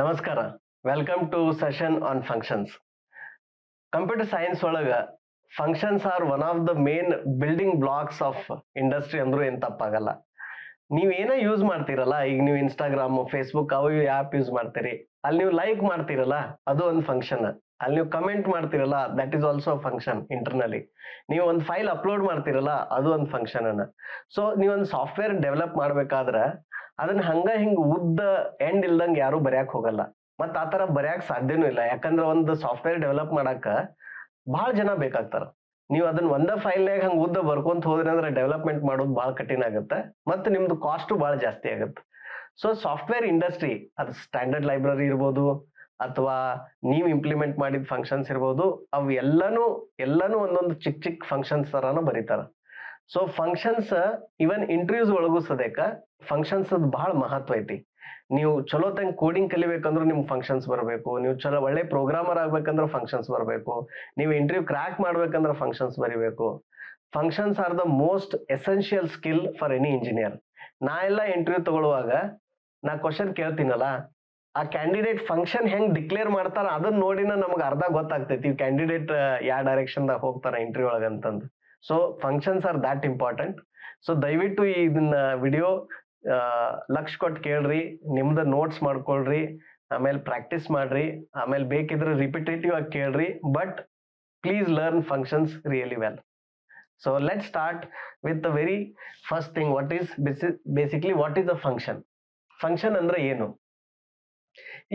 ನಮಸ್ಕಾರ, welcome to session on functions. Computer science ಒಳಗ functions are one of the main building blocks of industry ಅಂದ್ರೂ ಏನ್ ತಪ್ಪಾಗಲ್ಲ. ನೀವೇನೋ ಯೂಸ್ ಮಾಡ್ತೀರಲ್ಲ, ಈಗ ನೀವು ಇನ್ಸ್ಟಾಗ್ರಾಮ್, ಫೇಸ್ಬುಕ್ ಅವು ಆ್ಯಪ್ ಯೂಸ್ ಮಾಡ್ತೀರಿ, ಅಲ್ಲಿ ನೀವು ಲೈಕ್ ಮಾಡ್ತೀರಲ್ಲ ಅದು ಒಂದು ಫಂಕ್ಷನ್. ಅಲ್ಲಿ ನೀವು ಕಮೆಂಟ್ ಮಾಡ್ತೀರಲ್ಲ that is also function internally. ನೀವು ಒಂದು ಫೈಲ್ ಅಪ್ಲೋಡ್ ಮಾಡ್ತೀರಲ್ಲ ಅದು ಒಂದು ಫಂಕ್ಷನ್ ಅನ್ನ. ಸೊ ನೀವೊಂದು ಸಾಫ್ಟ್ವೇರ್ ಡೆವಲಪ್ ಮಾಡ್ಬೇಕಾದ್ರ ಅದನ್ನ ಹಿಂಗ ಉದ್ದ ಎಂಡ್ ಇಲ್ದಂಗೆ ಯಾರು ಬರ್ಯಾಕ್ ಹೋಗಲ್ಲ. ಮತ್ತ ಆತರ ಬರ್ಯಾಕ್ ಸಾಧ್ಯನೂ ಇಲ್ಲ, ಯಾಕಂದ್ರೆ ಒಂದು ಸಾಫ್ಟ್ವೇರ್ ಡೆವಲಪ್ ಮಾಡಾಕ ಬಹಳ ಜನ ಬೇಕಾಗ್ತಾರ. ನೀವು ಅದನ್ನ ಒಂದ ಫೈಲ್ನಾಗ ಹಂಗ ಉದ್ದ ಬರ್ಕೊಂತ ಹೋದ್ರಿ ಅಂದ್ರೆ ಡೆವಲಪ್ಮೆಂಟ್ ಮಾಡೋದು ಬಹಳ ಕಠಿಣ ಆಗುತ್ತೆ, ಮತ್ತೆ ನಿಮ್ದು ಕಾಸ್ಟ್ ಬಹಳ ಜಾಸ್ತಿ ಆಗುತ್ತೆ. ಸೊ ಸಾಫ್ಟ್ವೇರ್ ಇಂಡಸ್ಟ್ರಿ, ಅದು ಸ್ಟ್ಯಾಂಡರ್ಡ್ ಲೈಬ್ರರಿ ಇರ್ಬೋದು ಅಥವಾ ನೀವು ಇಂಪ್ಲಿಮೆಂಟ್ ಮಾಡಿದ ಫಂಕ್ಷನ್ಸ್ ಇರ್ಬೋದು, ಅವು ಎಲ್ಲಾನು ಒಂದೊಂದು ಚಿಕ್ಕ ಚಿಕ್ಕ ಫಂಕ್ಷನ್ಸ್ ತರಾನು ಬರೀತಾರ. ಸೊ ಫಂಕ್ಷನ್ಸ್ ಇವನ್ ಇಂಟರ್ವ್ಯೂಸ್ ಒಳಗೂ ಸದೇಕ ಫಂಕ್ಷನ್ಸ್ ಬಹಳ ಮಹತ್ವ ಐತಿ. ನೀವು ಚಲೋ ತಂಗ ಕೋಡಿಂಗ್ ಕಲಿಬೇಕಂದ್ರೂ ನಿಮ್ಗೆ ಫಂಕ್ಷನ್ಸ್ ಬರಬೇಕು, ನೀವು ಚಲೋ ಒಳ್ಳೆ ಪ್ರೋಗ್ರಾಮರ್ ಆಗ್ಬೇಕಂದ್ರೆ ಫಂಕ್ಷನ್ಸ್ ಬರಬೇಕು, ನೀವು ಇಂಟರ್ವ್ಯೂ ಕ್ರ್ಯಾಕ್ ಮಾಡ್ಬೇಕಂದ್ರೆ ಫಂಕ್ಷನ್ಸ್ ಬರಿಬೇಕು. Functions are the most essential skill for any engineer. ನಾ ಎಲ್ಲ ಇಂಟರ್ವ್ಯೂ ತಗೊಳ್ಳುವಾಗ ನಾ ಕ್ವಶನ್ ಕೇಳ್ತೀನಲ್ಲ, ಆ ಕ್ಯಾಂಡಿಡೇಟ್ ಫಂಕ್ಷನ್ ಹೆಂಗ್ ಡಿಕ್ಲೇರ್ ಮಾಡ್ತಾರ ಅದನ್ನ ನೋಡಿನ ನಮ್ಗೆ ಅರ್ಧ ಗೊತ್ತಾಗ್ತೈತಿ ಕ್ಯಾಂಡಿಡೇಟ್ ಯಾವ ಡೈರೆಕ್ಷನ್ ದಾಗ ಹೋಗ್ತಾರ ಇಂಟರ್ವ್ಯೂ ಒಳಗಂತಂದು. So functions are that important. So ದಯವಿಟ್ಟು ಇದನ್ನ ವಿಡಿಯೋ ಲಕ್ಷ ಕೊಟ್ಟು ಕೇಳ್ರಿ, ನಿಮ್ದ ನೋಟ್ಸ್ ಮಾಡ್ಕೊಳ್ರಿ, ಆಮೇಲೆ ಪ್ರಾಕ್ಟೀಸ್ ಮಾಡ್ರಿ, ಆಮೇಲೆ ಬೇಕಿದ್ರೆ ರಿಪಿಟೇಟಿವ್ ಆಗಿ ಕೇಳ್ರಿ, but please learn functions really well. So let start with the very first thing. What is what is a function? Function ಅಂದ್ರೆ ಏನು?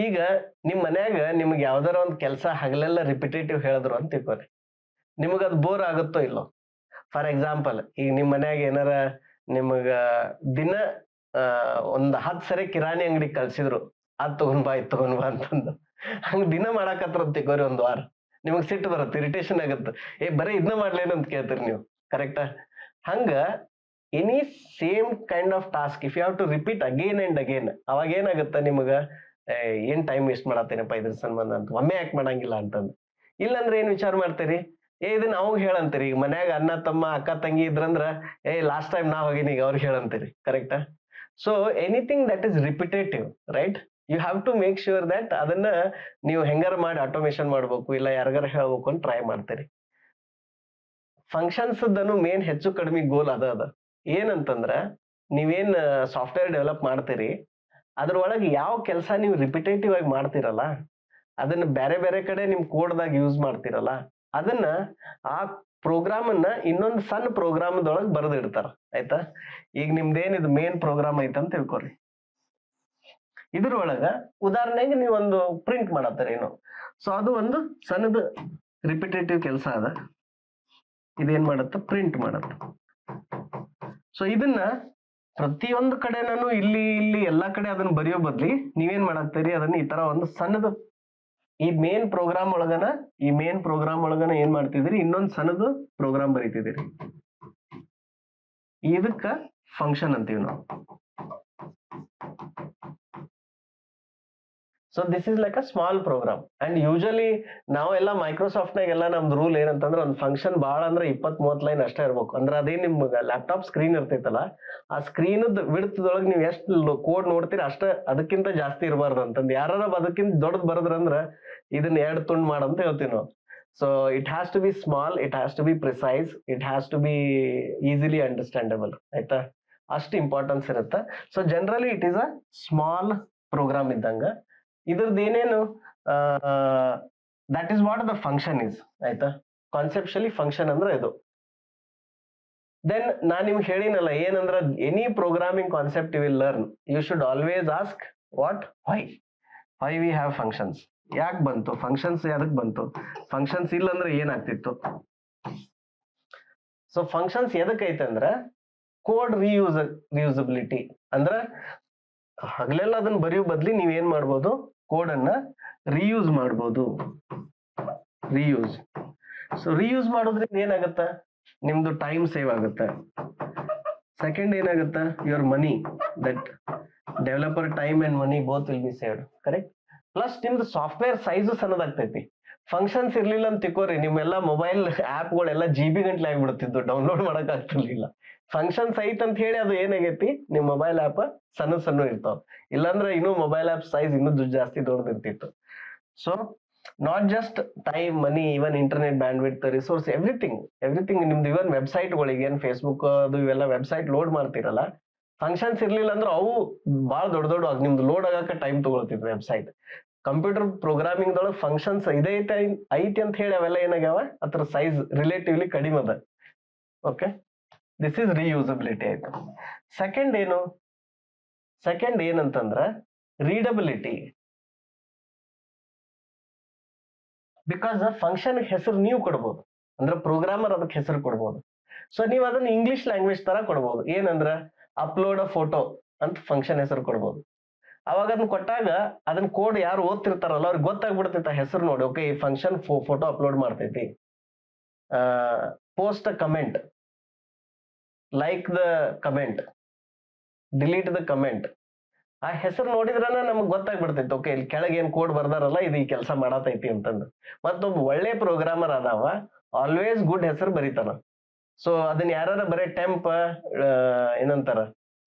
ಈಗ ನಿಮ್ ಮನ್ಯಾಗ ನಿಮ್ಗೆ ಯಾವ್ದಾರ ಒಂದು ಕೆಲಸ ಹಗಲೆಲ್ಲ ರಿಪಿಟೇಟಿವ್ ಹೇಳಿದ್ರು ಅಂತ ತಿಳ್ಕೊರಿ, ನಿಮಗ ಅದು ಬೋರ್ ಆಗುತ್ತೋ ಇಲ್ಲೋ? ಫಾರ್ ಎಕ್ಸಾಂಪಲ್, ಈಗ ನಿಮ್ ಮನ್ಯಾಗ ಏನಾರ ನಿಮಗ ದಿನ ಒಂದ್ 10 ಸರಿ ಕಿರಾಣಿ ಅಂಗಡಿ ಕಳ್ಸಿದ್ರು, ಅದ್ ತಗೊಂಡ್ ಬಾ ಅಂತಂದು ಹಂಗ ದಿನ ಮಾಡಾಕತ್ರ ಅಂತ ತಿಳ್ಕೊರಿ, ಒಂದ್ ವಾರ ನಿಮಗ್ ಸಿಟ್ಟು ಬರುತ್ತೆ, ಇರಿಟೇಷನ್ ಆಗುತ್ತೆ. ಬರೀ ಇದನ್ನ ಮಾಡ್ಲೇನು ಅಂತ ಕೇಳ್ತೀರಿ ನೀವು, ಕರೆಕ್ಟಾ? ಹಂಗ any same kind of task if you have to repeat again and again, ಅವಾಗ ಏನಾಗುತ್ತೆ ನಿಮಗ, ಏನ್ ಟೈಮ್ ವೇಸ್ಟ್ ಮಾಡತ್ತೇನಪ್ಪ ಇದ್ರ ಸಂಬಂಧ ಅಂತ, ಒಮ್ಮೆ ಯಾಕೆ ಮಾಡಂಗಿಲ್ಲ ಅಂತಂದು. ಇಲ್ಲಾಂದ್ರೆ ಏನ್ ವಿಚಾರ ಮಾಡ್ತೀರಿ, ಇದನ್ನ ಅವಾಗ ಹೇಳಂತೀರಿ. ಈಗ ಮನ್ಯಾಗ ಅಣ್ಣ ತಮ್ಮ ಅಕ್ಕ ತಂಗಿ ಇದ್ರಂದ್ರ ಲಾಸ್ಟ್ ಟೈಮ್ ನಾ ಹೋಗಿನಿ, ಈಗ ಅವ್ರಿಗೆ ಹೇಳಂತೀರಿ, ಕರೆಕ್ಟಾ? So anything that is repetitive, right? You have to make sure that ಅದನ್ನ ನೀವು ಹೆಂಗಾರ ಮಾಡಿ ಆಟೋಮೇಶನ್ ಮಾಡ್ಬೇಕು, ಇಲ್ಲ ಯಾರಿಗಾರ ಹೇಳ್ಬೇಕು ಅಂತ ಟ್ರೈ ಮಾಡ್ತೀರಿ. ಫಂಕ್ಷನ್ಸ್ ಮೇನ್ ಹೆಚ್ಚು ಕಡಿಮೆ ಗೋಲ್ ಅದ ಏನಂತಂದ್ರ, ನೀವೇನ್ ಸಾಫ್ಟ್ವೇರ್ ಡೆವಲಪ್ ಮಾಡ್ತೀರಿ ಅದ್ರೊಳಗೆ ಯಾವ ಕೆಲಸ ನೀವು ರಿಪಿಟೇಟಿವ್ ಆಗಿ ಮಾಡ್ತಿರಲ್ಲ, ಅದನ್ನ ಬೇರೆ ಬೇರೆ ಕಡೆ ನಿಮ್ ಕೋಡ್ದಾಗ ಯೂಸ್ ಮಾಡ್ತಿರಲ್ಲ, ಅದನ್ನ ಆ ಪ್ರೋಗ್ರಾಮ್ ಅನ್ನ ಇನ್ನೊಂದು ಸಣ್ಣ ಪ್ರೋಗ್ರಾಮ್ದೊಳಗೆ ಬರೆದಿಡ್ತಾರ, ಆಯ್ತಾ? ಈಗ ನಿಮ್ದೇನಿದು ಮೇನ್ ಪ್ರೋಗ್ರಾಮ್ ಐತಂತ ತಿಳ್ಕೊರಿ. ಇದ್ರೊಳಗ ಉದಾಹರಣೆಗೆ ನೀವು ಒಂದು ಪ್ರಿಂಟ್ ಮಾಡತ್ತೀರಿ ಏನು, ಸೊ ಅದು ಒಂದು ಸಣ್ಣದು ರಿಪಿಟೇಟಿವ್ ಕೆಲಸ ಅದ. ಇದೇನ್ ಮಾಡತ್ತ? ಪ್ರಿಂಟ್ ಮಾಡತ್ತ. ಸೊ ಇದನ್ನ ಪ್ರತಿಯೊಂದು ಕಡೆ ನಾನು ಇಲ್ಲಿ ಎಲ್ಲಾ ಕಡೆ ಅದನ್ನ ಬರೆಯೋ ಬದ್ಲಿ ನೀವೇನ್ ಮಾಡಾಕ್ತೀರಿ, ಅದನ್ನ ಈ ತರ ಒಂದು ಸಣ್ಣದು ಈ ಮೇನ್ ಪ್ರೋಗ್ರಾಮ್ ಒಳಗನ ಏನ್ ಮಾಡ್ತಿದ್ರಿ, ಇನ್ನೊಂದು ಸಣ್ಣದು ಪ್ರೋಗ್ರಾಮ್ ಬರೀತಿದ್ದೀರಿ. ಇದಕ್ಕ ಫಂಕ್ಷನ್ ಅಂತೀವಿ ನಾವು. So this is like a small program. And usually ನಾವೆಲ್ಲ ಮೈಕ್ರೋಸಾಫ್ಟ್ ನಾಗೆಲ್ಲ ನಮ್ದು ರೂಲ್ ಏನಂತಂದ್ರೆ, ಒಂದು ಫಂಕ್ಷನ್ ಭಾಳ ಅಂದ್ರೆ 20-30 ಲೈನ್ ಅಷ್ಟೇ ಇರ್ಬೇಕು. ಅಂದ್ರೆ ಅದೇ ನಿಮ್ಗೆ ಲ್ಯಾಪ್ಟಾಪ್ ಸ್ಕ್ರೀನ್ ಇರ್ತೈತಲ್ಲ, ಆ ಸ್ಕ್ರೀನ್ ವಿಡ್ತ್ದೊಳಗೆ ನೀವು ಎಷ್ಟು ಕೋಡ್ ನೋಡ್ತೀರಿ ಅಷ್ಟ, ಅದಕ್ಕಿಂತ ಜಾಸ್ತಿ ಇರಬಾರ್ದು ಅಂತಂದು. ಯಾರು ಅದಕ್ಕಿಂತ ದೊಡ್ಡದು ಬರದ್ರಂದ್ರ ಇದನ್ನ 2 ತುಂಡು ಮಾಡಂತ ಹೇಳ್ತೀವಿ ನಾವು. So it has to be small, it has to be precise, it has to be easily understandable, ಆಯ್ತಾ? ಅಷ್ಟು ಇಂಪಾರ್ಟೆನ್ಸ್ ಇರುತ್ತೆ. So generally it is a small program ಇದ್ದಂಗ. ಇದ್ರದ್ದು ಏನೇನು, that is what the function is, ಆಯ್ತಾ? Conceptually function ಅಂದ್ರೆ ಇದು. Then ನಾನ್ ನಿಮ್ಗೆ ಹೇಳಿನಲ್ಲ ಏನಂದ್ರ, any programming concept you will learn, you should always ask what, why we have functions. ಯಾಕೆ ಬಂತು ಫಂಕ್ಷನ್ಸ್? ಯಾವ್ದಕ್ ಬಂತು ಫಂಕ್ಷನ್ಸ್? ಇಲ್ಲ ಅಂದ್ರೆ ಏನಾಗ್ತಿತ್ತು? ಸೊ ಫಂಕ್ಷನ್ಸ್ ಎದಕ್ಕೈತೆ ಅಂದ್ರ ಕೋಡ್ ರಿಯೂಸಬಿಲಿಟಿ. ಅಂದ್ರ ಹಗಲೆಲ್ಲ ಅದನ್ನ ಬರೆಯೋ ಬದ್ಲಿ ನೀವ್ ಏನ್ ಮಾಡ್ಬೋದು, ಕೋಡ್ ಅನ್ನ ರಿಯೂಸ್ ಮಾಡ್ಬೋದು. ಸೊ ರಿಯೂಸ್ ಮಾಡೋದ್ರಿಂದ ಏನಾಗತ್ತ, ನಿಮ್ದು ಟೈಮ್ ಸೇವ್ ಆಗುತ್ತೆ. ಸೆಕೆಂಡ್ ಏನಾಗುತ್ತ, your money, that developer time and money both will be saved, correct? Plus ನಿಮ್ದು ಸಾಫ್ಟ್ವೇರ್ ಸೈಜು ಸಣ್ಣದಾಗ್ತೈತಿ. ಫಂಕ್ಷನ್ಸ್ ಇರ್ಲಿಲ್ಲ ಅಂತ ತಿಳ್ಕೋರಿ, ನಿಮ್ಮೆಲ್ಲ ಮೊಬೈಲ್ ಆಪ್ಗಳೆಲ್ಲ GB ಗಂಟ್ಲೆ ಆಗ್ಬಿಡ್ತಿದ್ದು, ಡೌನ್ಲೋಡ್ ಮಾಡಕ್ ಆಗ್ತಿರ್ಲಿಲ್ಲ. ಫಂಕ್ಷನ್ಸ್ ಐತ್ ಅಂತ ಹೇಳಿ ಅದು ಏನಾಗೈತಿ ನಿಮ್ ಮೊಬೈಲ್ ಆಪ್ ಸಣ್ಣ ಇರ್ತಾವ. ಇಲ್ಲಾಂದ್ರೆ ಇನ್ನೂ ಮೊಬೈಲ್ ಆಪ್ ಸೈಜ್ ಇನ್ನೂ ಜಾಸ್ತಿ ದೊಡ್ಡದಿರ್ತಿತ್ತು. So not just time, money, even internet bandwidth, resource, everything ನಿಮ್ದು ಇವನ್ ವೆಬ್ಸೈಟ್ಗಳಿಗೆ ಏನ್ ಫೇಸ್ಬುಕ್ ಅದು ಇವೆಲ್ಲ ವೆಬ್ಸೈಟ್ ಲೋಡ್ ಮಾಡ್ತಿರಲ್ಲ, ಫಂಕ್ಷನ್ಸ್ ಇರ್ಲಿಲ್ಲ ಅಂದ್ರೆ ಅವು ಬಹಳ ದೊಡ್ಡ ನಿಮ್ದು ಲೋಡ್ ಆಗಕ್ಕೆ ಟೈಮ್ ತಗೊಳ್ತಿದ್ವು ವೆಬ್ಸೈಟ್. ಕಂಪ್ಯೂಟರ್ ಪ್ರೋಗ್ರಾಮಿಂಗ್ ದೊಳಗೆ ಫಂಕ್ಷನ್ಸ್ ಐತಿ ಅಂತ ಹೇಳಿ ಅವೆಲ್ಲ ಏನಾಗ್ಯಾವ, ಅದ್ರ ಸೈಜ್ ರಿಲೇಟಿವ್ಲಿ ಕಡಿಮೆ ಅದ. ಓಕೆ, ದಿಸ್ ಇಸ್ ರಿಯೂಸಬಿಲಿಟಿ ಆಯ್ತು. ಸೆಕೆಂಡ್ ಏನಂತಂದ್ರ ರೀಡಬಿಲಿಟಿ. ಬಿಕಾಸ್ ಫಂಕ್ಷನ್ ಹೆಸರು ನೀವು ಕೊಡ್ಬೋದು, ಅಂದ್ರೆ ಪ್ರೋಗ್ರಾಮರ್ ಅದಕ್ಕೆ ಹೆಸರು ಕೊಡ್ಬೋದು. ಸೊ ನೀವು ಅದನ್ನ ಇಂಗ್ಲಿಷ್ ಲ್ಯಾಂಗ್ವೇಜ್ ತರ ಕೊಡ್ಬೋದು. ಏನಂದ್ರ ಅಪ್ಲೋಡ್ ಅ ಫೋಟೋ ಅಂತ ಫಂಕ್ಷನ್ ಹೆಸರು ಕೊಡ್ಬೋದು. ಅವಾಗ ಅದನ್ನ ಕೊಟ್ಟಾಗ ಅದನ್ನ ಕೋಡ್ ಯಾರು ಓದ್ತಿರ್ತಾರಲ್ಲ ಅವ್ರಿಗೆ ಗೊತ್ತಾಗ್ಬಿಡ್ತೈತೆ ಹೆಸರು ನೋಡಿ, ಓಕೆ ಈ ಫಂಕ್ಷನ್ ಫೋಟೋ ಅಪ್ಲೋಡ್ ಮಾಡ್ತೈತಿ. Post a comment, like the comment, delete the comment. ಆ ಹೆಸರು ನೋಡಿದ್ರನ ನಮಗ್ ಗೊತ್ತಾಗ್ಬಿಡ್ತೈತಿ, ಓಕೆ ಇಲ್ಲಿ ಕೆಳಗೆ ಏನ್ ಕೋಡ್ ಬರ್ದಾರಲ್ಲ ಇದು ಈ ಕೆಲಸ ಮಾಡತೈತಿ ಅಂತಂದು. ಮತ್ತೊಬ್ಬ ಒಳ್ಳೆ ಪ್ರೋಗ್ರಾಮರ್ ಅದಾವ ಆಲ್ವೇಸ್ ಗುಡ್ ಹೆಸರು ಬರೀತಾನ. ಸೊ ಅದನ್ನ ಯಾರ ಬರೀ ಟೆಂಪ್ ಏನಂತಾರ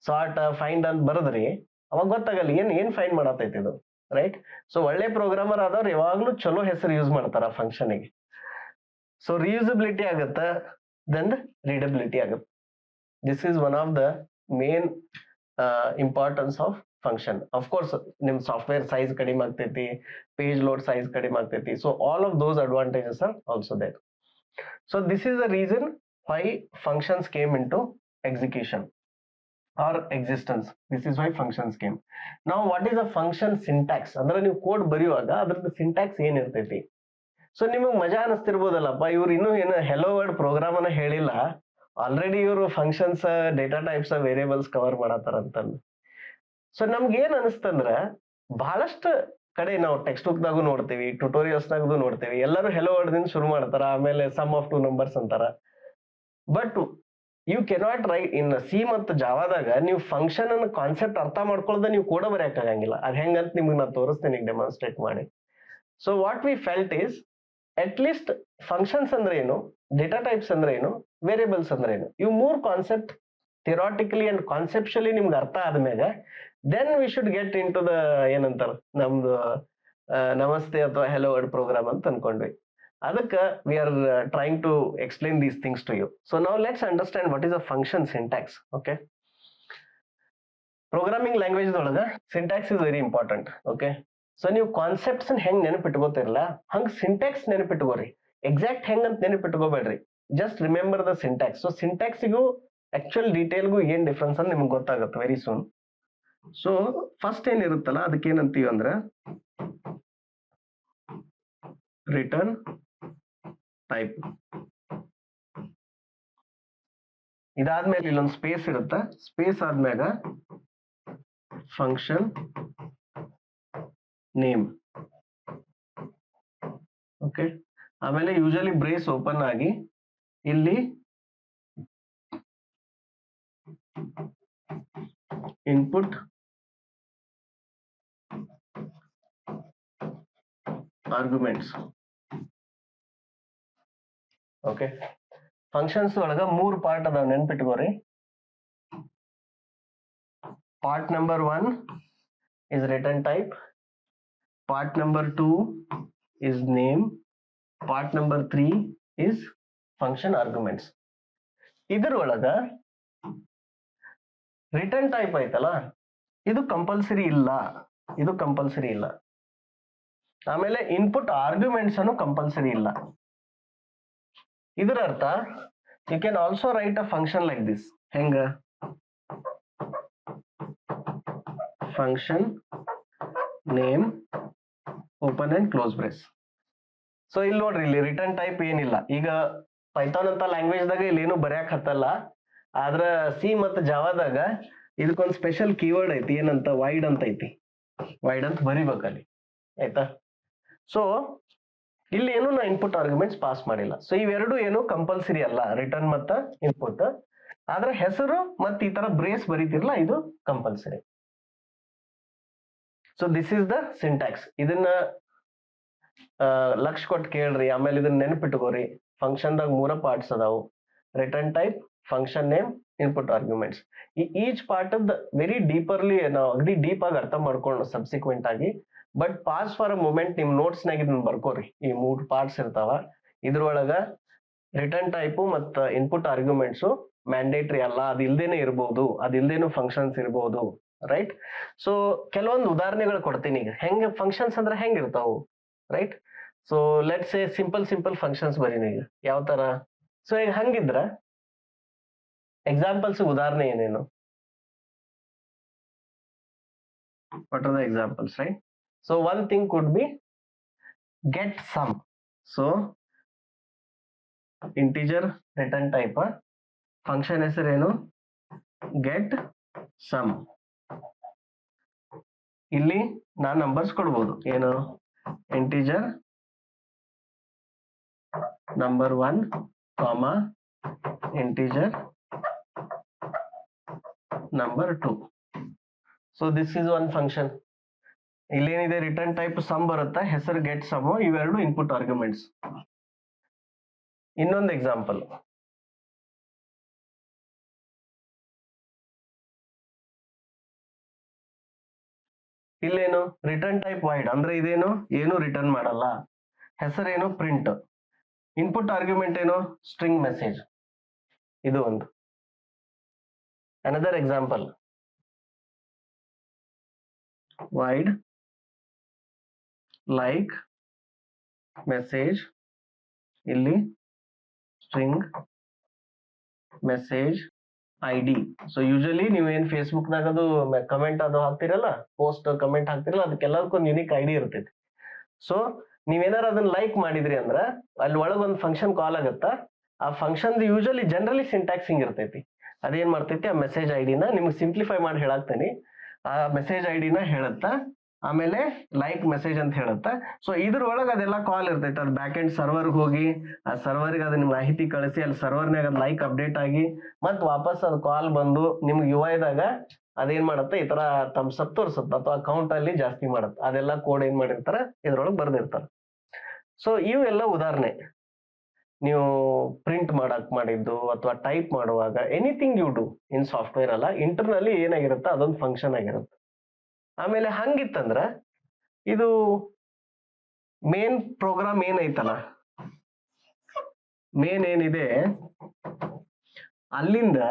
ಸಾರ್ಟ್ ಫೈಂಡ್ ಅಂತ ಬರದ್ರಿ, ಅವಾಗ ಗೊತ್ತಾಗಲ್ಲ ಏನ್ ಫೈಂಡ್ ಮಾಡತೈತಿ ಇದು, ರೈಟ್? ಸೊ ಒಳ್ಳೆ ಪ್ರೋಗ್ರಾಮರ್ ಆದವ್ರು ಯಾವಾಗ್ಲೂ ಚಲೋ ಹೆಸರು ಯೂಸ್ ಮಾಡ್ತಾರ ಫಂಕ್ಷನ್ಗೆ. ಸೊ ರಿಯೂಸಬಿಲಿಟಿ ಆಗತ್ತ, ದೆನ್ ರೀಡಬಿಲಿಟಿ ಆಗುತ್ತೆ. This is one of the main importance of function. Of course ನಿಮ್ ಸಾಫ್ಟ್ವೇರ್ ಸೈಜ್ ಕಡಿಮೆ ಆಗ್ತೈತಿ, ಪೇಜ್ ಲೋಡ್ ಸೈಜ್ ಕಡಿಮೆ ಆಗ್ತೈತಿ. So all of those advantages are also there. So this is the reason why functions came into execution or existence. This is why functions came. Now what is a function syntax? ಅಂದ್ರೆ ನೀವು code ಬರೆಯುವಾಗ ಅದ್ರದ್ದು syntax ಏನ್ ಇರ್ತೈತಿ? So ನಿಮಗೆ ಮಜಾ ಅನಿಸ್ತಿರ್ಬೋದಲ್ಲಪ್ಪ, ಇವ್ರು ಇನ್ನೂ ಏನು ಹೆಲೋ ವರ್ಡ್ ಪ್ರೋಗ್ರಾಮ್ ಅನ್ನ ಹೇಳಿಲ್ಲ, ಆಲ್ರೆಡಿ ಇವರು functions, data types, variables cover ಮಾಡತ್ತಾರ ಅಂತಂದು. ಸೊ ನಮ್ಗೆ ಏನ್ ಅನಿಸ್ತಂದ್ರ ಬಹಳಷ್ಟು ಕಡೆ ನಾವು ಟೆಕ್ಸ್ಟ್ ಬುಕ್ ದಾಗೂ ನೋಡ್ತೀವಿ, ಟ್ಯುಟೋರಿಯಲ್ಸ್ ದಾಗೂ ನೋಡ್ತೀವಿ, ಎಲ್ಲರೂ ಹೆಲೋ ವರ್ಡ್ ದಿಂದ ಶುರು ಮಾಡ್ತಾರ, ಆಮೇಲೆ ಸಮ್ ಆಫ್ 2 ನಂಬರ್ಸ್ ಅಂತಾರ. But you cannot write in C ಮತ್ತು ಜಾವಾದಾಗ ನೀವು ಫಂಕ್ಷನ್ ಅನ್ನ ಕಾನ್ಸೆಪ್ಟ್ ಅರ್ಥ ಮಾಡ್ಕೊಳ್ಳೋದ ನೀವು ಕೋಡ ಬರೆಯಕ್ ಆಗಂಗಿಲ್ಲ. ಅದ್ ಹೆಂಗಂತ ನಿಮ್ಗೆ ನಾನು ತೋರಿಸ್ತೇನೆ ಈಗ ಡೆಮಾನ್ಸ್ಟ್ರೇಟ್ ಮಾಡಿ. So what we felt is at least functions ಅಂದ್ರೆ ಏನು, ಡೇಟಾ ಟೈಪ್ಸ್ ಅಂದ್ರೆ ಏನು, ವೇರಿಯೇಬಲ್ಸ್ ಅಂದ್ರೆ ಏನು, ಇವು 3 ಕಾನ್ಸೆಪ್ಟ್ ಥಿಯರಾಟಿಕಲಿ ಅಂಡ್ ಕಾನ್ಸೆಪ್ಚುಲಿ ನಿಮ್ಗೆ ಅರ್ಥ ಆದ್ಮೇಲೆ then we should get into the ಏನಂತಾರ ನಮ್ದು ನಮಸ್ತೆ ಅಥವಾ ಹೆಲೋ ವರ್ಡ್ ಪ್ರೋಗ್ರಾಮ್ ಅಂತ ಅನ್ಕೊಂಡ್ವಿ. ಅದಕ್ಕೆ we are trying to explain these things to you. So now let's understand what is a function syntax. Okay, programming language ದೊಳಗ syntax is very important. Okay, so ನೀವು concepts ಹೆಂಗ್ ನೆನಪಿಟ್ಕೋತಿರಲ್ಲ ಹಂಗ್ syntax ನೆನಪಿಟ್ಕೋರಿ. Exact ಹೆಂಗ್ ಅಂತ ನೆನಪಿಟ್ಕೋಬೇಡ್ರಿ, just remember the syntax. So ಸಿಂಟ್ಯಾಕ್ಸಿಗೂ ಆಕ್ಚುಯಲ್ ಡೀಟೇಲ್ಗೂ ಏನ್ ಡಿಫ್ರೆನ್ಸ್ ಅಂತ ನಿಮ್ಗೆ ಗೊತ್ತಾಗುತ್ತೆ ವೆರಿ ಸೂನ್. ಸೊ ಫಸ್ಟ್ ಏನಿರುತ್ತಲ್ಲ ಅದಕ್ಕೆ ಏನಂತೀವಿ ಅಂದ್ರೆ ರಿಟರ್ನ್ ಟೈಪ್. ಇದಾದ್ಮೇಲೆ ಇಲ್ಲೊಂದು ಸ್ಪೇಸ್ ಇರುತ್ತೆ, ಸ್ಪೇಸ್ ಆದ್ಮ್ಯಾಗ ಫಂಕ್ಷನ್ ನೇಮ್. ಓಕೆ, ಆಮೇಲೆ ಯೂಶಲಿ ಬ್ರೇಸ್ ಓಪನ್ ಆಗಿ ಇಲ್ಲಿ ಇನ್ಪುಟ್ ಆರ್ಗ್ಯುಮೆಂಟ್ಸ್. ಓಕೆ, ಫಂಕ್ಷನ್ಸ್ ಒಳಗ 3 ಪಾರ್ಟ್ ಅದಾವ, ನೆನ್ಪಿಟ್ಕೋರಿ. Part number 1 is return type, part number 2 is name, part number 3 is function arguments. ಇದರ ಒಳಗ ರಿಟರ್ನ್ ಟೈಪ್ ಐತಲ್ಲ ಇದು ಕಂಪಲ್ಸರಿ ಇಲ್ಲ, ಆಮೇಲೆ ಇನ್ಪುಟ್ ಆರ್ಗ್ಯುಮೆಂಟ್ಸ್ ಅನ್ನು ಕಂಪಲ್ಸರಿ ಇಲ್ಲ. ಇದರ ಅರ್ಥ you can also write a function like this. ಹೆಂಗ? Function name open and close brace. So ಇಲ್ಲಿ ನೋಡ್ರಿ, ಇಲ್ಲಿ ರಿಟರ್ನ್ ಟೈಪ್ ಏನಿಲ್ಲ. ಈಗ ಪೈಥಾನ್ ಅಂತ ಲ್ಯಾಂಗ್ವೇಜ್ ದಾಗ ಇಲ್ಲಿ ಏನು ಬರ್ಯಾಕ್ ಹತ್ತಲ್ಲ, ಆದ್ರ ಸಿ ಮತ್ತು ಜಾವಾದಾಗ ಇದಕ್ಕೊಂದು ಸ್ಪೆಷಲ್ ಕೀವರ್ಡ್ ಐತಿ, ಏನಂತ ವೈಡ್ ಅಂತ ಐತಿ. ವೈಡ್ ಅಂತ ಬರಿಬೇಕಲ್ಲಿ, ಆಯ್ತಾ? ಸೊ ಇಲ್ಲಿ ಏನು ನಾ ಇನ್ಪುಟ್ ಆರ್ಗ್ಯುಮೆಂಟ್ಸ್ ಪಾಸ್ ಮಾಡಿಲ್ಲ. ಸೊ ಇವೆರಡು ಏನು ಕಂಪಲ್ಸರಿ ಅಲ್ಲ, ರಿಟರ್ನ್ ಮತ್ತ ಇನ್ಪುಟ್. ಆದ್ರೆ ಹೆಸರು ಮತ್ತೆ ಈ ತರ ಬ್ರೇಸ್ ಬರೀತಿರ್ಲ ಇದು compulsory. So this is the syntax. ಇದನ್ನ ಲಕ್ಷ ಕೊಟ್ಟು ಕೇಳ್ರಿ, ಆಮೇಲೆ ಇದನ್ನ ನೆನಪಿಟ್ಕೋರಿ. ಫಂಕ್ಷನ್ದಾಗ 3 ಪಾರ್ಟ್ಸ್ ಅದಾವು, return type, function name, input arguments. ಈ ಈಚ್ ಪಾರ್ಟ್ ವೆರಿ ಡೀಪರ್ಲಿ ನಾವು ಅಗದಿ ಡೀಪ್ ಆಗಿ ಅರ್ಥ ಮಾಡ್ಕೊಂಡು ಸಬ್ಸಿಕ್ವೆಂಟ್ ಆಗಿ. But pass for a moment ನಿಮ್ ನೋಟ್ಸ್ ನಾಗ ಇದನ್ನ ಬರ್ಕೋರಿ. ಈ 3 ಪಾರ್ಟ್ಸ್ ಇರ್ತಾವ. ಇದ್ರೊಳಗ ರಿಟರ್ನ್ ಟೈಪು ಮತ್ತ ಇನ್ಪುಟ್ ಆರ್ಗ್ಯುಮೆಂಟ್ಸ್ ಮ್ಯಾಂಡೇಟ್ರಿ ಅಲ್ಲ, ಅದ್ ಇಲ್ದೇನೆ ಇರ್ಬೋದು, ಅದ್ ಇಲ್ದೇನು ಫಂಕ್ಷನ್ಸ್ ಇರ್ಬೋದು. ರೈಟ್. ಸೊ ಕೆಲವೊಂದು ಉದಾಹರಣೆಗಳು ಕೊಡ್ತೀನಿ ಈಗ. ಹೆಂಗ ಫಂಕ್ಷನ್ಸ್ ಅಂದ್ರೆ ಹೆಂಗ್ ಇರ್ತಾವು, right. So let's say simple functions ಬರೀನಿ ಈಗ ಯಾವ ತರ. ಸೊ ಈಗ ಹಂಗಿದ್ರ ಎಕ್ಸಾಂಪಲ್ಸ್ ಉದಾಹರಣೆ ಏನೇನು? What are the examples, right? So one thing could be get sum. So integer return type function ಹೆಸರೇನು? get sum. ಇಲ್ಲಿ ನಾನು ನಂಬರ್ಸ್ ಕೊಡ್ಬೋದು. ಏನು? integer number 1 comma integer number 2. So this is one function. ಇಲ್ಲೇನಿದೆ return type sum ಬರುತ್ತಾ, ಹೆಸರು get sum, ಇವೆರಡು input arguments. ಇನ್ನೊಂದು ಎಕ್ಸಾಂಪಲ್, ಇಲ್ಲೇನು ರಿಟರ್ನ್ ಟೈಪ್ ವೈಡ್ ಅಂದ್ರೆ ಇದೇನು ಏನು ರಿಟರ್ನ್ ಮಾಡಲ್ಲ, ಹೆಸರೇನು ಪ್ರಿಂಟ್, ಇನ್ಪುಟ್ ಆರ್ಗ್ಯುಮೆಂಟ್ ಏನು ಸ್ಟ್ರಿಂಗ್ ಮೆಸೇಜ್. ಇದು ಒಂದು. Another example, void like message, ಇಲ್ಲಿ string message id. So usually ನೀವೇನ್ ಫೇಸ್ಬುಕ್ ನಾಗ ಅದು ಕಮೆಂಟ್ ಅದು ಹಾಕ್ತಿರಲ್ಲ, ಪೋಸ್ಟ್ ಕಮೆಂಟ್ ಹಾಕ್ತಿರಲ್ಲ, ಅದಕ್ಕೆಲ್ಲದಕ್ಕೂ ಒಂದು ಯುನಿಕ್ ಐಡಿ ಇರ್ತೈತಿ. ಸೊ ನೀವೇನಾರ ಅದನ್ನ ಲೈಕ್ ಮಾಡಿದ್ರಿ ಅಂದ್ರ ಅಲ್ಲಿ ಒಳಗೊಂದು ಫಂಕ್ಷನ್ ಕಾಲ್ ಆಗತ್ತ. ಆ ಫಂಕ್ಷನ್ ಯೂಶಲಿ ಜನರಲಿ ಸಿಂಟ್ಯಾಕ್ಸ್ ಹಿಂಗ್ ಇರ್ತೈತಿ. ಅದೇನ್ ಮಾಡ್ತೈತಿ, ಆ ಮೆಸೇಜ್ ಐಡಿನ ನಿಮ್ಗೆ ಸಿಂಪ್ಲಿಫೈ ಮಾಡಿ ಹೇಳಾಕ್ತೇನೆ. ಆ ಮೆಸೇಜ್ ಐಡಿನ ಹೇಳುತ್ತಾ, ಆಮೇಲೆ ಲೈಕ್ ಮೆಸೇಜ್ ಅಂತ ಹೇಳುತ್ತಾ. ಸೊ ಇದ್ರೊಳಗೆ ಅದೆಲ್ಲ ಕಾಲ್ ಇರ್ತೈತೆ. ಅದು ಬ್ಯಾಕ್ ಎಂಡ್ ಸರ್ವರ್ಗೆ ಹೋಗಿ ಆ ಸರ್ವರ್ಗೆ ಅದನ್ನ ಮಾಹಿತಿ ಕಳಿಸಿ ಅಲ್ಲಿ ಸರ್ವರ್ನಾಗ ಅದು ಲೈಕ್ ಅಪ್ಡೇಟ್ ಆಗಿ ಮತ್ತೆ ವಾಪಸ್ ಅದು ಕಾಲ್ ಬಂದು ನಿಮ್ಗೆ ಯು ಐದಾಗ ಅದೇನ್ ಮಾಡುತ್ತೆ, ಈ ತರ ತಮ್ಸ್ ಅಪ್ ತೋರಿಸುತ್ತೆ ಅಥವಾ ಅಕೌಂಟ್ ಅಲ್ಲಿ ಜಾಸ್ತಿ ಮಾಡುತ್ತೆ. ಅದೆಲ್ಲ ಕೋಡ್ ಏನ್ ಮಾಡಿರ್ತಾರ ಇದ್ರೊಳಗೆ ಬರ್ದಿರ್ತಾರ. ಸೊ ಇವೆಲ್ಲ ಉದಾಹರಣೆ. ನೀವು ಪ್ರಿಂಟ್ ಮಾಡಕ್ ಮಾಡಿದ್ದು ಅಥವಾ ಟೈಪ್ ಮಾಡುವಾಗ anything you do in software ಅಲ್ಲ, ಇಂಟರ್ನಲ್ಲಿ ಏನಾಗಿರುತ್ತೆ ಅದೊಂದು ಫಂಕ್ಷನ್ ಆಗಿರುತ್ತೆ. ಆಮೇಲೆ ಹಂಗಿತ್ತಂದ್ರ ಇದು ಮೇನ್ ಪ್ರೋಗ್ರಾಮ್ ಏನೈತಲ್ಲ, ಮೇನ್ ಏನಿದೆ ಅಲ್ಲಿಂದ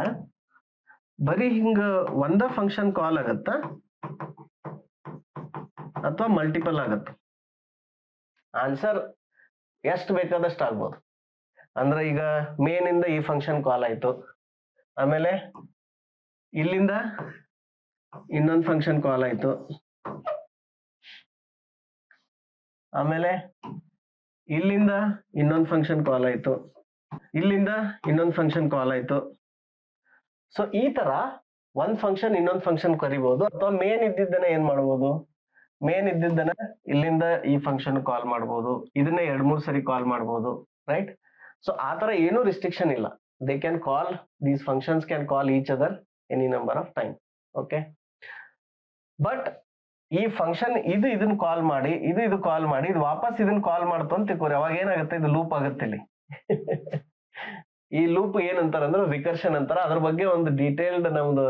ಬರೀ ಹಿಂಗ ಒಂದ ಫಂಕ್ಷನ್ ಕಾಲ್ ಆಗತ್ತ ಅಥವಾ ಮಲ್ಟಿಪಲ್ ಆಗತ್ತ. ಆನ್ಸರ್ ಎಷ್ಟು ಬೇಕಾದಷ್ಟು ಆಗ್ಬೋದು. ಅಂದ್ರೆ ಈಗ ಮೇನ್ ಇಂದ ಈ ಫಂಕ್ಷನ್ ಕಾಲ್ ಆಯ್ತು, ಆಮೇಲೆ ಇಲ್ಲಿಂದ ಇನ್ನೊಂದು ಫಂಕ್ಷನ್ ಕಾಲ್ ಆಯ್ತು, ಆಮೇಲೆ ಇಲ್ಲಿಂದ ಇನ್ನೊಂದು ಫಂಕ್ಷನ್ ಕಾಲ್ ಆಯ್ತು, ಇಲ್ಲಿಂದ ಇನ್ನೊಂದು ಫಂಕ್ಷನ್ ಕಾಲ್ ಆಯ್ತು. ಸೊ ಈ ತರ ಒಂದ್ ಫಂಕ್ಷನ್ ಇನ್ನೊಂದು ಫಂಕ್ಷನ್ ಕರಿಬಹುದು. ಅಥವಾ ಮೇನ್ ಇದ್ದಿದ್ದನ್ನ ಏನ್ ಮಾಡ್ಬೋದು, ಮೇನ್ ಇದ್ದಿದ್ದನ್ನ ಇಲ್ಲಿಂದ ಈ ಫಂಕ್ಷನ್ ಕಾಲ್ ಮಾಡ್ಬೋದು, ಇದನ್ನ 2-3 ಸರಿ ಕಾಲ್ ಮಾಡ್ಬೋದು. ರೈಟ್. ಸೊ ಆ ತರ ಏನೂ ರಿಸ್ಟ್ರಿಕ್ಷನ್ ಇಲ್ಲ. They can call, these functions can call each other any number of time. Okay. But ಈ ಫಂಕ್ಷನ್ ಇದನ್ನ ಕಾಲ್ ಮಾಡಿ, ಇದು ಕಾಲ್ ಮಾಡಿ, ಇದು ವಾಪಸ್ ಇದನ್ನ ಕಾಲ್ ಮಾಡ್ತು ಅಂತ ತಿಳ್ಕೊರಿ. ಅವಾಗ ಏನಾಗುತ್ತೆ, ಇದು ಲೂಪ್ ಆಗುತ್ತೆ ಇಲ್ಲಿ. ಈ ಲೂಪ್ ಏನಂತಾರ ಅಂದ್ರೆ ರಿಕರ್ಷನ್ ಅಂತಾರ. ಅದ್ರ ಬಗ್ಗೆ ಒಂದು ಡೀಟೇಲ್ಡ್ ನಮ್ದು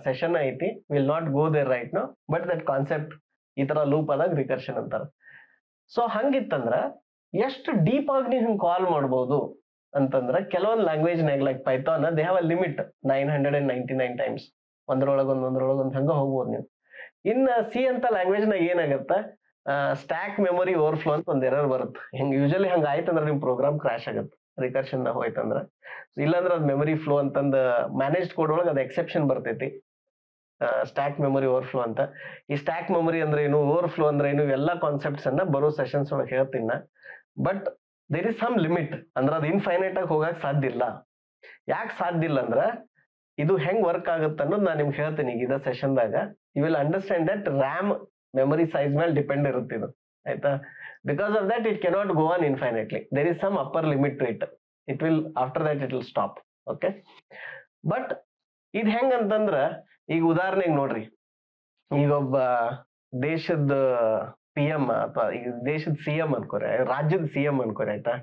ಸೆಷನ್ ಐತಿ. Will not go there right no, but that concept ಈ ತರ ಲೂಪ್ ಆದಾಗ ರಿಕರ್ಷನ್ ಅಂತಾರ. ಸೊ ಹಂಗಿತ್ತಂದ್ರ ಎಷ್ಟು ಡೀಪ್ ಆಗಿ ನೀವು ಹಿಂಗ್ ಕಾಲ್ ಮಾಡ್ಬೋದು ಅಂತಂದ್ರ ಕೆಲವೊಂದು ಲ್ಯಾಂಗ್ವೇಜ್ ನಾಗ like Python they have a limit 999 times. ಒಂದ್ರೊಳಗೊಂದು ಹಂಗ ಹೋಗ್ಬೋದು ನೀವು. ಇನ್ನ ಸಿ ಅಂತ ಲ್ಯಾಂಗ್ವೇಜ್ ನಾಗ ಏನಾಗತ್ತ, ಸ್ಟ್ಯಾಕ್ ಮೆಮೊರಿ ಓವರ್ಫ್ಲೋ ಅಂತ ಒಂದ್ ಎರರ್ ಬರುತ್ತೆ. ಹಿಂಗ್ ಯೂಶಲಿ ಹಂಗ ಆಯ್ತಂದ್ರ ನಿಮ್ ಪ್ರೋಗ್ರಾಮ್ ಕ್ರಾಶ್ ಆಗುತ್ತೆ ರಿಕರ್ಷನ್ ದಾಗ ಹೋಯ್ತಂದ್ರ. ಇಲ್ಲಾಂದ್ರ ಅದ್ ಮೆಮೊರಿ ಫ್ಲೋ ಅಂತಂದ ಮ್ಯಾನೇಜ್ಡ್ ಕೋಡ್ ಒಳಗೆ ಅದ್ ಎಕ್ಸೆಪ್ಷನ್ ಬರ್ತೈತಿ, ಸ್ಟ್ಯಾಕ್ ಮೆಮೊರಿ ಓವರ್ಫ್ಲೋ ಅಂತ. ಈ ಸ್ಟ್ಯಾಕ್ ಮೆಮೊರಿ ಅಂದ್ರೆ ಏನು, ಓವರ್ಫ್ಲೋ ಅಂದ್ರೆ ಏನು, ಇವೆಲ್ಲ ಕಾನ್ಸೆಪ್ಟ್ಸ್ ಅನ್ನ ಬರೋ ಸೆಷನ್ಸ್ ಒಳಗೆ ಹೇಳ್ತೀನಿ. But there is some limit. ಅಂದ್ರೆ ಅದು ಇನ್ಫೈನೈಟ್ ಆಗಿ ಹೋಗಕ್ ಸಾಧ್ಯ ಇಲ್ಲ. ಯಾಕೆ ಸಾಧ್ಯ ಇಲ್ಲ ಅಂದ್ರ ಇದು ಹೆಂಗ್ ವರ್ಕ್ ಆಗುತ್ತೆ ಅನ್ನೋದು ನಾನು ನಿಮ್ಗೆ ಹೇಳ್ತೀನಿ ಈಗ ಇದ ಸೆಷನ್ದಾಗ. You will understand that RAM memory size ಮೇಲೆ ಡಿಪೆಂಡ್ ಇರುತ್ತೆ ಇದು, ಆಯ್ತಾ. Because of that it cannot go on infinitely. There is some upper limit to it. It will after that it will stop. Okay. But ಇದ್ ಹೆಂಗ್ ಅಂತಂದ್ರ ಈಗ ಉದಾಹರಣೆಗೆ ನೋಡ್ರಿ, ಈಗ ಒಬ್ಬ ದೇಶದ PM ಅಥವಾ ಈಗ ದೇಶದ CM ಅನ್ಕೋರಿ, ರಾಜ್ಯದ CM ಅನ್ಕೋರಿ, ಆಯ್ತಾ.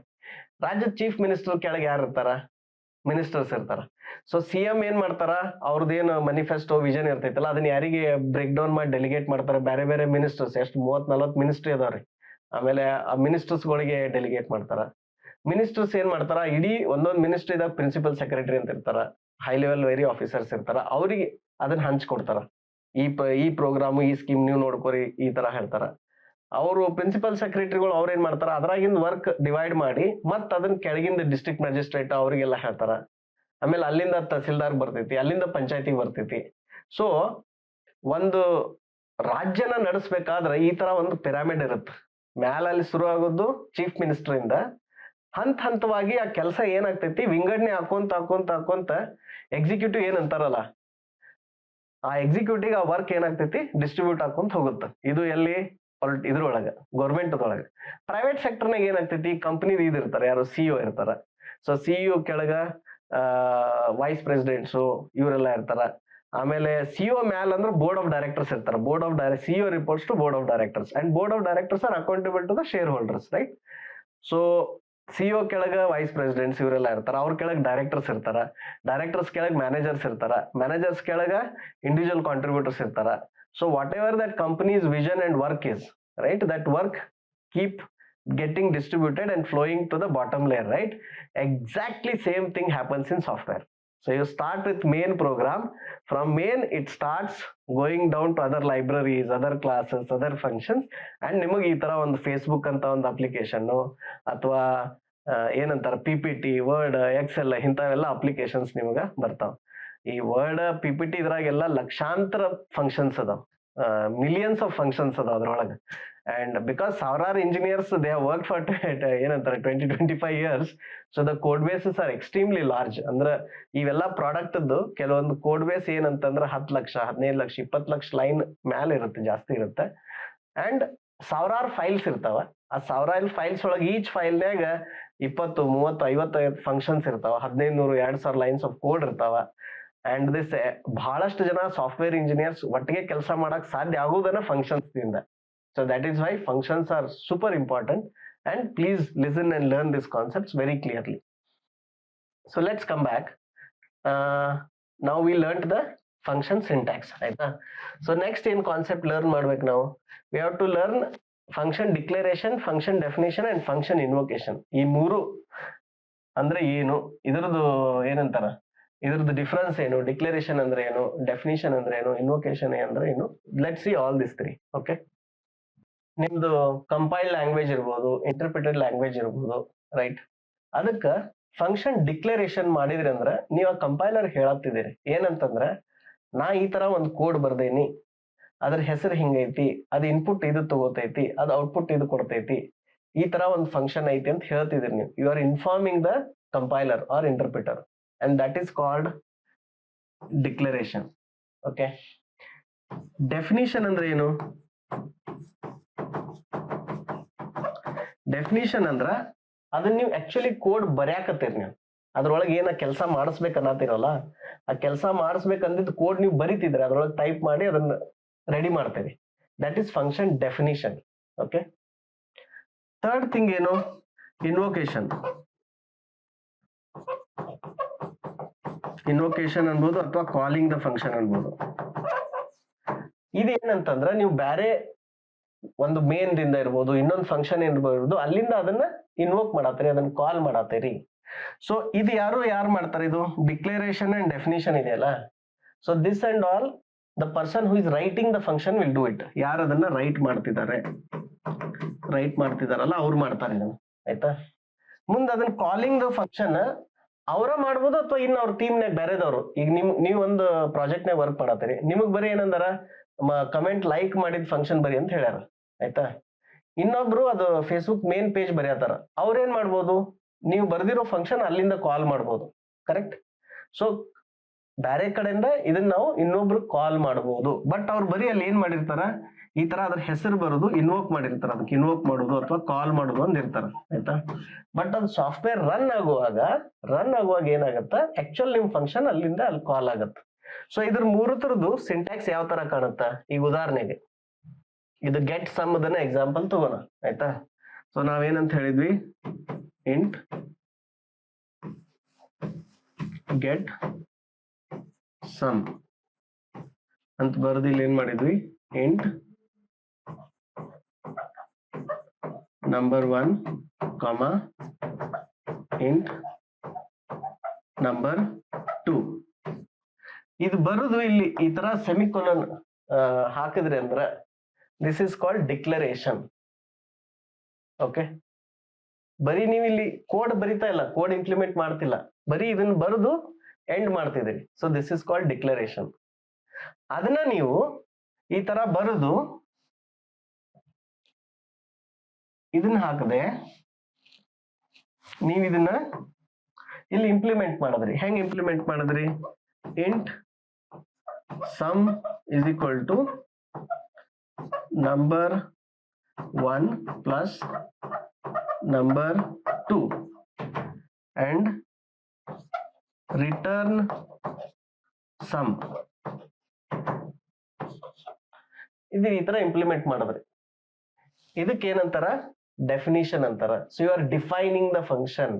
ರಾಜ್ಯದ ಚೀಫ್ ಮಿನಿಸ್ಟರ್ ಕೆಳಗೆ ಯಾರು ಇರ್ತಾರ, ಮಿನಿಸ್ಟರ್ಸ್ ಇರ್ತಾರ. ಸೊ CM ಏನ್ ಮಾಡ್ತಾರ, ಅವ್ರದ್ದೇನು ಮ್ಯಾನಿಫೆಸ್ಟೋ ವಿಷನ್ ಇರ್ತೈತಲ್ಲ ಅದನ್ನ ಯಾರಿಗೆ ಬ್ರೇಕ್ ಡೌನ್ ಮಾಡಿ ಡೆಲಿಗೇಟ್ ಮಾಡ್ತಾರೆ, ಬೇರೆ ಬೇರೆ ಮಿನಿಸ್ಟರ್ಸ್, ಎಷ್ಟು 30-40 ಮಿನಿಸ್ಟ್ರಿ ಅದಾವ್ರಿ. ಆಮೇಲೆ ಆ ಮಿನಿಸ್ಟರ್ಸ್ ಗಳಿಗೆ ಡೆಲಿಗೇಟ್ ಮಾಡ್ತಾರ. ಮಿನಿಸ್ಟರ್ಸ್ ಏನ್ ಮಾಡ್ತಾರ, ಇಡೀ ಒಂದೊಂದು ಮಿನಿಸ್ಟ್ರಿದಾಗ ಪ್ರಿನ್ಸಿಪಲ್ ಸೆಕ್ರೆಟರಿ ಅಂತ ಇರ್ತಾರ, ಹೈ ಲೆವೆಲ್ ವೆರಿ ಆಫೀಸರ್ಸ್ ಇರ್ತಾರ, ಅವ್ರಿಗೆ ಅದನ್ನ ಹಂಚ್ಕೊಡ್ತಾರ. ಈ ಪ್ರೋಗ್ರಾಮ್ ಈ ಸ್ಕೀಮ್ ನೀವು ನೋಡ್ಕೋರಿ ಈ ತರ ಹೇಳ್ತಾರ. ಅವರು ಪ್ರಿನ್ಸಿಪಲ್ ಸೆಕ್ರೆಟರಿಗಳು ಅವ್ರ ಏನ್ ಮಾಡ್ತಾರ, ಅದ್ರಾಗಿಂದ ವರ್ಕ್ ಡಿವೈಡ್ ಮಾಡಿ ಮತ್ ಅದನ್ನ ಕೆಳಗಿಂದ ಡಿಸ್ಟ್ರಿಕ್ಟ್ ಮ್ಯಾಜಿಸ್ಟ್ರೇಟ್ ಅವ್ರಿಗೆಲ್ಲ ಹೇಳ್ತಾರ. ಆಮೇಲೆ ಅಲ್ಲಿಂದ ತಹಸೀಲ್ದಾರ್ ಬರ್ತೈತಿ, ಅಲ್ಲಿಂದ ಪಂಚಾಯತಿಗೆ ಬರ್ತೈತಿ. ಸೊ ಒಂದು ರಾಜ್ಯನ ನಡೆಸ್ಬೇಕಾದ್ರೆ ಈ ತರ ಒಂದು ಪಿರಾಮಿಡ್ ಇರುತ್ತೆ. ಮ್ಯಾಲಲ್ಲಿ ಶುರು ಆಗೋದು ಚೀಫ್ ಮಿನಿಸ್ಟರ್ ಇಂದ ಹಂತವಾಗಿ ಆ ಕೆಲಸ ಏನಾಗ್ತೈತಿ ವಿಂಗಡಣೆ ಹಾಕೊಂತ ಎಕ್ಸಿಕ್ಯೂಟಿವ್ ಏನ್ ಅಂತಾರಲ್ಲ, ಆ ಎಕ್ಸಿಕ್ಯೂಟಿವ್ ಆ ವರ್ಕ್ ಏನಾಗ್ತೈತಿ ಡಿಸ್ಟ್ರಿಬ್ಯೂಟ್ ಹಾಕೊಂತ ಹೋಗುತ್ತೆ. ಇದು ಎಲ್ಲಿ ಇದ್ರೊಳಗ ಗೌರ್ಮೆಂಟ್ ಪ್ರೈವೇಟ್ ಸೆಕ್ಟರ್ನಾಗ ಏನಾಗ್ತೈತಿ, ಕಂಪನಿ ಇದಿರ್ತಾರೆ, ಯಾರು CEO ಇರ್ತಾರ. ಸೊ CEO ಕೆಳಗ ವೈಸ್ ಪ್ರೆಸಿಡೆಂಟ್ಸು ಇವರೆಲ್ಲ ಇರ್ತಾರ. ಆಮೇಲೆ CEO ಮ್ಯಾಲ್ ಅಂದ್ರೆ ಬೋರ್ಡ್ ಆಫ್ ಡೈರೆಕ್ಟರ್ಸ್ ಇರ್ತಾರೆ. CEO reports to board of directors and board of directors are accountable to the shareholders, right? So CEO ಕೆಳಗ ವೈಸ್ ಪ್ರೆಸಿಡೆಂಟ್ಸ್ ಇವರೆಲ್ಲ ಇರ್ತಾರ, ಅವ್ರ ಕೆಳಗ ಡೈರೆಕ್ಟರ್ಸ್ ಇರ್ತಾರ, ಡೈರೆಕ್ಟರ್ಸ್ ಕೆಳಗ ಮ್ಯಾನೇಜರ್ಸ್ ಇರ್ತಾರ, ಮ್ಯಾನೇಜರ್ಸ್ ಕೆಳಗ ಇಂಡಿವಿಜುವಲ್ ಕಾಂಟ್ರಿಬ್ಯೂಟರ್ಸ್ ಇರ್ತಾರ. So whatever that company's vision and work is, right, that work keep getting distributed and flowing to the bottom layer, right? Exactly same thing happens in software. So you start with main program, from main it starts going down to other libraries, other classes, other functions, and ನಿಮಗೆ ಈ ತರ ಒಂದು Facebook ಅಂತ ಒಂದು application ಅಥವಾ ಏನಂತಾರ PPT, word, Excel ಇಂಥವೆಲ್ಲ applications ನಿಮಗೆ ಬರ್ತಾವ. ಈ ವರ್ಡ್ PPT ಇದ್ರಾಗೆಲ್ಲ ಲಕ್ಷಾಂತರ ಫಂಕ್ಷನ್ಸ್ ಅದಾವ, ಮಿಲಿಯನ್ಸ್ ಆಫ್ ಫಂಕ್ಷನ್ಸ್ ಅದಾವ ಅದ್ರೊಳಗೆ. ಅಂಡ್ ಬಿಕಾಸ್ ಸಾವಿರಾರು engineers they have work for ಏನಂತಾರೆ 20-25 years. So the code bases are extremely large. ಅಂದ್ರೆ ಇವೆಲ್ಲ ಪ್ರಾಡಕ್ಟ್ ಕೆಲವೊಂದು ಕೋಡ್ ಬೇಸ್ ಏನಂತಂದ್ರೆ 10 ಲಕ್ಷ, 15 ಲಕ್ಷ, 20 ಲಕ್ಷ ಲೈನ್ ಮ್ಯಾಲ ಇರುತ್ತೆ, ಜಾಸ್ತಿ ಇರುತ್ತೆ. ಅಂಡ್ ಸಾವಿರಾರು ಫೈಲ್ಸ್ ಇರ್ತಾವ. ಆ ಸಾವಿರಾರು ಫೈಲ್ಸ್ ಒಳಗೆ ಈಚ್ ಫೈಲ್ನಾಗ 20, 30, 55 ಫಂಕ್ಷನ್ಸ್ ಇರ್ತಾವ, 1500-2000 ಲೈನ್ಸ್ ಆಫ್ ಕೋಡ್ ಇರ್ತಾವ. ಅಂಡ್ ದಿಸ್ ಬಹಳಷ್ಟು ಜನ ಸಾಫ್ಟ್ವೇರ್ ಇಂಜಿನಿಯರ್ಸ್ ಒಟ್ಟಿಗೆ ಕೆಲಸ ಮಾಡಕ್ ಸಾಧ್ಯ ಆಗುವುದನ್ನ ಫಂಕ್ಷನ್ಸ್ ದಿಂದ. So that is why functions are super important. And please listen and learn this concepts very clearly. So let's come back. ನಾವು we learn the function syntax, ಆಯ್ತಾ? ಸೊ ನೆಕ್ಸ್ಟ್ ಏನ್ concept learn ಮಾಡ್ಬೇಕು ನಾವು? We have to learn function declaration, function definition and function invocation. ಈ ಮೂರು ಅಂದ್ರೆ ಏನು, ಇದ್ರದ್ದು ಏನಂತಾರ, ಇದ್ರದ್ದು ಡಿಫರೆನ್ಸ್ ಏನು, ಡಿಕ್ಲರೇಷನ್ ಅಂದ್ರೆ ಏನು, ಡೆಫಿನಿಷನ್ ಅಂದ್ರೆ ಏನು, ಇನ್ವೊಕೇಶನ್ ಅಂದ್ರೆ ಏನು. Let's see all this 3. Okay, ನಿಮ್ದು ಕಂಪೈಲ್ಡ್ ಲ್ಯಾಂಗ್ವೇಜ್ ಇರ್ಬೋದು, ಇಂಟರ್ಪ್ರಿಟೆಡ್ ಲ್ಯಾಂಗ್ವೇಜ್ ಇರ್ಬೋದು, ರೈಟ್? ಅದಕ್ಕೆ ಫಂಕ್ಷನ್ ಡಿಕ್ಲರೇಷನ್ ಮಾಡಿದ್ರಿ ಅಂದ್ರೆ ನೀವು ಆ ಕಂಪೈಲರ್ ಹೇಳತ್ತಿದ್ದೀರಿ ಏನಂತಂದ್ರೆ, ನಾ ಈ ತರ ಒಂದು ಕೋಡ್ ಬರ್ದೇನಿ, ಅದ್ರ ಹೆಸರು ಹಿಂಗೈತಿ, ಅದ್ ಇನ್ಪುಟ್ ಇದು ತಗೋತೈತಿ, ಅದ್ ಔಟ್ಪುಟ್ ಇದು ಕೊಡ್ತೈತಿ, ಈ ತರ ಒಂದು ಫಂಕ್ಷನ್ ಐತಿ ಅಂತ ಹೇಳ್ತಿದ್ರಿ ನೀವು. You are informing the compiler or interpreter, and that is called declaration. Okay, definition ಅಂದ್ರೆ ಏನು? ಡೆಫಿನಿಷನ್ ಅಂದ್ರ ಅದನ್ನ ನೀವು ಆಕ್ಚುಲಿ ಕೋಡ್ ಬರ್ಯಾಕತ್ತೀರಿ, ನೀವು ಅದ್ರೊಳಗೆ ಏನ ಕೆಲಸ ಮಾಡಿಸ್ಬೇಕು ಅನ್ನತ್ತಿರಲ್ಲ, ಆ ಕೆಲಸ ಮಾಡಿಸ್ಬೇಕಂದಿದ್ದು ಕೋಡ್ ನೀವು ಬರಿತಿದ್ರೆ ಅದ್ರೊಳಗೆ ಟೈಪ್ ಮಾಡಿ ಅದನ್ನ ರೆಡಿ ಮಾಡ್ತೇವೆ. That is function definition. Okay, third thing ಏನು? ಇನ್ವೊಕೇಶನ್. ಇನ್ವೊಕೇಶನ್ ಅನ್ಬೋದು ಅಥವಾ ಕಾಲಿಂಗ್ ದ ಫಂಕ್ಷನ್ ಅನ್ಬೋದು. ಇದೇನಂತಂದ್ರ ನೀವು ಬೇರೆ ಒಂದು ಮೇನ್ ದಿಂದ ಇರ್ಬೋದು, ಇನ್ನೊಂದು ಫಂಕ್ಷನ್ ಇರ್ಬೋದು, ಅಲ್ಲಿಂದ ಅದನ್ನ ಇನ್ವೋಕ್ ಮಾಡತ್ತೀರಿ, ಅದನ್ನ ಕಾಲ್ ಮಾಡತ್ತೀರಿ. ಸೊ ಇದು ಯಾರು ಮಾಡ್ತಾರೆ? ಇದು ಡಿಕ್ಲರೇಷನ್ ಅಂಡ್ ಡೆಫಿನಿಷನ್ ಇದೆಯಲ್ಲ. So this and all the person who is writing the function will do it. ಯಾರು ಅದನ್ನ ರೈಟ್ ಮಾಡ್ತಿದಾರಲ್ಲ ಅವ್ರು ಮಾಡ್ತಾರೆ ಇದನ್ನ, ಆಯ್ತಾ? ಮುಂದೆ ಅದನ್ನ ಕಾಲಿಂಗ್ ದ ಫಂಕ್ಷನ್ ಅವರ ಮಾಡ್ಬೋದು ಅಥವಾ ಇನ್ನು ಅವ್ರ ಟೀಮ್ನಾಗ ಬೇರೆದವ್ರು. ಈಗ ನೀವು ಒಂದು ಪ್ರಾಜೆಕ್ಟ್ ನಾಗ ವರ್ಕ್ ಮಾಡತ್ತೀರಿ, ನಿಮಗ್ ಬರೀ ಏನಂದಾರ ಕಮೆಂಟ್ ಲೈಕ್ ಮಾಡಿದ ಫಂಕ್ಷನ್ ಬರಿ ಅಂತ ಹೇಳ್ಯಾರ, ಆಯ್ತಾ? ಇನ್ನೊಬ್ರು ಅದು ಫೇಸ್ಬುಕ್ ಮೇನ್ ಪೇಜ್ ಬರೆಯತ್ತಾರ, ಅವ್ರೇನ್ ಮಾಡ್ಬೋದು? ನೀವು ಬರ್ದಿರೋ ಫಂಕ್ಷನ್ ಅಲ್ಲಿಂದ ಕಾಲ್ ಮಾಡ್ಬೋದು, ಕರೆಕ್ಟ್? ಸೊ ಬೇರೆ ಕಡೆಯಿಂದ ಇದನ್ನ ನಾವು ಇನ್ನೊಬ್ರು ಕಾಲ್ ಮಾಡಬಹುದು. ಬಟ್ ಅವ್ರು ಬರೀ ಅಲ್ಲಿ ಏನ್ ಮಾಡಿರ್ತಾರ, ಈ ತರ ಅದ್ರ ಹೆಸರು ಬರೋದು ಇನ್ವೋಕ್ ಮಾಡಿರ್ತಾರ, ಅದಕ್ಕೆ ಇನ್ವೋಕ್ ಮಾಡೋದು ಅಥವಾ ಕಾಲ್ ಮಾಡೋದು ಅಂತ ಇರ್ತಾರ, ಆಯ್ತಾ? ಬಟ್ ಅದು ಸಾಫ್ಟ್ವೇರ್ ರನ್ ಆಗುವಾಗ ಏನಾಗತ್ತ, ಆಕ್ಚುಲ್ ನಿಮ್ ಫಂಕ್ಷನ್ ಅಲ್ಲಿಂದ ಅಲ್ಲಿ ಕಾಲ್ ಆಗತ್ತ. ಸೊ ಇದ್ರ ಮೂರು ತರದ್ದು ಸಿಂಟ್ಯಾಕ್ಸ್ ಯಾವ ತರ ಕಾಣುತ್ತ? ಈಗ ಉದಾಹರಣೆಗೆ ಇದು ಗೆಟ್ ಸಮ್ ಅದನ್ನ ಎಕ್ಸಾಂಪಲ್ ತಗೋಣ, ಆಯ್ತಾ? ಸೊ ನಾವೇನಂತ ಹೇಳಿದ್ವಿ, ಇಂಟ್ ಗೆಟ್ ಸಮ್ ಅಂತ ಬರೆದು ಇಲ್ಲಿ ಏನ್ ಮಾಡಿದ್ವಿ, int number 1 comma int number 2. ಇದು ಬರುದು ಇಲ್ಲಿ ಈ ತರ ಸೆಮಿಕೊಲನ್ ಹಾಕಿದ್ರಿ ಅಂದ್ರ this is called declaration. Okay, ಬರೀ ನೀವು ಇಲ್ಲಿ ಕೋಡ್ ಬರಿತಾ ಇಲ್ಲ, ಕೋಡ್ ಇಂಪ್ಲಿಮೆಂಟ್ ಮಾಡ್ತಿಲ್ಲ, ಬರೀ ಇದನ್ನ ಬರೆದು ಎಂಡ್ ಮಾಡ್ತಿದ್ದೀರಿ. So this is called declaration. ಅದನ್ನ ನೀವು ಈ ತರ ಬರೆದು ಇದನ್ನ ಹಾಕದೆ ನೀವು ಇದನ್ನ ಇಲ್ಲಿ ಇಂಪ್ಲಿಮೆಂಟ್ ಮಾಡಿದ್ರಿ. ಹೆಂಗ್ ಇಂಪ್ಲಿಮೆಂಟ್ ಮಾಡಿದ್ರಿ, int sum is equal to number 1 plus number 2 and return sum. ಇದು ಈ ತರ ಇಂಪ್ಲಿಮೆಂಟ್ ಮಾಡಿದ್ರಿ. ಇದಕ್ಕೆ ಏನಂತಾರ, ಡೆಫಿನಿಷನ್ ಅಂತಾರ. So you are defining the function.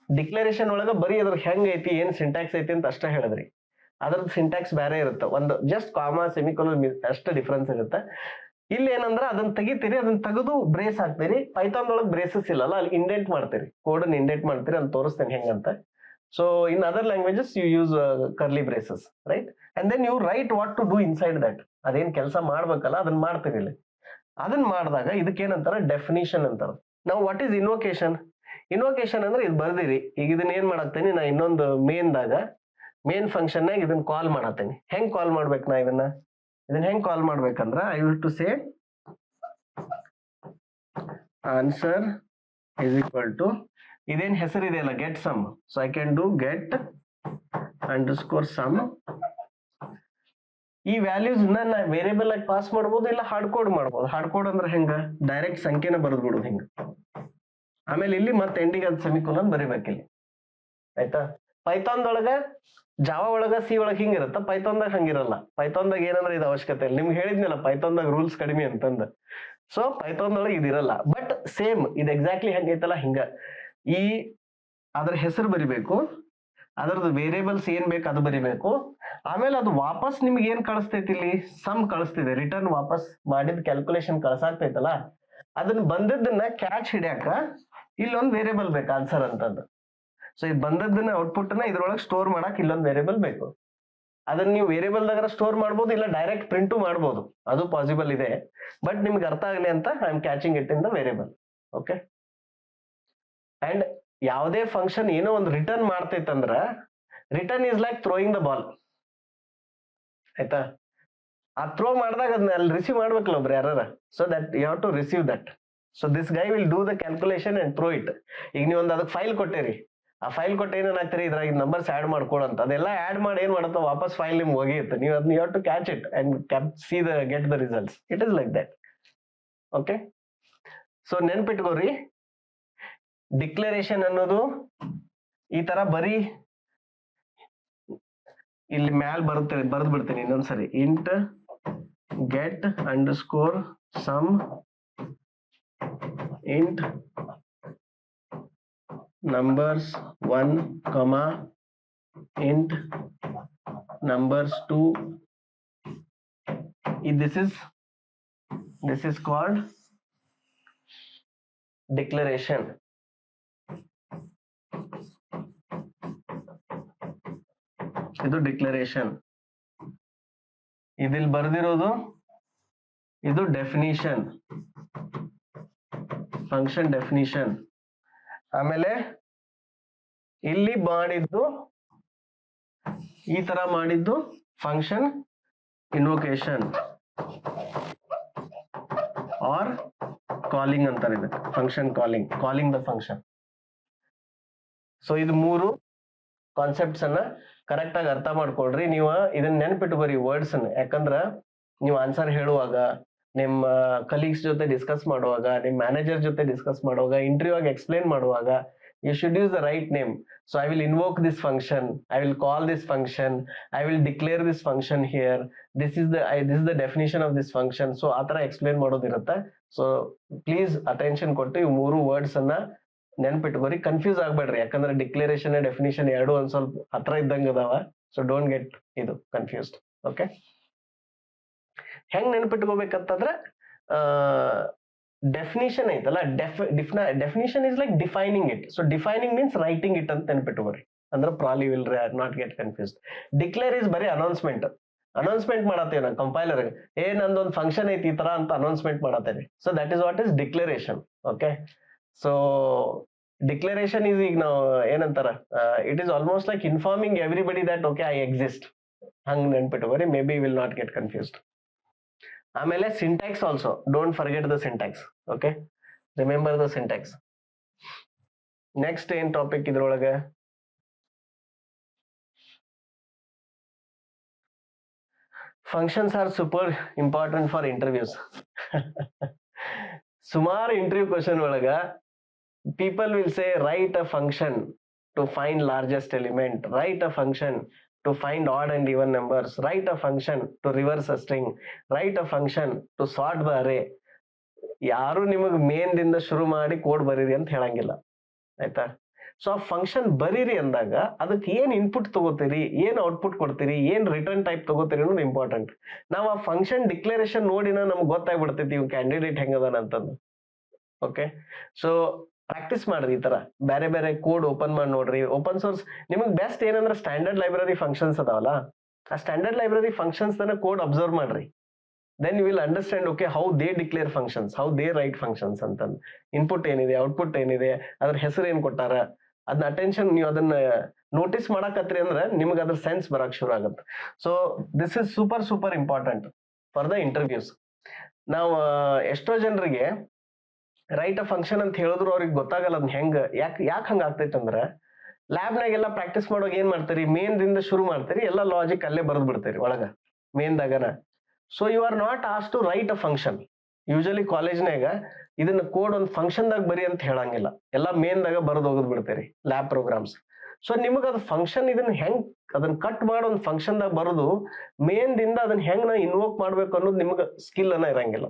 Declaration ಒಳಗ ಬರೀ ಅದ್ರ ಹೆಂಗ್ ಐತಿ, ಏನ್ ಸಿಂಟ್ಯಾಕ್ಸ್ ಐತಿ ಅಂತ ಅಷ್ಟೇ ಹೇಳಿದ್ರಿ. ಅದ್ರದ್ದು ಸಿಂಟ್ಯಾಕ್ಸ್ ಬೇರೆ ಇರುತ್ತೆ, ಒಂದು ಜಸ್ಟ್ ಕಾಮಾ ಸೆಮಿಕೊಲನ್ ಅಷ್ಟು ಡಿಫ್ರೆನ್ಸ್ ಇರುತ್ತೆ. ಇಲ್ಲಿ ಏನಂದ್ರೆ ಅದನ್ನ ತೆಗಿತೀರಿ, ಅದನ್ನ ತೆಗೆದು ಬ್ರೇಸ್ ಹಾಕ್ತೀರಿ. ಪೈಥಾನ್ ಒಳಗೆ ಬ್ರೇಸಸ್ ಇಲ್ಲಲ್ಲ, ಅಲ್ಲಿ ಇಂಡೆಂಟ್ ಮಾಡ್ತೀರಿ, ಕೋಡ್ ಅನ್ನು ಇಂಡೆಂಟ್ ಮಾಡ್ತೀರಿ. ಅಂತ ತೋರಿಸ್ತೇನೆ ಹೆಂಗಂತ. So in other languages you use curly braces, right? And then you write what to do inside that. ಅದೇನ್ ಕೆಲಸ ಮಾಡ್ಬೇಕಲ್ಲ ಅದನ್ನ ಮಾಡ್ತೀರಿ ಇಲ್ಲಿ. ಅದನ್ನ ಮಾಡಿದಾಗ ಇದಕ್ಕೇನಂತಾರ, ಡೆಫಿನಿಷನ್ ಅಂತಾರ. ನಾವು ವಾಟ್ ಈಸ್ ಇನ್ವೊಕೇಶನ್? ಇನ್ವೊಕೇಶನ್ ಅಂದ್ರೆ ಇದು ಬರ್ದಿರಿ. ಈಗ ಇದನ್ನ ಏನ್ ಮಾಡಾಕ್ತೇನಿ ನಾ, ಇನ್ನೊಂದು ಮೇನ್ ಫಂಕ್ಷನ್ ನಾಗ ಇದನ್ನ ಕಾಲ್ ಮಾಡತ್ತೇನಿ. ಹೆಂಗ್ ಕಾಲ್ ಮಾಡ್ಬೇಕು ನಾ ಇದನ್ನ ಹೆಂಗ್ ಕಾಲ್ ಮಾಡ್ಬೇಕಂದ್ರ, I will to say answer is equal to ಇದೇನ್ ಹೆಸರು ಇದೆಯಲ್ಲ, get sum. So I can do get underscore sum. ಈ ವ್ಯಾಲ್ಯೂಸ್ ನಾ ವೇರಿಯಬಲ್ ಆಗಿ ಪಾಸ್ ಮಾಡ್ಬೋದು, ಇಲ್ಲ ಹಾರ್ಡ್ ಕೋಡ್ ಮಾಡ್ಬೋದು. ಹಾರ್ಡ್ ಕೋಡ್ ಅಂದ್ರೆ ಹೆಂಗ, ಡೈರೆಕ್ಟ್ ಸಂಖ್ಯೆನ ಬರೆದ್ ಬಿಡೋದು ಹಿಂಗ. ಆಮೇಲೆ ಇಲ್ಲಿ ಮತ್ತೆ ಎಂಡಿಗೆ ಅದು ಸೆಮಿಕೊಲನ್ ಬರಿಬೇಕಿಲ್ಲಿ, ಆಯ್ತಾ? ಪೈಥಾನ್ದೊಳಗ, ಜಾವಾ ಒಳಗ, ಸಿ ಒಳಗ ಹಿಂಗಿರುತ್ತ, ಪೈಥಾನ್ದಾಗ ಹಂಗಿರಲ್ಲ. ಪೈಥಾನ್ದಾಗ ಏನಂದ್ರೆ ಇದು ಅವಶ್ಯಕತೆ ಇಲ್ಲ. ನಿಮ್ಗೆ ಹೇಳಿದ್ನಲ್ಲ ಪೈಥಾನ್ದಾಗ ರೂಲ್ಸ್ ಕಡಿಮೆ ಅಂತಂದ. ಸೊ ಪೈಥಾನ್ದೊಳಗೆ ಇದಿರಲ್ಲ. ಬಟ್ ಸೇಮ್ ಇದು ಎಕ್ಸಾಕ್ಟ್ಲಿ ಹೆಂಗೈತಲ್ಲ ಹಿಂಗ. ಈ ಅದ್ರ ಹೆಸರು ಬರಿಬೇಕು, ಅದರದ್ದು ವೇರಿಯೇಬಲ್ಸ್ ಏನ್ ಬೇಕು ಅದು ಬರಿಬೇಕು. ಆಮೇಲೆ ಅದು ವಾಪಸ್ ನಿಮ್ಗೆ ಏನ್ ಕಳಿಸ್ತೈತಿ, ಇಲ್ಲಿ ಸಮ್ ಕಳಿಸ್ತಿದೆ, ರಿಟರ್ನ್ ವಾಪಸ್ ಮಾಡಿದ ಕ್ಯಾಲ್ಕುಲೇಷನ್ ಕಳ್ಸಾಗ್ತೈತಲ್ಲ, ಅದನ್ನ ಬಂದದ್ದನ್ನ ಕ್ಯಾಚ್ ಹಿಡಿಯಾಕ ಇಲ್ಲೊಂದು ವೇರಿಯೇಬಲ್ ಬೇಕು, ಆನ್ಸರ್ ಅಂತಂದು. ಸೊ ಈ ಬಂದದ್ದನ್ನ ಔಟ್ಪುಟ್ ನ ಇದ್ರೊಳಗೆ ಸ್ಟೋರ್ ಮಾಡಕ್ ಇಲ್ಲೊಂದು ವೇರಿಯೇಬಲ್ ಬೇಕು. ಅದನ್ನ ನೀವು ವೇರಿಯೇಬಲ್ ದಾಗ ಸ್ಟೋರ್ ಮಾಡ್ಬೋದು, ಇಲ್ಲ ಡೈರೆಕ್ಟ್ ಪ್ರಿಂಟು ಮಾಡ್ಬೋದು, ಅದು ಪಾಸಿಬಲ್ ಇದೆ. ಬಟ್ ನಿಮ್ಗೆ ಅರ್ಥ ಆಗಲಿ ಅಂತ I am catching it in the variable. Okay, and ಯಾವುದೇ ಫಂಕ್ಷನ್ ಏನೋ ಒಂದು ರಿಟರ್ನ್ ಮಾಡ್ತೈತಂದ್ರ, return is like throwing the ball, ಆಯ್ತಾ? ಆ ಥ್ರೋ ಮಾಡಿದಾಗ ಅದನ್ನ ಅಲ್ಲಿ ರಿಸೀವ್ ಮಾಡ್ಬೇಕಲ್ಲ ಒಬ್ರು ಯಾರ. So that you have to receive that. So this guy will do the calculation and throw it. ಈಗ ನೀವು ಒಂದು ಅದಕ್ಕೆ ಫೈಲ್ ಕೊಟ್ಟೇರಿ, ಆ ಫೈಲ್ ಕೊಟ್ಟು ಏನಾಗ್ತೀರಿ, ಇದ್ರಾಗ ನಂಬರ್ಸ್ ಆಡ್ ಮಾಡ್ಕೊಳಂತ, ಅದೆಲ್ಲ ಆಡ್ ಮಾಡಿ ಏನ್ ಮಾಡುತ್ತೋ ವಾಪಸ್ ಫೈಲ್ ನಿಮ್ಗೆ ಹೋಗಿರುತ್ತೆ. ನೀವು ಅದನ್ನ you have to catch it and see the get the results. It is like that. Okay, so ನೆನ್ಪಿಟ್ಕೋರಿ, ಡಿಕ್ಲರೇಷನ್ ಅನ್ನೋದು ಈ ತರ ಬರೀ ಇಲ್ಲಿ ಮ್ಯಾಲ್ ಬರುತ್ತೆ, ಬರೆದು ಬಿಡ್ತೀನಿ ಇನ್ನೊಂದ್ಸರಿ. Int get underscore sum int numbers 1 comma int numbers 2. This is called declaration. ಇದು ಡಿಕ್ಲರೇಷನ್. ಇದಿಲ್ ಬರ್ದಿರೋದು ಇದು ಡೆಫಿನಿಷನ್, ಫಂಕ್ಷನ್ ಡೆಫಿನಿಷನ್. ಆಮೇಲೆ ಇಲ್ಲಿ ಮಾಡಿದ್ದು ಈ ತರ ಮಾಡಿದ್ದು ಫಂಕ್ಷನ್ ಇನ್ವೊಕೇಶನ್ ಆರ್ ಕಾಲಿಂಗ್ ಅಂತಾರೆ ಇದಕ್ಕೆ. Function calling the function. So ಇದು ಮೂರು ಕಾನ್ಸೆಪ್ಟ್ಸ್ ಅನ್ನ ಕರೆಕ್ಟ್ ಆಗಿ ಅರ್ಥ ಮಾಡ್ಕೊಳ್ರಿ. ನೀವು ಇದನ್ನ ನೆನ್ಪಿಟ್ಕೋರಿ ವರ್ಡ್ಸ್ ಅನ್ನ. ಯಾಕಂದ್ರ ನೀವು ಆನ್ಸರ್ ಹೇಳುವಾಗ, ನಿಮ್ಮ ಕಲೀಗ್ಸ್ ಜೊತೆ ಡಿಸ್ಕಸ್ ಮಾಡುವಾಗ, ನಿಮ್ಮ ಮ್ಯಾನೇಜರ್ ಜೊತೆ ಡಿಸ್ಕಸ್ ಮಾಡುವಾಗ, ಇಂಟರ್ವ್ಯೂ ಆಗಿ ಎಕ್ಸ್ಪ್ಲೇನ್ ಮಾಡುವಾಗ, you should use the right name. So I will invoke this function, I will call this function, I will declare this function here, this is the definition of this function. So atara explain ಮಾಡೋದಿರುತ್ತೆ. So please attention ಕೊಟ್ಟು ಈ ಮೂರು words ಅನ್ನ ನೆನ್ಪಿಟ್ಕೋರಿ, confuse ಆಗ್ಬೇಡ್ರಿ, ಯಾಕಂದ್ರೆ declaration definition ಎರಡು ಒಂದ್ ಸ್ವಲ್ಪ ಹತ್ರ ಇದ್ದಂಗ ಅದಾವ. ಸೊ ಡೋಂಟ್ ಗೆಟ್ ಇದು ಕನ್ಫ್ಯೂಸ್ಡ್. ಓಕೆ, ಹೆಂಗ್ ನೆನ್ಪಿಟ್ಕೋಬೇಕಂತಂದ್ರೆ ಡೆಫಿನಿಷನ್ ಐತಲ್ಲ, definition is like defining it. So defining means writing it ಅಂತ ನೆನ್ಪಿಟ್ಕೋರಿ, ಅಂದ್ರೆ probably will not get confused. Declare is ಬರೀ ಅನೌನ್ಸ್ಮೆಂಟ್ ಮಾಡತ್ತೇವೆ ನಾವು ಕಂಪೈಲರ್, ನಂದೊಂದು ಫಂಕ್ಷನ್ ಐತಿ ಈ ತರ ಅಂತ ಅನೌನ್ಸ್ಮೆಂಟ್ ಮಾಡತ್ತೇವೆ. So that is what is declaration. Okay, so declaration is, ಈಗ ನಾವು ಏನಂತಾರ, it is almost like informing everybody that okay I exist. ಹಂಗ್ ನೆನ್ಪಿಟ್ಕೋರಿ, maybe will not get confused. ಆಮೇಲೆ syntax also, don't forget the syntax. Okay, remember the syntax. Next ಏನ್ topic ಇದ್ರೊಳಗೆ, functions are super important for interviews. ಸುಮಾರು interview question ಒಳಗ people will say write a function to find largest element, write a function to find odd and even numbers, write a function to reverse a string, write a function to sort the array. ಯಾರು ನಿಮಗ್ main ದಿಂದ ಶುರು ಮಾಡಿ code ಬರೀರಿ ಅಂತ ಹೇಳಂಗಿಲ್ಲ, ಆಯ್ತಾ. So ಆ ಫಂಕ್ಷನ್ ಬರೀರಿ ಅಂದಾಗ ಅದಕ್ಕೆ ಏನ್ ಇನ್ಪುಟ್ ತಗೋತೀರಿ, ಏನ್ ಔಟ್ಪುಟ್ ಕೊಡ್ತೀರಿ, ಏನ್ ರಿಟರ್ನ್ ಟೈಪ್ ತಗೋತೀರಿ ಅನ್ನೋದು ಇಂಪಾರ್ಟೆಂಟ್. ನಾವು ಆ ಫಂಕ್ಷನ್ ಡಿಕ್ಲರೇಷನ್ ನೋಡಿನ ನಮ್ಗೆ ಗೊತ್ತಾಗ್ಬಿಡ್ತೈತಿ ಇವ್ ಕ್ಯಾಂಡಿಡೇಟ್ ಹೆಂಗದಾನ ಅಂತಂದು. ಓಕೆ, ಸೊ ಪ್ರಾಕ್ಟೀಸ್ ಮಾಡ್ರಿ, ಈ ತರ ಬೇರೆ ಬೇರೆ ಕೋಡ್ ಓಪನ್ ಮಾಡಿ ನೋಡ್ರಿ. ಓಪನ್ ಸೋರ್ಸ್ ನಿಮಗ್ ಬೆಸ್ಟ್ ಏನಂದ್ರೆ ಸ್ಟ್ಯಾಂಡರ್ಡ್ ಲೈಬ್ರರಿ ಫಂಕ್ಷನ್ಸ್ ಅದಾವಲ್ಲ, ಆ ಸ್ಟ್ಯಾಂಡರ್ಡ್ ಲೈಬ್ರರಿ ಫಂಕ್ಷನ್ಸ್ ತನ ಕೋಡ್ ಅಬ್ಸರ್ವ್ ಮಾಡ್ರಿ. Then you will understand okay how they declare functions, how they write functions ಅಂತಂದು. ಇನ್ಪುಟ್ ಏನಿದೆ, ಔಟ್ಪುಟ್ ಏನಿದೆ, ಅದ್ರ ಹೆಸರು ಏನ್ ಕೊಟ್ಟಾರ, ಅದನ್ನ ಅಟೆನ್ಷನ್ ನೀವು ಅದನ್ನ ನೋಟಿಸ್ ಮಾಡಕತ್ರಿ ಅಂದ್ರೆ ನಿಮ್ಗೆ ಅದ್ರ ಸೆನ್ಸ್ ಬರಕ್ ಶುರು ಆಗುತ್ತೆ. So this is super important for the interviews. ನಾವು ಎಷ್ಟೋ ಜನರಿಗೆ ರೈಟ್ ಅ ಫಂಕ್ಷನ್ ಅಂತ ಹೇಳಿದ್ರು ಅವ್ರಿಗೆ ಗೊತ್ತಾಗಲ್ಲ ಅದ್ ಹೆಂಗ್, ಯಾಕೆ ಹಂಗ ಆಗ್ತೈತೆ ಅಂದ್ರೆ ಲ್ಯಾಬ್ನಾಗೆಲ್ಲ ಪ್ರಾಕ್ಟೀಸ್ ಮಾಡುವಾಗ ಏನ್ ಮಾಡ್ತೀರಿ, ಮೇನ್ ದಿಂದ ಶುರು ಮಾಡ್ತೀರಿ, ಎಲ್ಲ ಲಾಜಿಕ್ ಅಲ್ಲೇ ಬರೆದ್ ಬಿಡ್ತೀರಿ ಒಳಗ ಮೇನ್ದಾಗನ. ಸೊ ಯು ಆರ್ ನಾಟ್ ಆಸ್ to write a function. Usually ಕಾಲೇಜ್ನಾಗ ಇದನ್ನ ಕೋಡ್ ಒಂದು ಫಂಕ್ಷನ್ ದಾಗ ಬರಿ ಅಂತ ಹೇಳಂಗಿಲ್ಲ, ಎಲ್ಲ ಮೇನ್ ದಾಗ ಬರೆದು ಹೋಗದ್ ಬಿಡ್ತೀರಿ ಲ್ಯಾಬ್ ಪ್ರೋಗ್ರಾಮ್ಸ್. ಸೊ ನಿಮಗ ಅದು ಫಂಕ್ಷನ್ ಇದನ್ನ ಹೆಂಗ್ ಅದನ್ನ ಕಟ್ ಮಾಡೋ ಒಂದು ಫಂಕ್ಷನ್ ದಾಗ ಬರೋದು ಮೇನ್ ದಿಂದ ಅದನ್ನ ಹೆಂಗ್ ನಾ ಇನ್ವೋಕ್ ಮಾಡ್ಬೇಕು ಅನ್ನೋದು ನಿಮ್ಗೆ ಸ್ಕಿಲ್ ಅನ್ನ ಇರಂಗಿಲ್ಲ.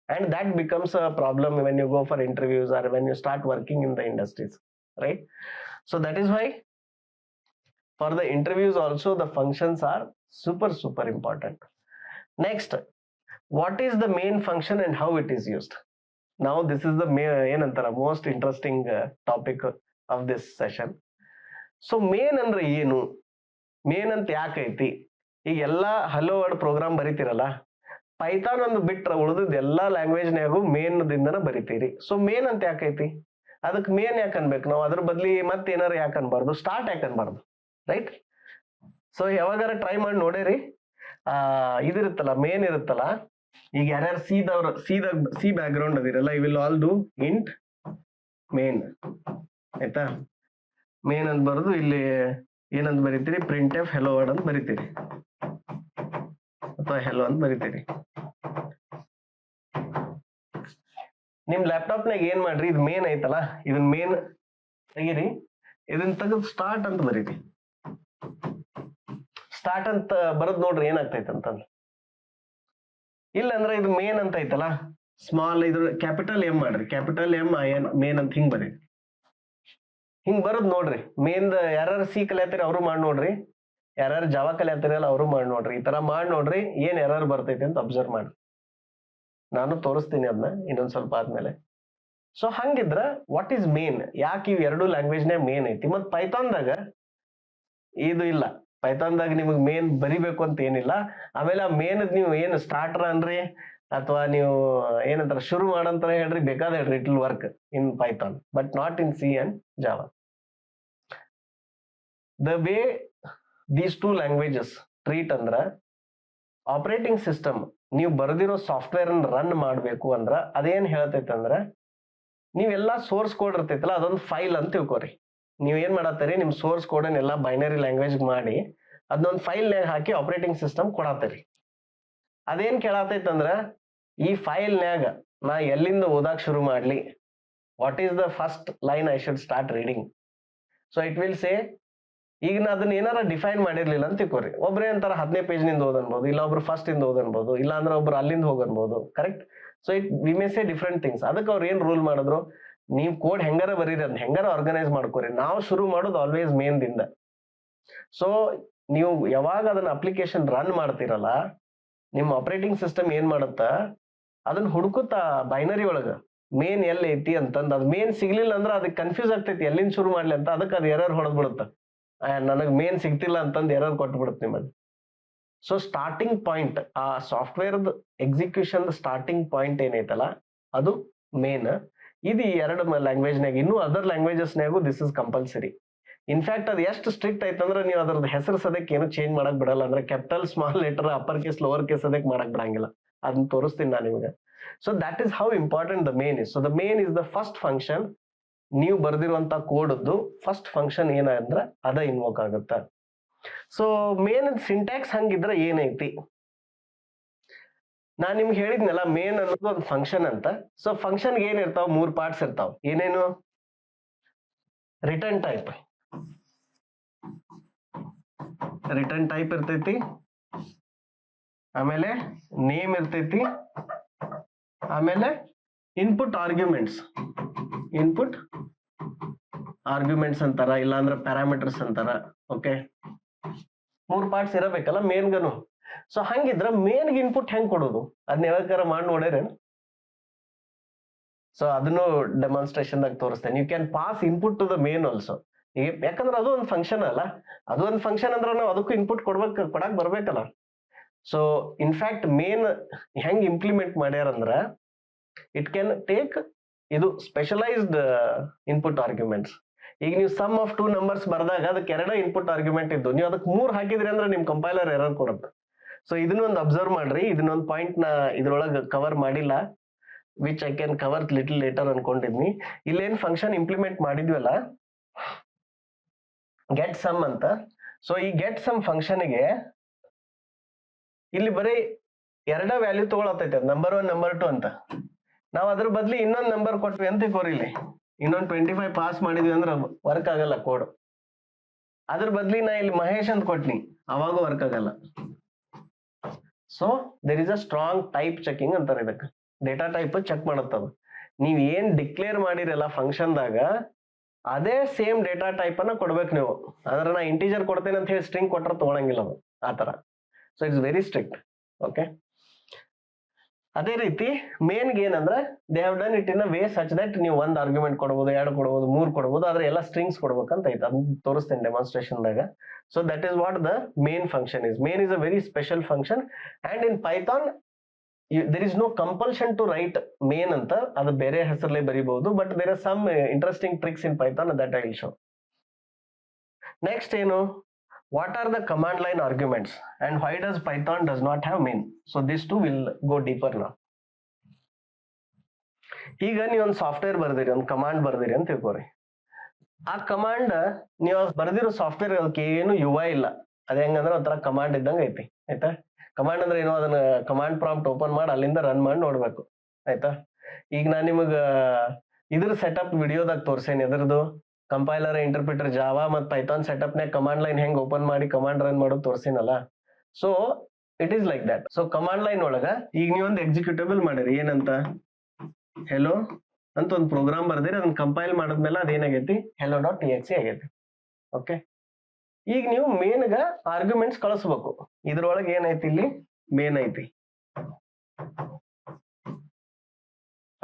And that becomes a problem when you go for interviews or when you start working in the industries, right. So that is why for the interviews also the functions are super important. Next, what is the main function and how it is used. Now this is the ಏನಂತಾರ most interesting topic of this session. So main ಅಂದ್ರೆ ಏನು, main ಅಂತ ಯಾಕೈತಿ, ಈಗ ಎಲ್ಲಾ hello world program ಬರಿತೀರಲ್ಲ, Python ಒಂದು ಬಿಟ್ರ ಉಳಿದ ಎಲ್ಲಾ ಲ್ಯಾಂಗ್ವೇಜ್ನಾಗೂ ಮೇನ್ ದಿಂದನ ಬರಿತೀರಿ. ಸೊ ಮೇನ್ ಅಂತ ಯಾಕೈತಿ, ಅದಕ್ಕೆ ಮೇನ್ ಯಾಕೆ ಅನ್ಬೇಕು ನಾವು, ಅದ್ರ ಬದ್ಲಿ ಮತ್ತೆ ಏನಾರ ಯಾಕೆ ಅನ್ಬಾರ್ದು, ಸ್ಟಾರ್ಟ್ ಯಾಕೆ ಅನ್ಬಾರ್ದು, ರೈಟ್. ಸೊ ಯಾವಾಗಾರ ಟ್ರೈ ಮಾಡಿ ನೋಡೇರಿ, ಇದಿರುತ್ತಲ್ಲ ಮೇನ್ ಇರುತ್ತಲ್ಲ, ಈಗ ಯಾರ್ಯಾರು ಸಿ ಬ್ಯಾಕ್ ಗ್ರೌಂಡ್ ಅದಿರಲ್ಲ, I will all do int main, ಆಯ್ತಾ. ಮೇನ್ ಅಂತ ಬರೋದು ಇಲ್ಲಿ ಏನಂತ ಬರೀತೀರಿ, ಪ್ರಿಂಟ್ ಎಫ್ ಹೆಲೋ ವರ್ಡ್ ಅಂತ ಬರೀತೀರಿ, ಅಥವಾ ಹೆಲೋ ಅಂತ ಬರೀತೀರಿ. ನಿಮ್ ಲ್ಯಾಪ್ಟಾಪ್ನಾಗ ಏನ್ ಮಾಡ್ರಿ, ಇದು ಮೇನ್ ಐತಲ್ಲ, ಇದನ್ ಮೇನ್ ತೆಗೀರಿ, ಇದನ್ನ ತೆಗೆದು ಸ್ಟಾರ್ಟ್ ಅಂತ ಬರೀರಿ. ಸ್ಟಾರ್ಟ್ ಅಂತ ಬರೋದ್ ನೋಡ್ರಿ ಏನಾಗ್ತೈತೆ ಅಂತಂದ್ರೆ, ಇಲ್ಲ ಅಂದ್ರೆ ಇದು ಮೇನ್ ಅಂತ ಐತಲ್ಲ, ಸ್ಮಾಲ್ ಇದ್ರ ಕ್ಯಾಪಿಟಲ್ ಎಂ ಮಾಡ್ರಿ, capital M I N main ಅಂತ ಹಿಂಗ್ ಬರೀರಿ. ಹಿಂಗ್ ಬರೋದ್ ನೋಡ್ರಿ, ಮೇನ್ ಯಾರು ಸಿ ಕಲಿಯತ್ತೀರಿ ಅವರು ಮಾಡಿ ನೋಡ್ರಿ, ಯಾರು ಜಾವಾ ಕಲಿಯತ್ತೀರಲ್ಲ ಅವರು ಮಾಡಿ ನೋಡ್ರಿ, ಈ ತರ ಮಾಡಿ ನೋಡ್ರಿ ಏನ್ ಎರರ್ ಬರ್ತೈತಿ ಅಂತ ಅಬ್ಸರ್ವ್ ಮಾಡ್ರಿ. ನಾನು ತೋರಿಸ್ತೀನಿ ಅದನ್ನ ಇನ್ನೊಂದ್ ಸ್ವಲ್ಪ ಆದ್ಮೇಲೆ. ಸೊ ಹಂಗಿದ್ರ ವಾಟ್ ಈಸ್ ಮೇನ್, ಯಾಕೆ ಇವ್ ಎರಡು ಲ್ಯಾಂಗ್ವೇಜ್ನಾಗ ಮೇನ್ ಐತಿ, ಮತ್ ಪೈಥಾನ್ದಾಗ ಇದು ಇಲ್ಲ. ಪೈಥಾನ್ದಾಗ ನಿಮಗ್ ಮೇನ್ ಬರಿಬೇಕು ಅಂತ ಏನಿಲ್ಲ. ಆಮೇಲೆ ಆ ಮೇನ್ ನೀವು ಏನು ಸ್ಟಾರ್ಟರ್ ಅನ್ರಿ ಅಥವಾ ನೀವು ಏನಂತಾರ ಶುರು ಮಾಡಂತಾರ ಹೇಳ್ರಿ, ಬೇಕಾದ ಹೇಳ್ರಿ, it will work in Python but not in C and Java. The way these two languages treat ಅಂದ್ರ, ಆಪರೇಟಿಂಗ್ ಸಿಸ್ಟಮ್ ನೀವು ಬರೆದಿರೋ ಸಾಫ್ಟ್ವೇರ್ ಅನ್ನ ರನ್ ಮಾಡ್ಬೇಕು ಅಂದ್ರ ಅದೇನ್ ಹೇಳ್ತೈತೆ ಅಂದ್ರ, ನೀವೆಲ್ಲಾ ಸೋರ್ಸ್ ಕೋಡ್ ಇರ್ತೈತಲ್ಲ ಅದೊಂದು ಫೈಲ್ ಅಂತ ತಿಳ್ಕೊರಿ. ನೀವ್ ಏನ್ ಮಾಡತ್ತೀರಿ, ನಿಮ್ ಸೋರ್ಸ್ ಕೋಡ್ ಎಲ್ಲ ಬೈನರಿ ಲ್ಯಾಂಗ್ವೇಜ್ ಮಾಡಿ ಅದನ್ನೊಂದು ಫೈಲ್ನಾಗ ಹಾಕಿ ಆಪರೇಟಿಂಗ್ ಸಿಸ್ಟಮ್ ಕೊಡತ್ತೀರಿ. ಅದೇನ್ ಕೇಳತೈತಂದ್ರ, ಈ ಫೈಲ್ನ್ಯಾಗ ನಾ ಎಲ್ಲಿಂದ ಓದಾಕ್ ಶುರು ಮಾಡ್ಲಿ, what is the first line I should start reading. So it will say, ಈಗ ನಾ ಅದನ್ನ ಏನಾರ ಡಿಫೈನ್ ಮಾಡಿರ್ಲಿಲ್ಲ ಅಂತ ತಿಳ್ಕೊರಿ, ಒಬ್ರೇ ಅಂತಾರ 10ನೇ ಪೇಜ್ ನಿಂದ ಓದನ್ಬಹುದು, ಇಲ್ಲ ಒಬ್ರು ಫಸ್ಟ್ ಇಂದ ಓದನ್ಬಹುದು, ಇಲ್ಲ ಅಂದ್ರೆ ಒಬ್ರು ಅಲ್ಲಿಂದ ಹೋಗನ್ಬಹುದು, correct. So we may say different things. ಅದಕ್ಕೆ ಅವ್ರು ಏನ್ ರೂಲ್ ಮಾಡಿದ್ರು, ನೀವು ಕೋಡ್ ಹೆಂಗಾರ ಬರೀರಿ, ಅದ್ ಹೆಂಗಾರ ಆರ್ಗನೈಸ್ ಮಾಡ್ಕೋರಿ. ನಾವು ಶುರು ಮಾಡೋದು ಆಲ್ವೇಸ್ ಮೇನ್ ದಿಂದ. ಸೊ ನೀವು ಯಾವಾಗ ಅದನ್ನ ಅಪ್ಲಿಕೇಶನ್ ರನ್ ಮಾಡ್ತಿರಲ್ಲ, ನಿಮ್ಮ ಆಪರೇಟಿಂಗ್ ಸಿಸ್ಟಮ್ ಏನ್ ಮಾಡುತ್ತ, ಅದನ್ನ ಹುಡುಕುತ್ತಾ ಬೈನರಿ ಒಳಗ ಮೇನ್ ಎಲ್ಲಿ ಐತಿ ಅಂತಂದ್. ಅದ್ ಮೇನ್ ಸಿಗ್ಲಿಲ್ಲ ಅಂದ್ರೆ ಅದಕ್ಕೆ ಕನ್ಫ್ಯೂಸ್ ಆಗ್ತೈತಿ ಎಲ್ಲಿಂದ ಶುರು ಮಾಡ್ಲಿ ಅಂತ. ಅದಕ್ಕೆ ಅದು ಎರರ್ ಹೊಡೆದ್ ಬಿಡುತ್ತ, ನನಗ್ ಮೇನ್ ಸಿಗ್ತಿಲ್ಲ ಅಂತಂದ್ ಎರರ್ ಕೊಟ್ಬಿಡುತ್ತೆ ನಿಮ್ಮಲ್ಲಿ. ಸೊ ಸ್ಟಾರ್ಟಿಂಗ್ ಪಾಯಿಂಟ್, ಆ ಸಾಫ್ಟ್ವೇರ್ ಎಕ್ಸಿಕ್ಯೂಷನ್ ಸ್ಟಾರ್ಟಿಂಗ್ ಪಾಯಿಂಟ್ ಏನೈತಲ್ಲ ಅದು ಮೇನ್. ಇದು ಈ ಎರಡು ಲ್ಯಾಂಗ್ವೇಜ್ನಾಗ, ಇನ್ನೂ ಅದರ್ ಲ್ಯಾಂಗ್ವೇಜಸ್ನಾಗು ದಿಸ್ ಇಸ್ ಕಂಪಲ್ಸರಿ. ಇನ್ಫ್ಯಾಕ್ಟ್ ಅದು ಎಷ್ಟು ಸ್ಟ್ರಿಕ್ಟ್ ಐತಂದ್ರೆ ನೀವು ಅದ್ರದ್ದು ಹೆಸರು ಸದಕ್ಕೆ ಏನು ಚೇಂಜ್ ಮಾಡಕ್ ಬಿಡಲ್ಲ. ಅಂದ್ರೆ capital, small letter, upper case, lower case ಅದಕ್ಕೆ ಮಾಡಕ್ ಬಿಡಂಗಿಲ್ಲ. ಅದನ್ನ ತೋರಿಸ್ತೀನಿ ನಾನು ನಿಮಗೆ. So that is how important the main is. So the main is the first function. ನೀವು ಬರ್ದಿರುವಂತ ಕೋಡ್ದು ಫಸ್ಟ್ ಫಂಕ್ಷನ್ ಏನಂದ್ರೆ ಅದ ಇನ್ವೋಕ್ ಆಗುತ್ತೆ. ಸೊ ಮೇನ್ ಸಿಂಟ್ಯಾಕ್ಸ್ ಹಂಗಿದ್ರೆ ಏನೈತಿ, ನಾನ್ ನಿಮ್ಗೆ ಹೇಳಿದ್ನಲ್ಲ ಮೇನ್ ಅನ್ನೋದು ಒಂದು ಫಂಕ್ಷನ್ ಅಂತ. ಸೊ ಫಂಕ್ಷನ್ ಏನ್ ಇರ್ತಾವ, 3 ಪಾರ್ಟ್ಸ್ ಇರ್ತಾವ. ಏನೇನು? ರಿಟರ್ನ್ ಟೈಪ್, ರಿಟರ್ನ್ ಟೈಪ್ ಇರ್ತೈತಿ. ಆಮೇಲೆ ನೇಮ್ ಇರ್ತೈತಿ. ಆಮೇಲೆ ಇನ್ಪುಟ್ ಆರ್ಗ್ಯುಮೆಂಟ್ಸ್, ಇನ್ಪುಟ್ ಆರ್ಗ್ಯುಮೆಂಟ್ಸ್ ಅಂತಾರ, ಇಲ್ಲಾಂದ್ರೆ ಪ್ಯಾರಾಮೀಟರ್ಸ್ ಅಂತಾರ. ಓಕೆ, 3 ಪಾರ್ಟ್ಸ್ ಇರಬೇಕಲ್ಲ ಮೇನ್ಗನು. ಸೊ ಹಂಗಿದ್ರ ಮೇನ್ಗೆ ಇನ್ಪುಟ್ ಹೆಂಗ್ ಕೊಡೋದು, ಅದನ್ನ ಯಾವಾಗಾರ ಮಾಡಿ ನೋಡ್ಯಾರ? ಸೊ ಅದನ್ನು ಡೆಮಾನ್ಸ್ಟ್ರೇಷನ್ ದಾಗ ತೋರಿಸ್ತೇನೆ. You can pass input to the main also. ಯಾಕಂದ್ರೆ ಅದು ಒಂದು ಫಂಕ್ಷನ್ ಅಲ್ಲ. ಅದು ಒಂದು ಫಂಕ್ಷನ್ ಅಂದ್ರೆ ನಾವು ಅದಕ್ಕೂ ಇನ್ಪುಟ್ ಕೊಡಕ್ ಬರ್ಬೇಕಲ್ಲ. ಸೊ ಇನ್ಫ್ಯಾಕ್ಟ್ ಮೇನ್ ಹೆಂಗ್ ಇಂಪ್ಲಿಮೆಂಟ್ ಮಾಡ್ಯಾರಂದ್ರ, ಇಟ್ ಕ್ಯಾನ್ ಟೇಕ್ ಇದು ಸ್ಪೆಷಲೈಸ್ಡ್ ಇನ್ಪುಟ್ ಆರ್ಗ್ಯುಮೆಂಟ್ಸ್. ಈಗ ನೀವು ಸಮ್ ಆಫ್ 2 ನಂಬರ್ಸ್ ಬರ್ದಾಗ ಅದಕ್ಕೆ 2 ಇನ್ಪುಟ್ ಆರ್ಗ್ಯುಮೆಂಟ್ ಇದ್ದು, ನೀವು ಅದಕ್ಕೆ 3 ಹಾಕಿದ್ರಿ ಅಂದ್ರೆ ನಿಮ್ ಕಂಪೈಲರ್ ಎರರ್ ಕೊಡುತ್ತೆ. ಸೊ ಇದನ್ನೊಂದು ಅಬ್ಸರ್ವ್ ಮಾಡ್ರಿ. ಇದನ್ನೊಂದು ಪಾಯಿಂಟ್ ನ ಇದ್ರೊಳಗೆ ಕವರ್ ಮಾಡಿಲ್ಲ, which I can cover little later ಅನ್ಕೊಂಡಿದ್ನಿ. ಇಲ್ಲೇನ್ ಫಂಕ್ಷನ್ ಇಂಪ್ಲಿಮೆಂಟ್ ಮಾಡಿದ್ವಲ್ಲ, ಗೆಟ್ ಸಮ್ ಅಂತ. ಸೊ ಈ ಗೆಟ್ ಸಮ್ ಫಂಕ್ಷನ್ಗೆ ಇಲ್ಲಿ ಬರೀ 2 ವ್ಯಾಲ್ಯೂ ತಗೊಳತೈತೆ, ನಂಬರ್ 1 ನಂಬರ್ 2 ಅಂತ. ನಾವು ಅದ್ರ ಬದ್ಲಿ ಇನ್ನೊಂದು ನಂಬರ್ ಕೊಟ್ವಿ ಅಂತ ಕೋರಿಲಿ, ಇನ್ನೊಂದು 25 ಪಾಸ್ ಮಾಡಿದ್ವಿ ಅಂದ್ರೆ ವರ್ಕ್ ಆಗಲ್ಲ ಕೋಡ್. ಅದ್ರ ಬದ್ಲಿ ನಾ ಇಲ್ಲಿ ಮಹೇಶ್ ಅಂತ ಕೊಟ್ನಿ, ಅವಾಗೂ ವರ್ಕ್ ಆಗಲ್ಲ. So there is a strong type checking ಅಂತಾರೆ ಇದಕ್ಕೆ. ಡೇಟಾ ಟೈಪ್ ಚೆಕ್ ಮಾಡುತ್ತದು. ನೀವ್ ಏನ್ ಡಿಕ್ಲೇರ್ ಮಾಡಿರಲ್ಲ ಫಂಕ್ಷನ್ದಾಗ, ಅದೇ ಸೇಮ್ ಡೇಟಾ ಟೈಪ್ ಅನ್ನ ಕೊಡ್ಬೇಕು ನೀವು. ಆದ್ರೆ ನಾ ಇಂಟೀಜರ್ ಕೊಡ್ತೇನೆ ಅಂತ ಹೇಳಿ ಸ್ಟ್ರಿಂಗ್ ಕೊಟ್ರೆ ತಗೊಳಂಗಿಲ್ಲ ಅದು, ಆತರ. So it's very strict. Okay, ಅದೇ ರೀತಿ ಮೇನ್ಗೆ ಏನಂದ್ರೆ they have done it in a way such that ನೀವು 1 ಆರ್ಗ್ಯುಮೆಂಟ್ ಕೊಡಬಹುದು, 2 ಕೊಡಬಹುದು, 3 ಕೊಡಬಹುದು. ಆದ್ರೆ ಎಲ್ಲ ಸ್ಟ್ರಿಂಗ್ಸ್ ಕೊಡ್ಬೇಕಂತ ಐತೆ, ಅದನ್ನ ತೋರಿಸ್ತೇನೆ ಡೆಮಾನ್ಸ್ಟ್ರೇಷನ್ ದಾಗ. So that is what the main function is. Main is a very special function. And in Python there is no compulsion to write main ಅಂತ, ಅದು ಬೇರೆ ಹೆಸರಲ್ಲೇ ಬರೀಬಹುದು. But there are some interesting tricks in Python that I will show. Next ಏನು, what are the command line arguments and why does Python does not have main? So these two will go deeper now. ಈಗ ನೀವು ಒಂದು software ಬರ್ದಿರಿ, ಒಂದು command ಬರ್ದಿರಿ ಅಂತ ತಿಳ್ಕೊರಿ. ಆ command ನೀವು ಬರ್ದಿರೋ software ಅದಕ್ಕೆ ಏನು UI ಇಲ್ಲ. ಅದ ಹೆಂಗಂದ್ರೆ ಒಂಥರ ಕಮಾಂಡ್ ಇದ್ದಂಗೆ ಐತಿ, ಆಯ್ತಾ. ಕಮಾಂಡ್ ಅಂದ್ರೆ ಏನೋ, ಅದನ್ನ ಕಮಾಂಡ್ ಪ್ರಾಂಪ್ಟ್ ಓಪನ್ ಮಾಡಿ ಅಲ್ಲಿಂದ ರನ್ ಮಾಡಿ ನೋಡ್ಬೇಕು, ಆಯ್ತಾ. ಈಗ ನಾನು ನಿಮಗ ಇದ್ರ ಸೆಟಪ್ ವಿಡಿಯೋದಾಗ ತೋರ್ಸೇನಿ, ಎದ್ರದ್ದು ಕಂಪೈಲರ್, ಇಂಟರ್ಪ್ರಿಟರ್, ಜಾವಾ ಮತ್ತು ಪೈಥಾನ್ ಸೆಟಪ್ ನಾಗ ಕಮಾಂಡ್ ಲೈನ್ ಹೆಂಗ್ ಓಪನ್ ಮಾಡಿ ಕಮಾಂಡ್ ರನ್ ಮಾಡೋದು ತೋರ್ಸಿನಲ್ಲ. So it is like that. So command line ಒಳಗ ಈಗ ನೀವೊಂದು ಎಕ್ಸಿಕ್ಯೂಟೇಬಲ್ ಮಾಡಿರಿ, ಏನಂತ ಹೆಲೋ ಅಂತ ಒಂದು ಪ್ರೋಗ್ರಾಮ್ ಬರ್ದಿರಿ. ಅದನ್ನ ಕಂಪೈಲ್ ಮಾಡಿದ್ಮೇಲೆ ಅದೇನಾಗೈತಿ, hello.txt ಆಗೈತಿ. ಓಕೆ, ಈಗ ನೀವು ಮೇನ್ಗ ಆರ್ಗ್ಯುಮೆಂಟ್ಸ್ ಕಳಿಸ್ಬೇಕು. ಇದ್ರೊಳಗೆ ಏನೈತಿ, ಇಲ್ಲಿ ಮೇನ್ ಐತಿ.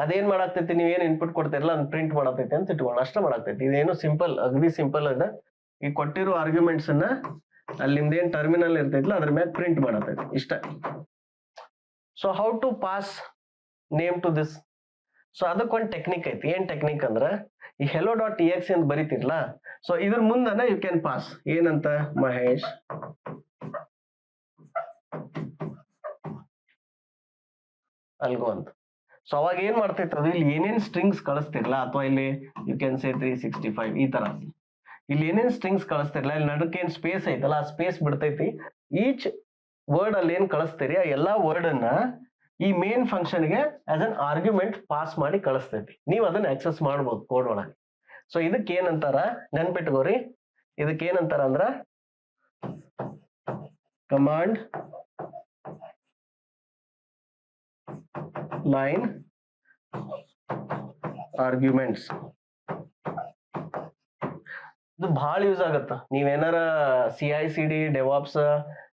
ಅದೇನ್ ಮಾಡಾಕ್ತೈತಿ, ನೀವೇನ್ ಇನ್ಪುಟ್ ಕೊಡ್ತಿರಲ್ಲ ಅದನ್ನ ಪ್ರಿಂಟ್ ಮಾಡತೈತಿ ಅಂತ ಇಟ್ಕೊಂಡು ಅಷ್ಟ ಮಾಡಾಕ್ತೈತಿ. ಇದೇನು ಸಿಂಪಲ್, ಅಗದಿ ಸಿಂಪಲ್ ಅದ. ಈಗ ಕೊಟ್ಟಿರೋ ಆರ್ಗ್ಯುಮೆಂಟ್ಸ್ ಅನ್ನ ಅಲ್ಲಿ ನಿಮ್ದೇನ್ ಟರ್ಮಿನಲ್ ಇರ್ತೈತಿಲ್ಲ ಅದ್ರ ಮ್ಯಾಗ ಪ್ರಿಂಟ್ ಮಾಡತೈತಿ, ಇಷ್ಟ. So how to pass name to this? So ಅದಕ್ಕೊಂದು ಟೆಕ್ನಿಕ್ ಐತಿ. ಏನ್ ಟೆಕ್ನಿಕ್ ಅಂದ್ರ, ಈ hello.txt ಅಂತ ಬರೀತಿರ್ಲಾ, ಸೊ ಇದ್ರ ಮುಂದನ ಯು ಕ್ಯಾನ್ ಪಾಸ್ ಏನಂತ, ಮಹೇಶ್ ಅಲ್ಗೋ ಅಂತ. ಸೊ ಅವಾಗ ಏನ್ ಮಾಡ್ತೈತಿ ಅದು, ಇಲ್ಲಿ ಏನೇನ್ ಸ್ಟ್ರಿಂಗ್ಸ್ ಕಳಿಸ್ತಿರ್ಲಾ, ಅಥವಾ ಇಲ್ಲಿ ಯು ಕ್ಯಾನ್ ಸೇ 365 ಈ ತರ ಇಲ್ಲಿ ಏನೇನ್ ಸ್ಟ್ರಿಂಗ್ಸ್ ಕಳಿಸ್ತಿರ್ಲಾ, ಇಲ್ಲಿ ನಡಕ್ಕೆ ಏನ್ ಸ್ಪೇಸ್ ಐತಲ್ಲ ಆ ಸ್ಪೇಸ್ ಬಿಡ್ತೈತಿ. ಈಚ್ ವರ್ಡ್ ಅಲ್ಲಿ ಏನ್ ಕಳಿಸ್ತೀರಿ ಆ ಎಲ್ಲಾ ವರ್ಡ್ ಅನ್ನ ಈ ಮೇನ್ ಫಂಕ್ಷನ್ಗೆ ಆಸ್ ಅನ್ ಆರ್ಗ್ಯುಮೆಂಟ್ ಪಾಸ್ ಮಾಡಿ ಕಳಿಸ್ತೈತಿ. ನೀವು ಅದನ್ನ ಆಕ್ಸೆಸ್ ಮಾಡ್ಬೋದು ಕೋಡ್ ಒಳಗೆ. ಸೊ ಇದಕ್ಕೆ ಏನಂತಾರ ನೆನ್ಪಿಟ್ಕೋರಿ, ಇದಕ್ಕೆ ಏನಂತಾರ ಅಂದ್ರ ಕಮಾಂಡ್ ಲೈನ್ ಆರ್ಗ್ಯುಮೆಂಟ್ಸ್. ಇದು ಬಹಳ ಯೂಸ್ ಆಗತ್ತ. ನೀವೇನಾರ CI/CD ಡೆವಾಪ್ಸ್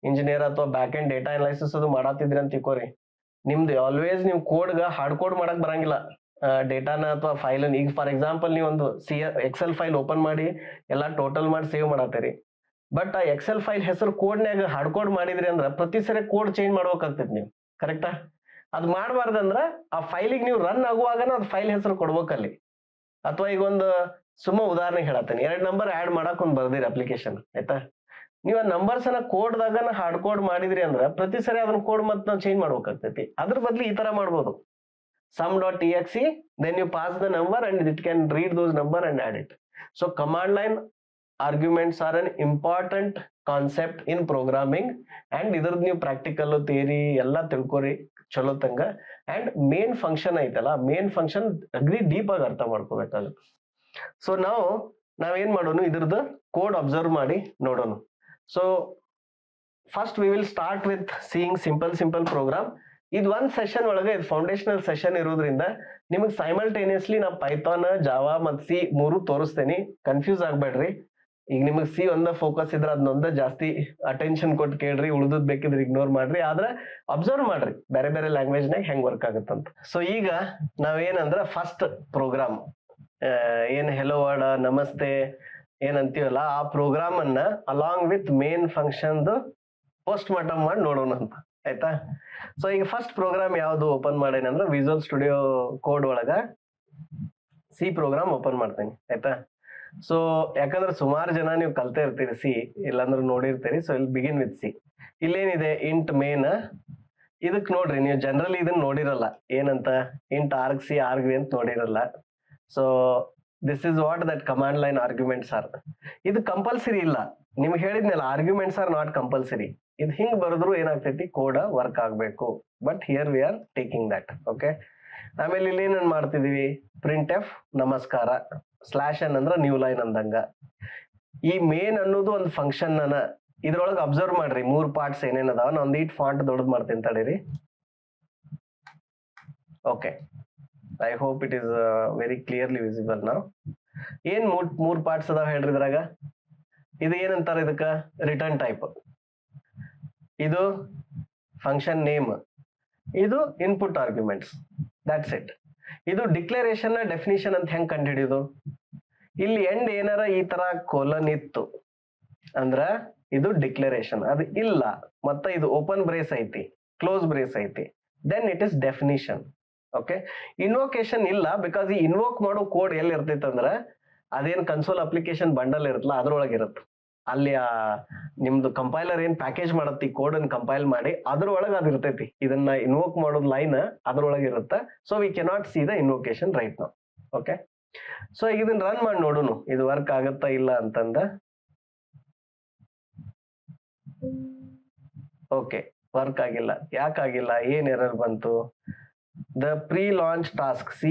ಇಂಜಿನಿಯರ್ ಅಥವಾ ಬ್ಯಾಕ್ ಎಂಡ್ ಡೇಟಾ ಅನಾಲಿಸಿಸ್ ಅದು ಮಾಡತ್ತಿದ್ರಿ ಅಂತ ತಿಳ್ಕೊರಿ, ನಿಮ್ದು ಆಲ್ವೇಸ್ ನೀವು ಕೋಡ್ಗ ಹಾರ್ಡ್ ಕೋಡ್ ಮಾಡಕ್ ಬರಂಗಿಲ್ಲ. ಡೇಟಾನ ಅಥವಾ ಫೈಲ್, ಈಗ ಫಾರ್ ಎಕ್ಸಾಂಪಲ್ ನೀವು ಒಂದು ಎಕ್ಸೆಲ್ ಫೈಲ್ ಓಪನ್ ಮಾಡಿ ಎಲ್ಲಾ ಟೋಟಲ್ ಮಾಡಿ ಸೇವ್ ಮಾಡತ್ತೀರಿ. ಬಟ್ ಆ ಎಕ್ಸೆಲ್ ಫೈಲ್ ಹೆಸರು ಕೋಡ್ನ್ಯಾಗ ಹಾರ್ಡ್ ಕೋಡ್ ಮಾಡಿದ್ರಿ ಅಂದ್ರ ಪ್ರತಿ ಸರಿ ಕೋಡ್ ಚೇಂಜ್ ಮಾಡ್ಬೇಕಾಗ್ತೈತಿ ನೀವು, ಕರೆಕ್ಟಾ? ಅದ್ ಮಾಡಬಾರ್ದಂದ್ರ ಆ ಫೈಲಿಗೆ ನೀವು ರನ್ ಆಗುವಾಗನ ಅದ್ ಫೈಲ್ ಹೆಸರು ಕೊಡ್ಬೇಕಲ್ಲಿ. ಅಥವಾ ಈಗ ಒಂದು ಸುಮ್ಮ ಉದಾಹರಣೆ ಹೇಳತ್ತೇನೆ, 2 ನಂಬರ್ ಆಡ್ ಮಾಡಕ್ ಒಂದ್ ಬರ್ದಿರಿ ಅಪ್ಲಿಕೇಶನ್, ಆಯ್ತಾ? ನೀವು ಆ ನಂಬರ್ಸ್ ಅನ್ನ ಕೋಡ್ದಾಗ ಹಾರ್ಡ್ ಕೋಡ್ ಮಾಡಿದ್ರಿ ಅಂದ್ರ ಪ್ರತಿ ಸರಿ ಅದನ್ನ ಕೋಡ್ ಮತ್ತೆ ನಾವು ಚೇಂಜ್ ಮಾಡ್ಬೇಕಾಗ್ತೈತಿ. ಅದ್ರ ಬದ್ಲು ಈ ತರ ಮಾಡ್ಬೋದು, sum.exe, then you pass the number and it can read those number and add it. So command line arguments are an important concept in programming, and ಇದ್ರದ್ ನೀವು ಪ್ರಾಕ್ಟಿಕಲ್ ಥಿಯರಿ ಎಲ್ಲ ತಿಳ್ಕೊರಿ ಚಲೋ ತಂಗ. ಅಂಡ್ ಮೇನ್ ಫಂಕ್ಷನ್ ಐತಲ್ಲ, main function agri deep ಆಗಿ ಅರ್ಥ ಮಾಡ್ಕೋಬೇಕಾಗುತ್ತೆ. So ನಾವೇನ್ ಮಾಡೋಣ, ಇದ್ರದ್ದು ಕೋಡ್ ಅಬ್ಸರ್ವ್ ಮಾಡಿ ನೋಡೋಣ. So first we will start with seeing simple program. ಇದು ಒಂದ್ ಸೆಷನ್ ಒಳಗೆ ಇದು ಫೌಂಡೇಶನಲ್ ಸೆಷನ್ ಇರೋದ್ರಿಂದ ನಿಮಗೆ ಸೈಮಲ್ಟೇನಿಯಸ್ಲಿ ನಾ ಪೈಥಾನ್, ಜಾವಾ ಮತ್ತು ಸಿ 3 ತೋರಿಸ್ತೇನೆ. ಕನ್ಫ್ಯೂಸ್ ಆಗ್ಬೇಡ್ರಿ. ಈಗ ನಿಮಗೆ ಸಿ ಒಂದ ಫೋಕಸ್ ಇದ್ರೆ ಅದನ್ನೊಂದ ಜಾಸ್ತಿ ಅಟೆನ್ಷನ್ ಕೊಟ್ಟು ಕೇಳ್ರಿ, ಉಳಿದ್ ಬೇಕಿದ್ರೆ ಇಗ್ನೋರ್ ಮಾಡ್ರಿ. ಆದ್ರೆ ಅಬ್ಸರ್ವ್ ಮಾಡ್ರಿ ಬೇರೆ ಬೇರೆ ಲ್ಯಾಂಗ್ವೇಜ್ ನಾಗ ಹೆಂಗ್ ವರ್ಕ್ ಆಗುತ್ತಂತ. ಸೊ ಈಗ ನಾವೇನಂದ್ರ ಫಸ್ಟ್ ಪ್ರೋಗ್ರಾಮ್ ಏನ್ ಹೆಲೋ ವರ್ಡ್, ನಮಸ್ತೆ ಏನಂತೀವಲ್ಲ, ಆ ಪ್ರೋಗ್ರಾಮ್ ಅನ್ನ along with main function post mortem ಮಾಡಿ ನೋಡೋಣ ಅಂತ, ಆಯ್ತಾ? ಸೊ ಈಗ ಫಸ್ಟ್ ಪ್ರೋಗ್ರಾಮ್ ಯಾವ್ದು ಓಪನ್ ಮಾಡೇನಂದ್ರ ವಿಜುವಲ್ ಸ್ಟುಡಿಯೋ ಕೋಡ್ ಒಳಗ ಸಿ ಪ್ರೋಗ್ರಾಮ್ ಓಪನ್ ಮಾಡ್ತೇನೆ, ಆಯ್ತಾ? ಸೊ ಯಾಕಂದ್ರೆ ಸುಮಾರು ಜನ ನೀವು ಕಲ್ತಾ ಇರ್ತೀರಿ ಸಿ, ಇಲ್ಲಾಂದ್ರೆ ನೋಡಿರ್ತೀರಿ. ಸೊ ಇಲ್ಲಿ ಬಿಗಿನ್ ವಿತ್ ಸಿ. ಇಲ್ಲೇನಿದೆ ಇಂಟ್ ಮೇನ್, ಇದಕ್ ನೋಡ್ರಿ ನೀವು ಜನರಲಿ ಇದನ್ನ ನೋಡಿರಲ್ಲ, ಏನಂತ ಇಂಟ್ ಆರ್ಗ್ ಅಂತ ನೋಡಿರಲ್ಲ. So this is what that command line arguments are. ಇದು ಕಂಪಲ್ಸರಿ ಇಲ್ಲ, ನಿಮ್ಗೆ ಹೇಳಿದ್ನಲ್ಲ ಆರ್ಗ್ಯುಮೆಂಟ್ಸ್ ಆರ್ ನಾಟ್ ಕಂಪಲ್ಸರಿ. ಇದು ಹಿಂಗ್ ಬರೆದ್ರು ಏನಾಗ್ತೈತಿ, ಕೋಡ್ ವರ್ಕ್ ಆಗ್ಬೇಕು. But here we are taking that, okay? ಆಮೇಲೆ ಇಲ್ಲಿ ಏನೇನ್ ಮಾಡ್ತಿದೀವಿ, ಪ್ರಿಂಟ್ ಎಫ್ ನಮಸ್ಕಾರ, /n ಅಂದ್ರ ನ್ಯೂ ಲೈನ್ ಅಂದಂಗ. ಈ ಮೇನ್ ಅನ್ನೋದು ಒಂದು ಫಂಕ್ಷನ್ ಅನ್ನ ಇದ್ರೊಳಗೆ ಅಬ್ಸರ್ವ್ ಮಾಡ್ರಿ, 3 ಪಾರ್ಟ್ಸ್ ಏನೇನ್ ಅದಾವ. ನಾ ಒಂದ್ ಫಾಂಟ್ ದೊಡ್ಡದ್ ಮಾಡ್ತೀನಿ ತಡೀರಿ. Okay, I hope it is very clearly visible ನಾವು. ಏನ್ 3 ಪಾರ್ಟ್ಸ್ ಅದಾವ ಹೇಳ್ರಿ ಇದ್ರಾಗ. ಇದು ಏನಂತಾರ ಇದಕ್ಕ, ರಿಟರ್ನ್ ಟೈಪ್, ಇದು ಫಂಕ್ಷನ್ ನೇಮ್, ಇದು ಇನ್ಪುಟ್ ಆರ್ಗ್ಯುಮೆಂಟ್ಸ್, ದಟ್ಸ್ ಇಟ್. ಇದು ಡಿಕ್ಲರೇಷನ್ ಡೆಫಿನಿಷನ್ ಅಂತ ಹೆಂಗ್ ಕಂಡುಹಿಡಿಯೋದು, ಇಲ್ಲಿ ಎಂಡ್ ಏನಾರ ಈ ತರ ಕೋಲನ್ ಇತ್ತು ಅಂದ್ರ ಇದು ಡಿಕ್ಲರೇಷನ್. ಅದು ಇಲ್ಲ, ಮತ್ತೆ ಇದು ಓಪನ್ ಬ್ರೇಸ್ ಐತಿ, ಕ್ಲೋಸ್ ಬ್ರೇಸ್ ಐತಿ, then it is definition. Okay, invocation ಇಲ್ಲ, ಬಿಕಾಸ್ ಈ ಇನ್ವೋಕ್ ಮಾಡೋ ಕೋಡ್ ಎಲ್ಲಿ ಇರ್ತೈತೆ ಅಂದ್ರ ಅದೇನ್ ಕನ್ಸೋಲ್ ಅಪ್ಲಿಕೇಶನ್ ಬಂಡಲ್ ಇರುತ್ತಲ್ಲ ಅದ್ರೊಳಗೆ ಇರುತ್ತೆ. ಅಲ್ಲಿ ನಿಮ್ದು ಕಂಪೈಲರ್ ಏನ್ ಪ್ಯಾಕೇಜ್ ಮಾಡತ್ತಿ ಕೋಡ್ ಅನ್ನು ಕಂಪೈಲ್ ಮಾಡಿ ಅದ್ರೊಳಗೆ ಅದ್ ಇರ್ತೈತಿ. ಇದನ್ನ ಇನ್ವೋಕ್ ಮಾಡೋದ್ ಲೈನ್ ಅದ್ರೊಳಗೆ ಇರುತ್ತೆ. So we cannot see the invocation right now. Okay, so ಈಗ ಇದನ್ನ ರನ್ ಮಾಡಿ ನೋಡೋಣ ಇದು ವರ್ಕ್ ಆಗತ್ತಾ ಇಲ್ಲ ಅಂತಂದ. ಓಕೆ, ವರ್ಕ್ ಆಗಿಲ್ಲ. ಯಾಕಾಗಿಲ್ಲ, ಏನ್ ಎರರ್ ಬಂತು? The pre-launch task C++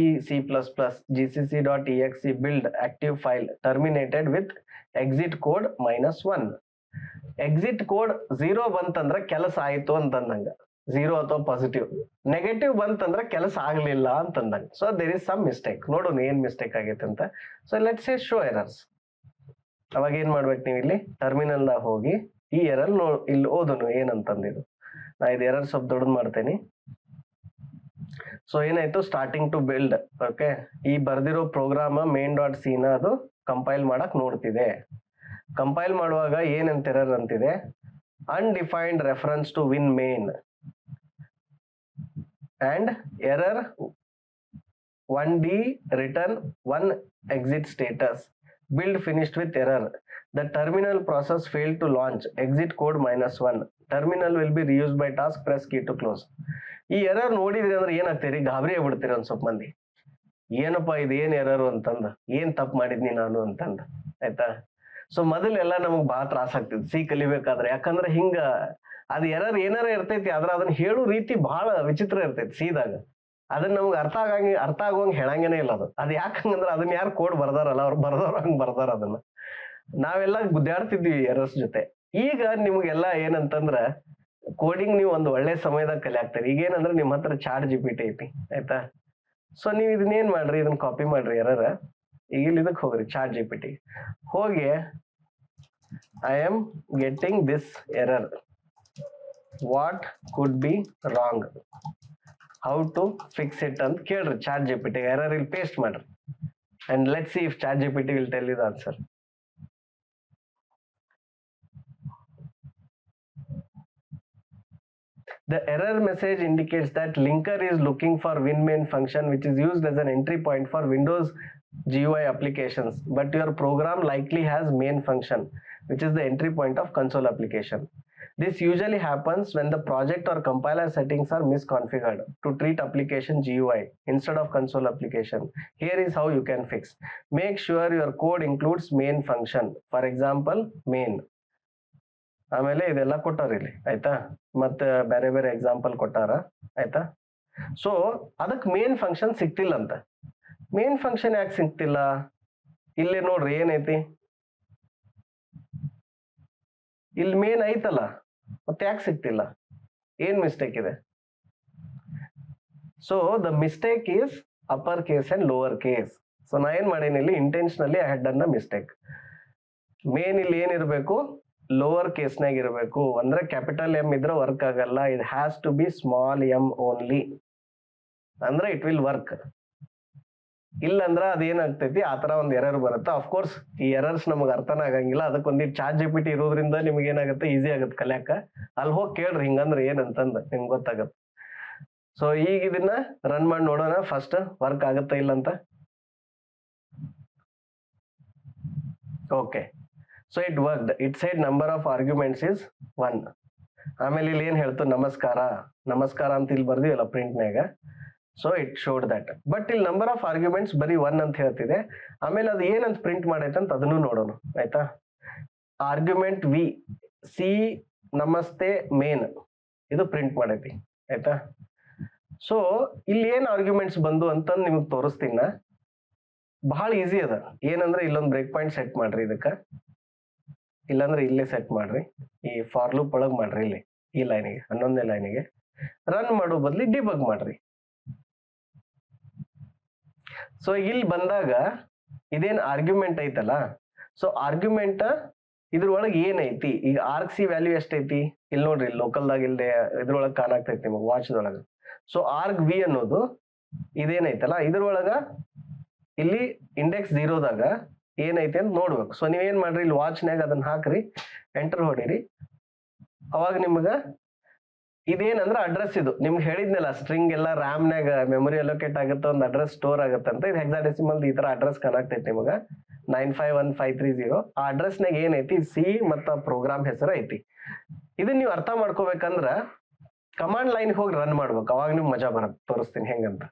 gcc.exe build active file terminated with exit code -1. exit code 0 ಬಂತಂದ್ರ ಕೆಲಸ ಆಯ್ತು ಅಂತಂದಂಗ, 0 ಅಥವಾ ಪಾಸಿಟಿವ್. ನೆಗೆಟಿವ್ ಬಂತಂದ್ರ ಕೆಲಸ ಆಗ್ಲಿಲ್ಲ ಅಂತಂದಂಗ. So there is some mistake. ನೋಡೋಣ ಏನ್ ಮಿಸ್ಟೇಕ್ ಆಗೈತೆ ಅಂತ. So let's say show errors. ಅವಾಗ ಏನ್ ಮಾಡ್ಬೇಕು, ನೀವು ಇಲ್ಲಿ ಟರ್ಮಿನಲ್ ನಾಗ ಹೋಗಿ ಈ ಎರರ್ ಇಲ್ಲಿ ಓದೋನು ಏನಂತಂದಿದ್ದು. ನಾ ಇದು ಎರರ್ ಸ್ವಲ್ಪ ದೊಡ್ಡದು ಮಾಡ್ತೇನೆ. ಸೊ ಏನಾಯ್ತು, ಸ್ಟಾರ್ಟಿಂಗ್ ಟು ಬಿಲ್ಡ್. ಓಕೆ, ಈ ಬರ್ದಿರೋ ಪ್ರೋಗ್ರಾಮ್ main.c ನ ಅದು ಕಂಪೈಲ್ ಮಾಡಕ್ ನೋಡ್ತಿದೆ. ಕಂಪೈಲ್ ಮಾಡುವಾಗ ಏನಂತ ಎರರ್ ಅಂತಿದೆ, undefined reference to win main and error 1D return 1 exit status build finished with error. The terminal process failed to launch. Exit code -1. Terminal will be reused by task. Press key to close. ಈ error ನೋಡಿದ್ರಿ ಅಂದ್ರೆ ಏನಾಗ್ತೀರಿ, ಗಾಬರಿ ಆಗ್ಬಿಡ್ತೀರಿ ಒಂದ್ ಸ್ವಲ್ಪ ಮಂದಿ. ಏನಪ್ಪಾ ಇದು, ಏನ್ ಎರರು ಅಂತಂದ, ಏನ್ ತಪ್ಪು ಮಾಡಿದ್ನಿ ನಾನು ಅಂತಂದ, ಆಯ್ತಾ? ಸೊ ಮೊದಲೆಲ್ಲ ನಮಗ್ ಬಹಳ ತ್ರಾಸ ಆಗ್ತಿದ್ ಸಿ ಕಲಿಬೇಕಾದ್ರೆ. ಯಾಕಂದ್ರೆ ಹಿಂಗ ಅದ್ ಎರರ್ ಏನಾರ ಇರ್ತೈತಿ, ಆದ್ರ ಅದನ್ನ ಹೇಳೋ ರೀತಿ ಬಹಳ ವಿಚಿತ್ರ ಇರ್ತೈತಿ ಸೀದಾಗ. ಅದನ್ನ ನಮ್ಗೆ ಅರ್ಥ ಆಗುವಂಗ ಹೇಳಂಗೇನೆ ಇಲ್ಲ ಅದು. ಅದ್ ಯಾಕಂದ್ರೆ ಅದನ್ನ ಯಾರು ಕೋಡ್ ಬರ್ದಾರಲ್ಲ ಅವ್ರು ಬರ್ದವ್ರ ಹಂಗ್ ಬರ್ದಾರ ಅದನ್ನ. ನಾವೆಲ್ಲ ಗುದ್ದಾಡ್ತಿದ್ವಿ ಎರರ್ಸ್ ಜೊತೆ. ಈಗ ನಿಮ್ಗೆಲ್ಲ ಏನಂತಂದ್ರ ಕೋಡಿಂಗ್ ನೀವು ಒಂದು ಒಳ್ಳೆ ಸಮಯದಾಗ ಕಲಿಯಾಕ್ತೀರಿ. ಈಗೇನಂದ್ರೆ ನಿಮ್ ಹತ್ರ ಚಾಟ್ GPT ಐತಿ, ಆಯ್ತಾ? ಸೊ ನೀವು ಇದನ್ನೇನ್ ಮಾಡ್ರಿ, ಇದನ್ನ ಕಾಪಿ ಮಾಡ್ರಿ ಎರರ್. ಈಗ ಇಲ್ಲಿ ಇದಕ್ಕೆ ಹೋಗ್ರಿ ಚಾಟ್ GPT ಹೋಗಿ I am getting this error, what could be wrong, how to fix it ಅಂತ ಕೇಳ್ರಿ ಚಾಟ್ GPT. ಎರರ್ ಇಲ್ಲಿ ಪೇಸ್ಟ್ ಮಾಡ್ರಿ and let's see if ChatGPT will tell you the answer. The error message indicates that linker is looking for WinMain function, which is used as an entry point for Windows GUI applications, but your program likely has main function, which is the entry point of console application. This usually happens when the project or compiler settings are misconfigured to treat application GUI instead of console application. Here is how you can fix. Make sure your code includes main function. For example, main. ಆಮೇಲೆ ಇದೆಲ್ಲ ಕೊಟ್ಟಾರ ಇಲ್ಲಿ ಆಯ್ತಾ, ಮತ್ತೆ ಬೇರೆ ಬೇರೆ example ಕೊಟ್ಟಾರ ಆಯ್ತಾ. ಸೊ ಅದಕ್ಕೆ ಮೇನ್ ಫಂಕ್ಷನ್ ಸಿಕ್ತಿಲ್ಲ ಅಂತ. ಮೇನ್ ಫಂಕ್ಷನ್ ಯಾಕೆ ಸಿಕ್ತಿಲ್ಲ, ಇಲ್ಲೇ ನೋಡ್ರಿ ಏನೈತಿ, ಇಲ್ಲಿ ಮೇನ್ ಐತಲ್ಲ, ಮತ್ತೆ ಯಾಕೆ ಸಿಕ್ತಿಲ್ಲ, ಏನ್ ಮಿಸ್ಟೇಕ್ ಇದೆ? So the mistake is upper case and lower case. So ನಾ ಏನ್ ಮಾಡೇನಿ ಇಲ್ಲಿ intentionally I had done the mistake. Main ಇಲ್ಲಿ ಏನಿರ್ಬೇಕು, ಲೋವರ್ ಕೇಸ್ನಾಗ ಇರಬೇಕು. ಅಂದ್ರೆ ಕ್ಯಾಪಿಟಲ್ ಎಂ ಇದ್ರೆ ವರ್ಕ್ ಆಗಲ್ಲ, it has to be small M only, ಅಂದ್ರೆ ಇಟ್ ವಿಲ್ ವರ್ಕ್. ಇಲ್ಲಂದ್ರ ಅದೇನಾಗ್ತೈತಿ, ಆ ತರ ಒಂದ್ ಎರರ್ ಬರುತ್ತೆ. ಅಫ್ಕೋರ್ಸ್ ಈ ಎರರ್ಸ್ ನಮಗ್ ಅರ್ಥನ ಆಗಂಗಿಲ್ಲ, ಅದಕ್ಕೊಂದಿಟ್ಟು ಚಾಟ್ GPT ಇರೋದ್ರಿಂದ ನಿಮ್ಗೆ ಏನಾಗುತ್ತೆ, ಈಸಿ ಆಗುತ್ತೆ ಕಲಿಯಾಕ. ಅಲ್ಲಿ ಹೋಗಿ ಕೇಳ್ರಿ ಹಿಂಗಂದ್ರೆ ಏನಂತಂದ ನಿಮ್ಗೆ ಗೊತ್ತಾಗತ್ತೆ. ಸೊ ಈಗ ಇದನ್ನ ರನ್ ಮಾಡಿ ನೋಡೋಣ ಫಸ್ಟ್ ವರ್ಕ್ ಆಗುತ್ತಾ ಇಲ್ಲ ಅಂತ. Okay, so it worked. It said number of arguments is 1. ಆಮೇಲೆ ಇಲ್ಲಿ ಏನ್ ಹೇಳ್ತು, ನಮಸ್ಕಾರ ನಮಸ್ಕಾರ ಅಂತ ಇಲ್ಲಿ ಬರ್ದಿವಲ್ಲ ಪ್ರಿಂಟ್ನಾಗ. So it showed that, but ಇಲ್ಲಿ ನಂಬರ್ ಆಫ್ ಆರ್ಗ್ಯುಮೆಂಟ್ಸ್ ಬರೀ 1 ಅಂತ ಹೇಳ್ತಿದೆ. ಆಮೇಲೆ ಅದು ಏನಂತ ಪ್ರಿಂಟ್ ಮಾಡೈತೆ ಅಂತ ಅದನ್ನು ನೋಡೋಣ ಆಯ್ತಾ. ಆರ್ಗ್ಯುಮೆಂಟ್ ವಿ ಸಿ ನಮಸ್ತೆ ಮೇನ್ ಇದು ಪ್ರಿಂಟ್ ಮಾಡೈತಿ ಆಯ್ತಾ. ಸೊ ಇಲ್ಲಿ ಏನ್ ಆರ್ಗ್ಯುಮೆಂಟ್ಸ್ ಬಂದು ಅಂತ ನಿಮ್ಗೆ ತೋರಿಸ್ತೀನ. ಬಹಳ ಈಸಿ ಅದ. ಏನಂದ್ರೆ ಇಲ್ಲೊಂದು ಬ್ರೇಕ್ ಪಾಯಿಂಟ್ ಸೆಟ್ ಮಾಡ್ರಿ ಇದಕ್ಕ, ಇಲ್ಲಾಂದ್ರೆ ಇಲ್ಲೇ ಸೆಟ್ ಮಾಡ್ರಿ, ಈ ಫಾರ್ ಲೂಪ್ ಒಳಗ್ ಮಾಡ್ರಿ ಇಲ್ಲಿ ಈ ಲೈನಿಗೆ 11ನೇ ಲೈನಿಗೆ. ರನ್ ಮಾಡೋ ಬದ್ಲಿ ಡಿಬಗ್ ಮಾಡ್ರಿ. ಸೊ ಇಲ್ಲಿ ಬಂದಾಗ ಇದೇನ್ ಆರ್ಗ್ಯುಮೆಂಟ್ ಐತಲ್ಲ, ಸೊ ಆರ್ಗ್ಯುಮೆಂಟ್ ಇದ್ರೊಳಗೆ ಏನೈತಿ, ಈಗ ಆರ್ಗ್ ಸಿ ವ್ಯಾಲ್ಯೂ ಎಷ್ಟೈತಿ ಇಲ್ಲಿ ನೋಡ್ರಿ, ಲೋಕಲ್ದಾಗ ಇಲ್ಲಿ ಇದ್ರೊಳಗೆ ಕಾಣಾಗ್ತೈತಿ ನಿಮಗೆ ವಾಚ್ದೊಳಗ. ಸೊ ಆರ್ಗ್ ವಿ ಅನ್ನೋದು ಇದೇನೈತಲ್ಲ ಇದ್ರೊಳಗ ಇಲ್ಲಿ ಇಂಡೆಕ್ಸ್ 0ದಾಗ ಏನೈತಿ ಅಂತ ನೋಡ್ಬೇಕು. ಸೊ ನೀವೇನ್ ಮಾಡ್ರಿ, ಇಲ್ಲಿ ವಾಚ್ನಾಗ ಅದನ್ನ ಹಾಕ್ರಿ, ಎಂಟರ್ ಹೊಡಿರಿ. ಅವಾಗ ನಿಮ್ಗ ಇದೇನಂದ್ರ ಅಡ್ರೆಸ್, ಇದು ನಿಮ್ಗೆ ಹೇಳಿದ್ನಲ್ಲ ಸ್ಟ್ರಿಂಗ್ ಎಲ್ಲ ರ್ಯಾಮ್ನಾಗ ಮೆಮೊರಿ ಅಲೋಕೇಟ್ ಆಗುತ್ತೆ, ಒಂದು ಅಡ್ರೆಸ್ ಸ್ಟೋರ್ ಆಗುತ್ತೆ ಅಂತ. ಇದು ಹೆಕ್ಸಾಡೆಸಿಮಲ್ ಈ ತರ ಅಡ್ರೆಸ್ ಕಾಣಾಗ್ತೈತಿ ನಿಮಗ 951530. ಆ ಅಡ್ರೆಸ್ನಾಗ ಏನೈತಿ, ಸಿ ಮತ್ತ ಪ್ರೋಗ್ರಾಮ್ ಹೆಸರು ಐತಿ. ಇದನ್ನ ನೀವು ಅರ್ಥ ಮಾಡ್ಕೋಬೇಕಂದ್ರ ಕಮಾಂಡ್ ಲೈನ್ ಹೋಗಿ ರನ್ ಮಾಡ್ಬೇಕು, ಅವಾಗ ನಿಮ್ಗೆ ಮಜಾ ಬರುತ್ತೆ. ತೋರಿಸ್ತೀನಿ ಹೆಂಗಂತ.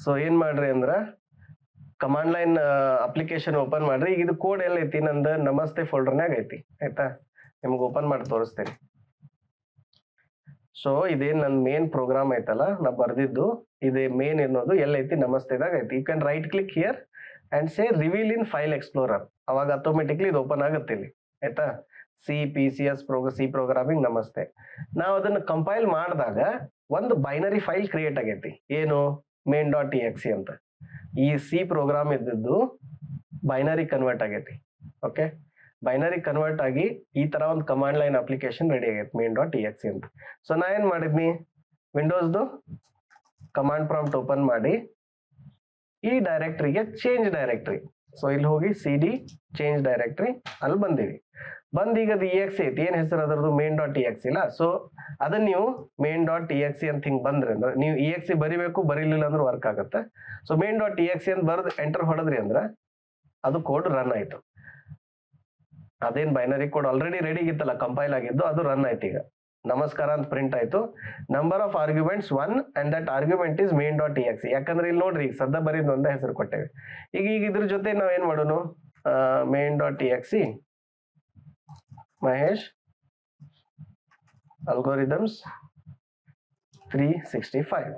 ಸೊ ಏನ್ ಮಾಡ್ರಿ ಅಂದ್ರ ಕಮಾಂಡ್ ಲೈನ್ ಅಪ್ಲಿಕೇಶನ್ ಓಪನ್ ಮಾಡ್ರಿ. ಈಗ ಇದು ಕೋಡ್ ಎಲ್ಲ ಐತಿ, ನಂದು ನಮಸ್ತೆ ಫೋಲ್ಡರ್ನಾಗ ಐತಿ ಆಯ್ತಾ. ನಿಮ್ಗೆ ಓಪನ್ ಮಾಡಿ ತೋರಿಸ್ತೇನೆ. ಸೊ ಇದೇನ್ ನನ್ ಮೇನ್ ಪ್ರೋಗ್ರಾಮ್ ಐತಲ್ಲ ನಾ ಬರ್ದಿದ್ದು, ಇದೇ ಮೇನ್ ಅನ್ನೋದು ಎಲ್ಲೈತಿ, ನಮಸ್ತೆದಾಗ ಐತಿ. You can right click here and say reveal in file explorer. ಅವಾಗ ಆಟೋಮೆಟಿಕ್ಲಿ ಇದು ಓಪನ್ ಆಗುತ್ತೆ ಇಲ್ಲಿ ಆಯ್ತಾ. CPCS ಸಿ ಪ್ರೋಗ್ರಾಮಿಂಗ್ ನಮಸ್ತೆ. ನಾವು ಅದನ್ನ ಕಂಪೈಲ್ ಮಾಡಿದಾಗ ಒಂದು ಬೈನರಿ ಫೈಲ್ ಕ್ರಿಯೇಟ್ ಆಗೈತಿ, ಏನು main.exe ಅಂತ. ಈ ಸಿ ಪ್ರೋಗ್ರಾಮ್ ಇದ್ದದ್ದು ಬೈನರಿ ಕನ್ವರ್ಟ್ ಆಗೈತಿ. ಓಕೆ, ಬೈನರಿ ಕನ್ವರ್ಟ್ ಆಗಿ ಈ ತರ ಒಂದು ಕಮಾಂಡ್ ಲೈನ್ ಅಪ್ಲಿಕೇಶನ್ ರೆಡಿ ಆಗೈತಿ main.exe ಅಂತ. ಸೊ ನಾ ಏನ್ ಮಾಡಿದ್ನಿ, ವಿಂಡೋಸ್ದು ಕಮಾಂಡ್ ಪ್ರಾಂಪ್ಟ್ ಓಪನ್ ಮಾಡಿ ಈ ಡೈರೆಕ್ಟರಿಗೆ ಚೇಂಜ್ ಡೈರೆಕ್ಟರಿ. ಸೊ ಇಲ್ಲಿ ಹೋಗಿ CD ಚೇಂಜ್ ಡೈರೆಕ್ಟರಿ ಅಲ್ಲಿ ಬಂದಿವಿ. ಈಗ ಅದು exe ಐತಿ, ಏನ್ ಹೆಸರು ಅದರದ್ದು main.exe ಇಲ್ಲ. ಸೊ ಅದನ್ನ ನೀವು main.exe ಅಂತ ಹಿಂಗ್ ಬಂದ್ರಿ ಅಂದ್ರೆ ನೀವು exe ಬರಿಬೇಕು, ಬರೀಲಿಲ್ಲ ಅಂದ್ರೆ ವರ್ಕ್ ಆಗುತ್ತೆ. ಸೊ main.exe ಅಂತ ಬರ್ದು ಎಂಟರ್ ಹೊಡೆದ್ರಿ ಅಂದ್ರ ಅದು ಕೋಡ್ ರನ್ ಆಯ್ತು. ಅದೇನ್ ಬೈನರಿ ಕೋಡ್ ಆಲ್ರೆಡಿ ರೆಡಿ ಇತ್ತಲ್ಲ ಕಂಪೈಲ್ ಆಗಿದ್ದು, ಅದು ರನ್ ಆಯ್ತು. ಈಗ ನಮಸ್ಕಾರ ಅಂತ ಪ್ರಿಂಟ್ ಆಯ್ತು. Number of arguments 1 and that argument is main.exe. ಯಾಕಂದ್ರೆ ಇಲ್ಲಿ ನೋಡ್ರಿ ಈಗ ಸದ್ದ ಬರೀದ್ ಒಂದೇ ಹೆಸರು ಕೊಟ್ಟೇವಿ. ಈಗ ಇದ್ರ ಜೊತೆ ನಾವ್ ಏನ್ ಮಾಡೋಣ, main.exe Mahesh algorithms 365.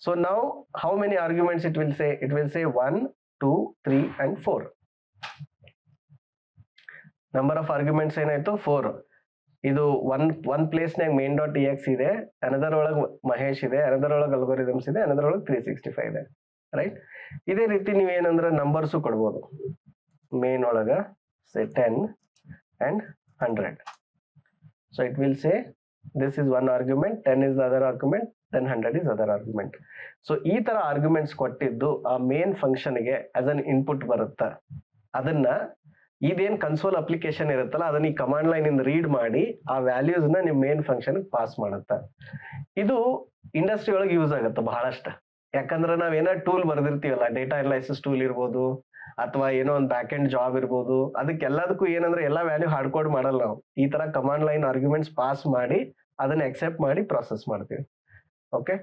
So now how many arguments it will say? It will say 1, 2, 3 and 4. Number of arguments ಏನಾಯ್ತು 4. ಇದು ಒನ್ ಪ್ಲೇಸ್ನಾಗ ಮೇನ್ ಡಾಟ್ ಇ ಎಕ್ಸ್ ಇದೆ, ಅನದರ್ ಒಳಗೆ ಮಹೇಶ್ ಇದೆ, ಅನದರ್ ಒಳಗೆ ಅಲ್ಗೋರಿದಮ್ಸ್ ಇದೆ, ಅನದರ್ ಒಳಗೆ 365 ಇದೆ, ರೈಟ್. ಇದೇ ರೀತಿ ನೀವು ಏನಂದ್ರೆ ನಂಬರ್ಸು ಕೊಡ್ಬೋದು. ಮೇನ್ ಒಳಗ say 10 and 100. So it will say this is one argument, 10 is the other argument, then 100 is other argument. So ಈ ತರ ಆರ್ಗ್ಯುಮೆಂಟ್ಸ್ ಕೊಟ್ಟಿದ್ದು ಆ ಮೇನ್ ಫಂಕ್ಷನ್ಗೆ ಆಸ್ ಅನ್ ಇನ್ಪುಟ್ ಬರುತ್ತೆ. ಅದನ್ನ ಇದೇನ್ ಕನ್ಸೋಲ್ ಅಪ್ಲಿಕೇಶನ್ ಇರುತ್ತಲ್ಲ ಅದನ್ನ ಈ ಕಮಾಂಡ್ ಲೈನ್ ಇಂದ ರೀಡ್ ಮಾಡಿ ಆ ವ್ಯಾಲ್ಯೂಸ್ ನ ನಿಮ್ ಮೇನ್ ಫಂಕ್ಷನ್ ಪಾಸ್ ಮಾಡುತ್ತೆ. ಇದು ಇಂಡಸ್ಟ್ರಿ ಒಳಗೆ ಯೂಸ್ ಆಗುತ್ತೆ ಬಹಳಷ್ಟು. ಯಾಕಂದ್ರೆ ನಾವೇನೋ ಟೂಲ್ ಬರ್ದಿರ್ತೀವಲ್ಲ, ಡೇಟಾ ಅನಲೈಸಿಸ್ ಟೂಲ್ ಇರ್ಬೋದು ಅಥವಾ ಏನೋ ಒಂದು ಬ್ಯಾಕ್ ಎಂಡ್ ಜಾಬ್ ಇರ್ಬೋದು, ಅದಕ್ಕೆಲ್ಲದಕ್ಕೂ ಏನಂದ್ರೆ ಎಲ್ಲ ವ್ಯಾಲ್ಯೂ ಹಾರ್ಡ್ ಕೋಡ್ ಮಾಡಲ್ಲ ನಾವು. ಈ ತರ ಕಮಾಂಡ್ ಲೈನ್ ಆರ್ಗ್ಯುಮೆಂಟ್ಸ್ ಪಾಸ್ ಮಾಡಿ ಅದನ್ನ ಅಕ್ಸೆಪ್ಟ್ ಮಾಡಿ ಪ್ರೊಸೆಸ್ ಮಾಡ್ತೀವಿ. ಓಕೆ,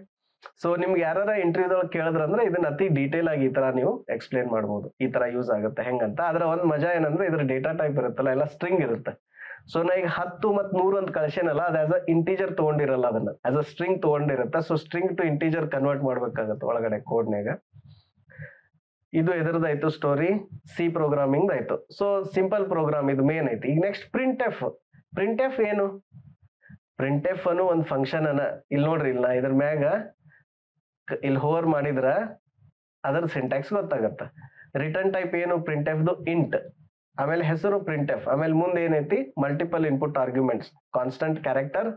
ಸೊ ನಿಮ್ಗೆ ಯಾರ ಇಂಟರ್ವ್ಯೂದೊಳಗೆ ಕೇಳಿದ್ರಂದ್ರೆ ಇದನ್ನ ಅತಿ ಡೀಟೇಲ್ ಆಗಿ ಈ ತರ ನೀವು ಎಕ್ಸ್ಪ್ಲೇನ್ ಮಾಡ್ಬೋದು, ಈ ತರ ಯೂಸ್ ಆಗುತ್ತೆ ಹೆಂಗಂತ. ಅದ್ರ ಒಂದ್ ಮಜಾ ಏನಂದ್ರೆ ಇದ್ರ ಡೇಟಾ ಟೈಪ್ ಇರುತ್ತಲ್ಲ ಎಲ್ಲ ಸ್ಟ್ರಿಂಗ್ ಇರುತ್ತೆ. ಸೊ ನಾ ಈಗ 10 ಮತ್ತು 100 ಅಂತ ಕಳ್ಸೇನಲ್ಲ, ಅದು ಆಸ್ ಅ ಇಂಟೀಜರ್ ತಗೊಂಡಿರಲ್ಲ, ಅದನ್ನ ಆಸ್ ಅ ಸ್ಟ್ರಿಂಗ್ ತಗೊಂಡಿರುತ್ತೆ. So string to integer convert ಮಾಡ್ಬೇಕಾಗತ್ತೆ ಒಳಗಡೆ ಕೋಡ್ನಾಗ. ಇದು ಎದರದಾಯ್ತು ಸ್ಟೋರಿ, ಸಿ ಪ್ರೋಗ್ರಾಮಿಂಗ್ ಆಯ್ತು. ಸೊ ಸಿಂಪಲ್ ಪ್ರೋಗ್ರಾಮ್ ಇದು ಮೇನ್ ಐತಿ. ಈಗ next printf. Printf ಏನು? ಪ್ರಿಂಟ್ ಎಫ್ ಅನ್ನು ಒಂದು ಫಂಕ್ಷನ್ ಅನ್ನ ಇಲ್ಲಿ ನೋಡ್ರಿ, ಇಲ್ಲ ಇದ್ರ ಮ್ಯಾಗ ಇಲ್ಲಿ ಹೋವರ್ ಮಾಡಿದ್ರ ಅದರ ಸಿಂಟ್ಯಾಕ್ಸ್ ಗೊತ್ತಾಗತ್ತ. ರಿಟರ್ನ್ ಟೈಪ್ ಏನು? ಪ್ರಿಂಟ್ ಎಫ್ ದು ಇಂಟ್, ಆಮೇಲೆ ಹೆಸರು ಪ್ರಿಂಟ್ ಎಫ್, ಆಮೇಲೆ ಮುಂದೆ ಏನೈತಿ multiple input arguments, constant character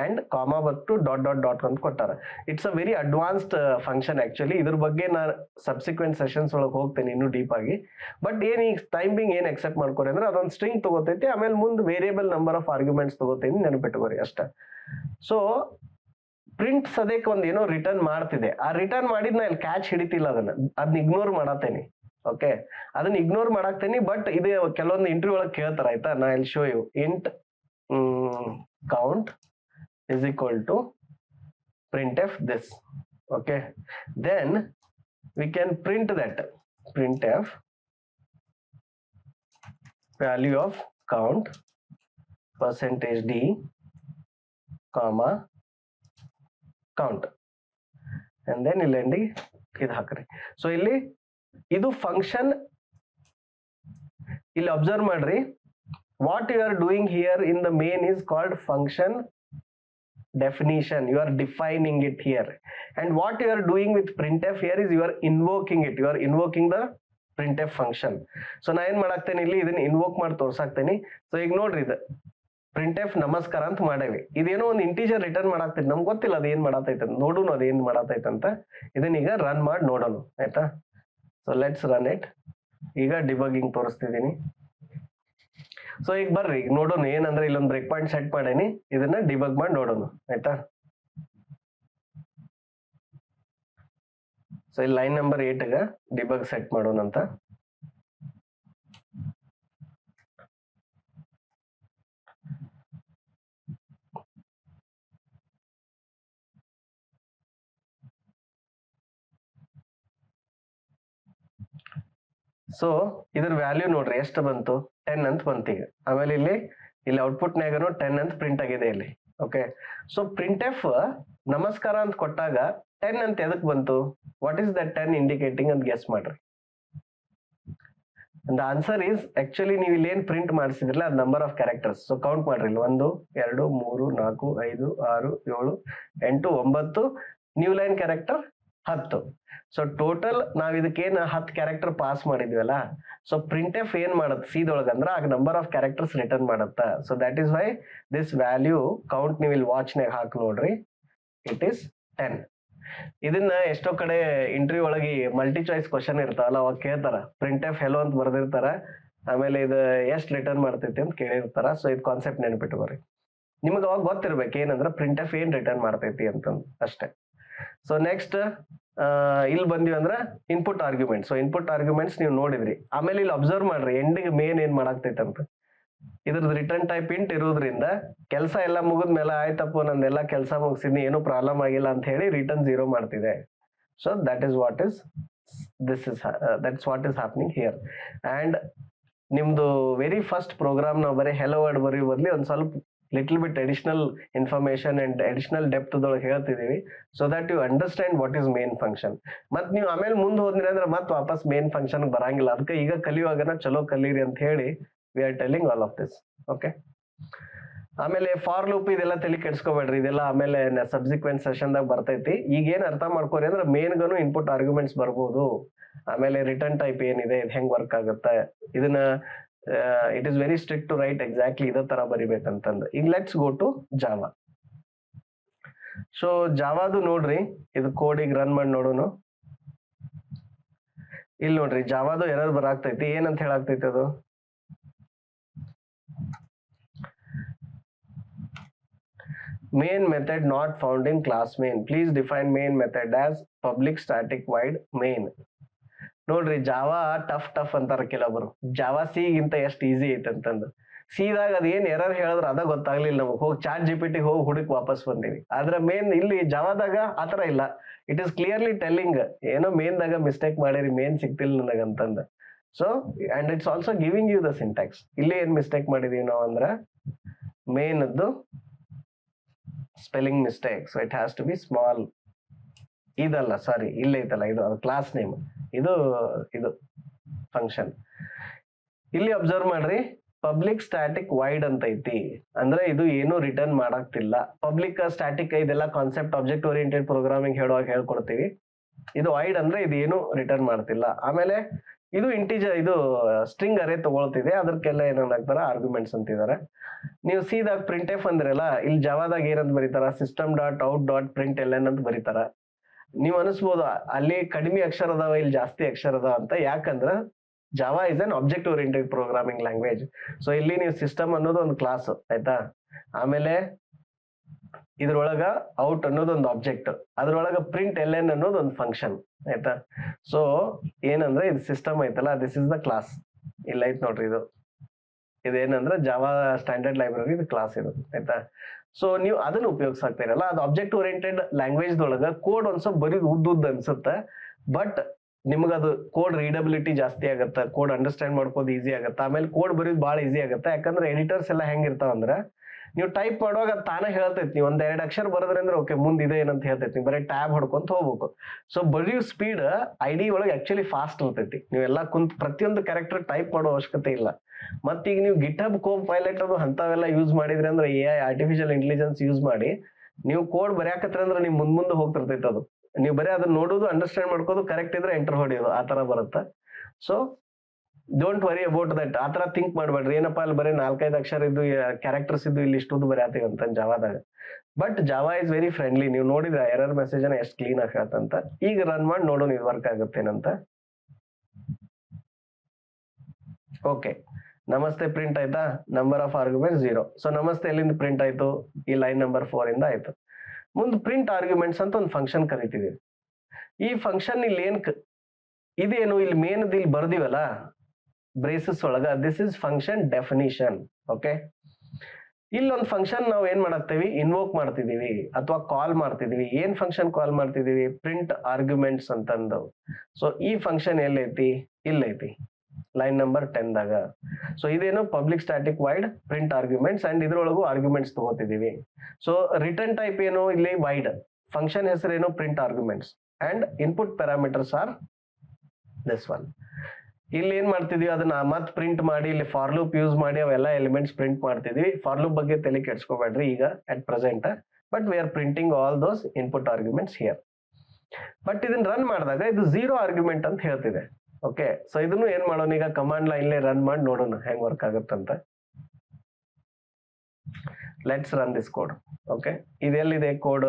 and comma but dot dot dot ಅಂತ ಕೊಟ್ಟಾರ. It's a very advanced function actually. ಇದ್ರ ಬಗ್ಗೆ ನಾನು ಸಬ್ಸಿಕ್ವೆಂಟ್ ಸೆಷನ್ಸ್ ಒಳಗೆ ಹೋಗ್ತೇನೆ ಇನ್ನೂ ಡೀಪ್ ಆಗಿ. ಬಟ್ ಏನ್ ಈ ಟೈಮಿಂಗ್ ಏನ್ ಎಕ್ಸೆಪ್ಟ್ ಮಾಡ್ಕೋರಿ ಅಂದ್ರೆ ಅದೊಂದು ಸ್ಟ್ರಿಂಗ್ ತಗೋತೈತಿ, ಆಮೇಲೆ ಮುಂದೆ ವೇರಿಯೇಬಲ್ ನಂಬರ್ ಆಫ್ ಆರ್ಗ್ಯುಮೆಂಟ್ಸ್ ತಗೋತೀನಿ, ನೆನಪಿಟ್ಕೋರಿ ಅಷ್ಟ. ಸೊ ಪ್ರಿಂಟ್ ಸದ್ಯಕ್ಕೆ ಒಂದ್ ಏನೋ ರಿಟರ್ನ್ ಮಾಡ್ತಿದೆ, ಆ ರಿಟರ್ನ್ ಮಾಡಿದ್ನ ಇಲ್ಲಿ ಕ್ಯಾಚ್ ಹಿಡಿತಿಲ್ಲ, ಅದನ್ನ ಇಗ್ನೋರ್ ಮಾಡತ್ತೇನಿ. ಓಕೆ, ಅದನ್ನ ಇಗ್ನೋರ್ ಮಾಡಾಕ್ತೇನಿ. ಬಟ್ ಇದು ಕೆಲವೊಂದು ಇಂಟರ್ವ್ಯೂ ಒಳಗೆ ಕೇಳ್ತಾರ, ಆಯ್ತಾ. ನಾ ಇಲ್ಲಿ show you int count is equal to printf this. Okay, then we can print that printf value of count percentage d comma count and then ಇಲ್ಲಿ ಇದು ಹಾಕ್ರಿ. ಸೊ ಇಲ್ಲಿ ಇದು ಫಂಕ್ಷನ್. ಇಲ್ಲಿ ಅಬ್ಸರ್ವ್ ಮಾಡ್ರಿ, what you are doing here in the main is called function definition. You are defining it here, and what you are doing with printf here is you are invoking it. You are invoking the printf function. So ನಾ ಏನ್ ಮಾಡಾಕ್ತೇನೆ ಇಲ್ಲಿ ಇದನ್ನ invoke ಮಾಡಿ ತೋರ್ಸಾಕ್ತೇನೆ. So ಈಗ ನೋಡ್ರಿ, ಇದು printf ನಮಸ್ಕಾರ ಅಂತ ಮಾಡೇವಿ. ಇದೇನೋ ಒಂದು ಇಂಟೀಜರ್ ರಿಟರ್ನ್ ಮಾಡಾಕ್ತೈತಿ, ನಮ್ಗೆ ಗೊತ್ತಿಲ್ಲ ಅದು ಏನ್ ಮಾಡಾತೈತೆ, ನೋಡೋಣ ಅದು ಏನ್ ಮಾಡಾತೈತಂತ. ಇದನ್ನ ಈಗ ರನ್ ಮಾಡಿ ನೋಡೋಣ, ಆಯ್ತಾ. So let's run it. ಈಗ ಡಿಬಗಿಂಗ್ ತೋರಿಸ್ತಿದ್ದೀನಿ. ಸೊ ಈಗ ಬರ್ರಿ ಈಗ ನೋಡೋಣ ಏನಂದ್ರೆ ಇಲ್ಲೊಂದು ಬ್ರೇಕ್ ಪಾಯಿಂಟ್ ಸೆಟ್ ಮಾಡೇನಿ, ಇದನ್ನ ಡಿಬಗ್ ಮಾಡಿ ನೋಡೋಣ, ಆಯ್ತಾ. ಸೊ ಇಲ್ಲಿ ಲೈನ್ ನಂಬರ್ 8 ಡಿಬಗ್ ಸೆಟ್ ಮಾಡೋಣ ಅಂತ. ಸೊ ಇದ್ರ ವ್ಯಾಲ್ಯೂ ನೋಡ್ರಿ ಎಷ್ಟು ಬಂತು, 10 ಅಂತ ಬಂತು ಈಗ. ಆಮೇಲೆ ಇಲ್ಲಿ ಔಟ್ಪುಟ್ ನಾಗನು 10 ಅಂತ ಪ್ರಿಂಟ್ ಆಗಿದೆ ಇಲ್ಲಿ. ಓಕೆ, ಸೊ ಪ್ರಿಂಟ್ ಎಫ್ ನಮಸ್ಕಾರ ಅಂತ ಕೊಟ್ಟಾಗ 10 ಅಂತ ಎದಕ್ ಬಂತು? ವಾಟ್ ಈಸ್ ದಟ್ 10 ಇಂಡಿಕೇಟಿಂಗ್ ಅಂತ ಗೆಸ್ ಮಾಡ್ರಿ. ದ ಆನ್ಸರ್ ಈಸ್ ಆಕ್ಚುಲಿ ನೀವು ಇಲ್ಲಿ ಏನ್ ಪ್ರಿಂಟ್ ಮಾಡಿಸಿದ್ರಲ್ಲ ಅದು number of characters. So count ಮಾಡ್ರಿ, 1 2 3 4 5 6 7 8 9 new line character 10. So total ನಾವ್ ಇದಕ್ಕೇನು 10 ಕ್ಯಾರೆಕ್ಟರ್ ಪಾಸ್ ಮಾಡಿದ್ವಲ್ಲ. ಸೊ ಪ್ರಿಂಟ್ ಎಫ್ ಏನ್ ಮಾಡುತ್ತೆ ಸಿದೊಳಗ ಅಂದ್ರೆ ಆಗ ನಂಬರ್ ಆಫ್ ಕ್ಯಾರೆಕ್ಟರ್ಸ್ ರಿಟರ್ನ್ ಮಾಡುತ್ತ. So that is why this value count ನೀವು ಇಲ್ಲಿ ವಾಚ್ ನಾಗ ಹಾಕಿ ನೋಡ್ರಿ, ಇಟ್ ಈಸ್ 10. ಇದನ್ನ ಎಷ್ಟೋ ಕಡೆ ಇಂಟರ್ವ್ಯೂ ಒಳಗೆ ಮಲ್ಟಿ ಚಾಯ್ಸ್ ಕ್ವಶನ್ ಇರ್ತಾವಲ್ಲ, ಅವಾಗ ಕೇಳ್ತಾರ ಪ್ರಿಂಟ್ ಎಫ್ ಹೆಲೋ ಅಂತ ಬರ್ದಿರ್ತಾರ, ಆಮೇಲೆ ಇದು ಎಷ್ಟು ರಿಟರ್ನ್ ಮಾಡ್ತೈತಿ ಅಂತ ಕೇಳಿರ್ತಾರ. ಸೊ ಇದು ಕಾನ್ಸೆಪ್ಟ್ ನೆನ್ಪಿಟ್ಕೋರಿ. ನಿಮ್ಗೆ ಅವಾಗ ಗೊತ್ತಿರ್ಬೇಕು ಏನಂದ್ರೆ ಪ್ರಿಂಟ್ ಎಫ್ ಏನ್ ರಿಟರ್ನ್ ಮಾಡ್ತೈತಿ ಅಂತಂದು ಅಷ್ಟೇ. ಸೊ ನೆಕ್ಸ್ಟ್ ಇಲ್ಲಿ ಬಂದಿವಿ ಅಂದ್ರೆ input argument. So input arguments ನೀವು ನೋಡಿದ್ರಿ. ಆಮೇಲೆ ಇಲ್ಲಿ ಅಬ್ಸರ್ವ್ ಮಾಡ್ರಿ ಎಂಡಿಗೆ ಮೇನ್ ಏನ್ ಮಾಡಾಕ್ತೈತೆ ಅಂತ. ಇದ್ರದ್ದು ರಿಟರ್ನ್ ಟೈಪ್ ಇಂಟ್ ಇರೋದ್ರಿಂದ ಕೆಲಸ ಎಲ್ಲ ಮುಗಿದ್ಮೇಲೆ ಆಯ್ತಪ್ಪ ನಂದೆಲ್ಲ ಕೆಲಸ ಮುಗಿಸಿದ್ನಿ ಏನೂ ಪ್ರಾಬ್ಲಮ್ ಆಗಿಲ್ಲ ಅಂತ ಹೇಳಿ ರಿಟರ್ನ್ 0 ಮಾಡ್ತಿದೆ. So that is what is that's what is happening here. And ನಿಮ್ದು ವೆರಿ ಫಸ್ಟ್ ಪ್ರೋಗ್ರಾಮ್ ನಾವು ಬರೀ ಹೆಲೋ ವರ್ಡ್ ಬರೀ ಬದಲಿ ಒಂದ್ ಸ್ವಲ್ಪ little bit additional information and additional depth ದೊಳಗೆ ಹೇಳ್ತಿದೀವಿ, so that you understand what is main function. ಮತ್ ನೀವು ಆಮೇಲೆ ಮುಂದೆ ಹೋದ್ರಿ ಅಂದ್ರೆ ಮತ್ತೆ ವಾಪಸ್ ಮೇನ್ ಫಂಕ್ಷನ್ ಬರಂಗಿಲ್ಲ. ಅದಕ್ಕೆ ಈಗ ಕಲಿಯುವಾಗನ ಚಲೋ ಕಲೀರಿ ಅಂತ ಹೇಳಿ we are telling all of this. Okay, ಆಮೇಲೆ ಫಾರ್ ಲೂಪ್ ಇದೆಲ್ಲ ತಲೆ ಕೆಡ್ಸ್ಕೊಬೇಡ್ರಿ, ಇದೆಲ್ಲ ಆಮೇಲೆ ಸಬ್ಸಿಕ್ವೆಂಟ್ ಸೆಷನ್ದಾಗ ಬರ್ತೈತಿ. ಈಗ ಏನ್ ಅರ್ಥ ಮಾಡ್ಕೋರಿ ಅಂದ್ರೆ ಮೇನ್ಗನು ಇನ್ಪುಟ್ ಆರ್ಗ್ಯುಮೆಂಟ್ಸ್ ಬರ್ಬೋದು. ಆಮೇಲೆ ರಿಟರ್ನ್ ಟೈಪ್ ಏನಿದೆ, ಇದು ಹೆಂಗ್ ವರ್ಕ್ ಆಗುತ್ತೆ, ಇದನ್ನ it is very strict to write exactly ಇದೇ ತರ ಬರಿಬೇಕಂತಂದು. ಈಗ let's go to Java. So ಜಾವಾದು ನೋಡ್ರಿ, ಇದು ಕೋಡ್ ಈಗ ರನ್ ಮಾಡಿ ನೋಡೋಣ. ಇಲ್ಲಿ ನೋಡ್ರಿ ಜಾವಾದು ಎರರ್ ಬರಾಕ್ತೈತಿ. ಏನಂತ ಹೇಳಾಕ್ತೈತಿ ಅದು, main method not found in class main, please define main method as public static void main. ನೋಡ್ರಿ ಜಾವಾ ಟಫ್ ಅಂತಾರ ಕೆಲವೊಬ್ರು, ಜಾವಾ ಸಿ ಗಿಂತ ಎಷ್ಟು ಈಸಿ ಐತೆ ಅಂತಂದು. ಸಿದಾಗ ಅದ್ ಏನ್ ಎರರ್ ಹೇಳಿದ್ರ ಅದ ಗೊತ್ತಾಗ್ಲಿಲ್ಲ ನಮಗ್, ಹೋಗಿ ಚಾಟ್ ಜಿಪಿಟಿ ಹೋಗಿ ಹುಡುಕ್ ವಾಪಸ್ ಬಂದಿವಿ. ಆದ್ರೆ ಮೇನ್ ಇಲ್ಲಿ ಜಾವಾದಾಗ ಆತರ ಇಲ್ಲ, ಇಟ್ ಇಸ್ ಕ್ಲಿಯರ್ಲಿ ಟೆಲ್ಲಿಂಗ್ ಏನೋ ಮೇನ್ದಾಗ ಮಿಸ್ಟೇಕ್ ಮಾಡಿರಿ, ಮೇನ್ ಸಿಕ್ತಿಲ್ಲ ನನಗಂತಂದ. So and it's also giving you the syntax. ಇಲ್ಲಿ ಏನ್ ಮಿಸ್ಟೇಕ್ ಮಾಡಿದೀವಿ ನಾವು ಅಂದ್ರ ಮೇನ್ ಅದ್ದು spelling mistake, so it has to be small. ಇದಲ್ಲ ಸಾರಿ, ಇಲ್ಲೇ ಐತಲ್ಲ ಇದು ಕ್ಲಾಸ್ ನೇಮ್, ಇದು ಫಂಕ್ಷನ್. ಇಲ್ಲಿ ಅಬ್ಸರ್ವ್ ಮಾಡ್ರಿ, ಪಬ್ಲಿಕ್ ಸ್ಟ್ಯಾಟಿಕ್ ವೈಡ್ ಅಂತ ಐತಿ, ಅಂದ್ರೆ ಇದು ಏನು ರಿಟರ್ನ್ ಮಾಡಾಕ್ತಿಲ್ಲ. ಪಬ್ಲಿಕ್ ಸ್ಟ್ಯಾಟಿಕ್ ಇದೆಲ್ಲ ಕಾನ್ಸೆಪ್ಟ್ ಆಬ್ಜೆಕ್ಟ್ ಓರಿಯೆಂಟೆಡ್ ಪ್ರೋಗ್ರಾಮಿಂಗ್ ಹೇಳುವಾಗ ಹೇಳ್ಕೊಡ್ತೀವಿ. ಇದು ವೈಡ್ ಅಂದ್ರೆ ಇದು ಏನು ರಿಟರ್ನ್ ಮಾಡ್ತಿಲ್ಲ. ಆಮೇಲೆ ಇದು ಇಂಟಿಜರ್, ಇದು ಸ್ಟ್ರಿಂಗ್ ಅರೇ ತಗೊಳ್ತಿದೆ, ಅದಕ್ಕೆಲ್ಲ ಏನಾಗ್ತಾರ ಆರ್ಗ್ಯುಮೆಂಟ್ಸ್ ಅಂತಿದ್ದಾರೆ. ನೀವು ಸೀದಾಗ ಪ್ರಿಂಟ್ ಎಫ್ ಅಂದ್ರಲ್ಲ, ಇಲ್ಲಿ ಜಾವಾದಾಗ ಏನಂತ ಬರೀತಾರ, system dot out dot print L N ಅಂತ ಬರೀತಾರ. ನೀವ್ ಅನಿಸ್ಬೋದು ಅಲ್ಲಿ ಕಡಿಮೆ ಅಕ್ಷರ ಅದಾವ, ಇಲ್ಲಿ ಜಾಸ್ತಿ ಅಕ್ಷರ ಅದಾವ ಅಂತ. ಯಾಕಂದ್ರ Java is an object oriented programming language. So ಇಲ್ಲಿ ನೀವು ಸಿಸ್ಟಮ್ ಅನ್ನೋದು ಒಂದು ಕ್ಲಾಸ್ ಆಯ್ತಾ, ಆಮೇಲೆ ಇದ್ರೊಳಗ ಔಟ್ ಅನ್ನೋದು ಒಂದು ಆಬ್ಜೆಕ್ಟ್, ಅದ್ರೊಳಗ ಪ್ರಿಂಟ್ ಎಲ್ ಎನ್ ಅನ್ನೋದು ಒಂದು ಫಂಕ್ಷನ್ ಆಯ್ತಾ. ಸೊ ಏನಂದ್ರೆ ಇದು ಸಿಸ್ಟಮ್ ಐತಲ್ಲ, ದಿಸ್ ಇಸ್ ದ ಕ್ಲಾಸ್. ಇಲ್ಲ ಐತ್ ನೋಡ್ರಿ, ಇದೇನಂದ್ರೆ ಜಾವಾ ಸ್ಟ್ಯಾಂಡರ್ಡ್ ಲೈಬ್ರರಿ ಇದು ಕ್ಲಾಸ್ ಇದು ಆಯ್ತಾ. ಸೊ ನೀವು ಅದನ್ನ ಉಪಯೋಗಿಸಾಕ್ತಿರಲ್ಲ, ಅದು ಆಬ್ಜೆಕ್ಟ್ ಓರಿಯೆಂಟೆಡ್ ಲ್ಯಾಂಗ್ವೇಜ್ ದೊಳಗ ಕೋಡ್ ಒಂದ್ ಸ್ವಲ್ಪ ಬರೀ ಉದ್ದ ಅನ್ಸುತ್ತೆ, ಬಟ್ ನಿಮ್ಗದು ಕೋಡ್ ರೀಡಬಿಲಿಟಿ ಜಾಸ್ತಿ ಆಗತ್ತ, ಕೋಡ್ ಅಂಡರ್ಸ್ಟ್ಯಾಂಡ್ ಮಾಡ್ಕೋದು ಈಸಿ ಆಗತ್ತ. ಆಮೇಲೆ ಕೋಡ್ ಬರೀದ್ ಬಹಳ ಈಸಿ ಆಗತ್ತೆ, ಯಾಕಂದ್ರೆ ಎಡಿಟರ್ಸ್ ಎಲ್ಲ ಹೆಂಗಿರ್ತಾವ ಅಂದ್ರೆ ನೀವು ಟೈಪ್ ಮಾಡುವಾಗ ಅದು ತಾನೇ ಹೇಳ್ತೈತಿ. ನೀವು ಒಂದ್ 2 ಅಕ್ಷರ ಬರೋದ್ರೆ ಅಂದ್ರೆ ಓಕೆ ಮುಂದೆ ಇದೆ ಏನಂತ ಹೇಳ್ತೈತಿ, ನೀವು ಬರೀ ಟ್ಯಾಬ್ ಹೊಡ್ಕೊಂತ ಹೋಗ್ಬೇಕು. ಸೊ ಬರೆಯೋ ಸ್ಪೀಡ್ ಐಡಿ ಒಳಗೆ ಆಕ್ಚುಲಿ ಫಾಸ್ಟ್ ಇರ್ತೈತಿ. ನೀವೆಲ್ಲ ಕುಂತ್ ಪ್ರತಿಯೊಂದು ಕ್ಯಾರೆಕ್ಟರ್ ಟೈಪ್ ಮಾಡೋ ಅವಶ್ಯಕತೆ ಇಲ್ಲ. ಮತ್ತೀಗ ನೀವು ಗಿಟ್ಹಬ್ ಕೋಡ್ ಪೈಲಟ್ ಅದು ಅಂತವೆಲ್ಲ ಯೂಸ್ ಮಾಡಿದ್ರಿ ಅಂದ್ರೆ, AI ಆರ್ಟಿಫಿಷಿಯಲ್ ಇಂಟೆಲಿಜೆನ್ಸ್ ಯೂಸ್ ಮಾಡಿ ನೀವು ಕೋಡ್ ಬರೆಯಾಕತ್ರ ಅಂದ್ರೆ ನಿಮ್ ಮುಂದೆ ಹೋಗ್ತಿರ್ತೈತೆ ಅದು. ನೀವು ಬರೀ ಅದನ್ನ ನೋಡೋದು, ಅಂಡರ್ಸ್ಟ್ಯಾಂಡ್ ಮಾಡ್ಕೋದು, ಕರೆಕ್ಟ್ ಇದ್ರೆ ಎಂಟರ್ ಹೊಡಿಯೋದು, ಆ ತರ ಬರುತ್ತೆ. So don't worry about that. ಆ ತರ ಥಿಂಕ್ ಮಾಡ್ಬೇಡ್ರಿ, ಏನಪ್ಪಾ ಅಲ್ಲಿ ಬರೀ 4-5 ಅಕ್ಷರ ಇದ್ದು ಕ್ಯಾರೆಕ್ಟರ್ಸ್ ಇದ್ದು ಇಲ್ಲಿ ಇಷ್ಟೊಂದು ಬರೆಯತ್ತೀವಿ ಅಂತ ಜಾವಾದಾಗ. But Java is very friendly. ನೀವು ನೋಡಿದ್ರೆ ಎರರ್ ಮೆಸೇಜ್ ಅನ್ನ ಎಷ್ಟು ಕ್ಲೀನ್ ಆಗಿ ಹೇಳ್ತಂತ. ಈಗ ರನ್ ಮಾಡಿ ನೋಡೋಣ ಇದು ವರ್ಕ್ ಆಗುತ್ತೇನಂತ. ಓಕೆ, ನಮಸ್ತೆ ಪ್ರಿಂಟ್ ಆಯ್ತಾ, ನಂಬರ್ ಆಫ್ ಆರ್ಗ್ಯುಮೆಂಟ್ಸ್ 0. ಸೊ ನಮಸ್ತೆ ಎಲ್ಲಿಂದ ಪ್ರಿಂಟ್ ಆಯ್ತು, ಈ ಲೈನ್ ನಂಬರ್ 4 ಇಂದ ಆಯ್ತು. ಮುಂದೆ ಪ್ರಿಂಟ್ ಆರ್ಗ್ಯುಮೆಂಟ್ಸ್ ಅಂತ ಒಂದು ಫಂಕ್ಷನ್ ಕರಿತೀವಿ. ಈ ಫಂಕ್ಷನ್ ಇಲ್ಲಿ ಇದೇನು, ಇಲ್ಲಿ ಮೇನ್ ಇಲ್ಲಿ ಬರ್ದಿವಲ್ಲ ಬ್ರೇಸಸ್ ಒಳಗ, this is function definition. Okay, ಇಲ್ಲೊಂದು ಫಂಕ್ಷನ್ ನಾವು ಏನ್ ಮಾಡತ್ತೀವಿ, ಇನ್ವೋಕ್ ಮಾಡ್ತಿದೀವಿ ಅಥವಾ ಕಾಲ್ ಮಾಡ್ತಿದೀವಿ. ಏನ್ ಫಂಕ್ಷನ್ ಕಾಲ್ ಮಾಡ್ತಿದೀವಿ, ಪ್ರಿಂಟ್ ಆರ್ಗ್ಯುಮೆಂಟ್ಸ್ ಅಂತಂದು. ಸೊ ಈ ಫಂಕ್ಷನ್ ಎಲ್ಲೈತಿ, ಇಲ್ಲೈತಿ ಲೈನ್ ನಂಬರ್ 10 ದಾಗ. ಸೊ ಇದೇನು public static void print arguments, and ಇದ್ರೊಳಗು ಆರ್ಗ್ಯುಮೆಂಟ್ಸ್ ತಗೋತಿದೀವಿ. ಸೊ ರಿಟರ್ನ್ ಟೈಪ್ ಏನು ಇಲ್ಲಿ ವೈಡ್, ಫಂಕ್ಷನ್ ಹೆಸರೇನು print arguments, and input parameters are this one. ಇಲ್ಲಿ ಏನ್ ಮಾಡ್ತಿದೀವಿ, ಅದನ್ನ ಮತ್ ಪ್ರಿಂಟ್ ಮಾಡಿ ಇಲ್ಲಿ ಫಾರ್ ಲೂಪ್ ಯೂಸ್ ಮಾಡಿ ಅವೆಲ್ಲ ಎಲಿಮೆಂಟ್ಸ್ ಪ್ರಿಂಟ್ ಮಾಡ್ತಿದೀವಿ. ಫಾರ್ ಲೂಪ್ ಬಗ್ಗೆ ತಲೆ ಕೆಡ್ಸ್ಕೋಬೇಡ್ರಿ ಈಗ at present, but we are printing all those input arguments here. But ಇದನ್ನ ರನ್ ಮಾಡಿದಾಗ ಇದು 0 ಆರ್ಗ್ಯುಮೆಂಟ್ ಅಂತ ಹೇಳ್ತಿದೆ. ಓಕೆ, ಸೊ ಇದನ್ನು ಏನ್ ಮಾಡೋಣ, ಈಗ ಕಮಾಂಡ್ ಲೈನ್ ರನ್ ಮಾಡಿ ನೋಡೋಣ ಹೆಂಗ್ ವರ್ಕ್ ಆಗುತ್ತಂತ. Let's run this code. Okay, ಇದೆಲ್ಲಿದೆ ಕೋಡ್,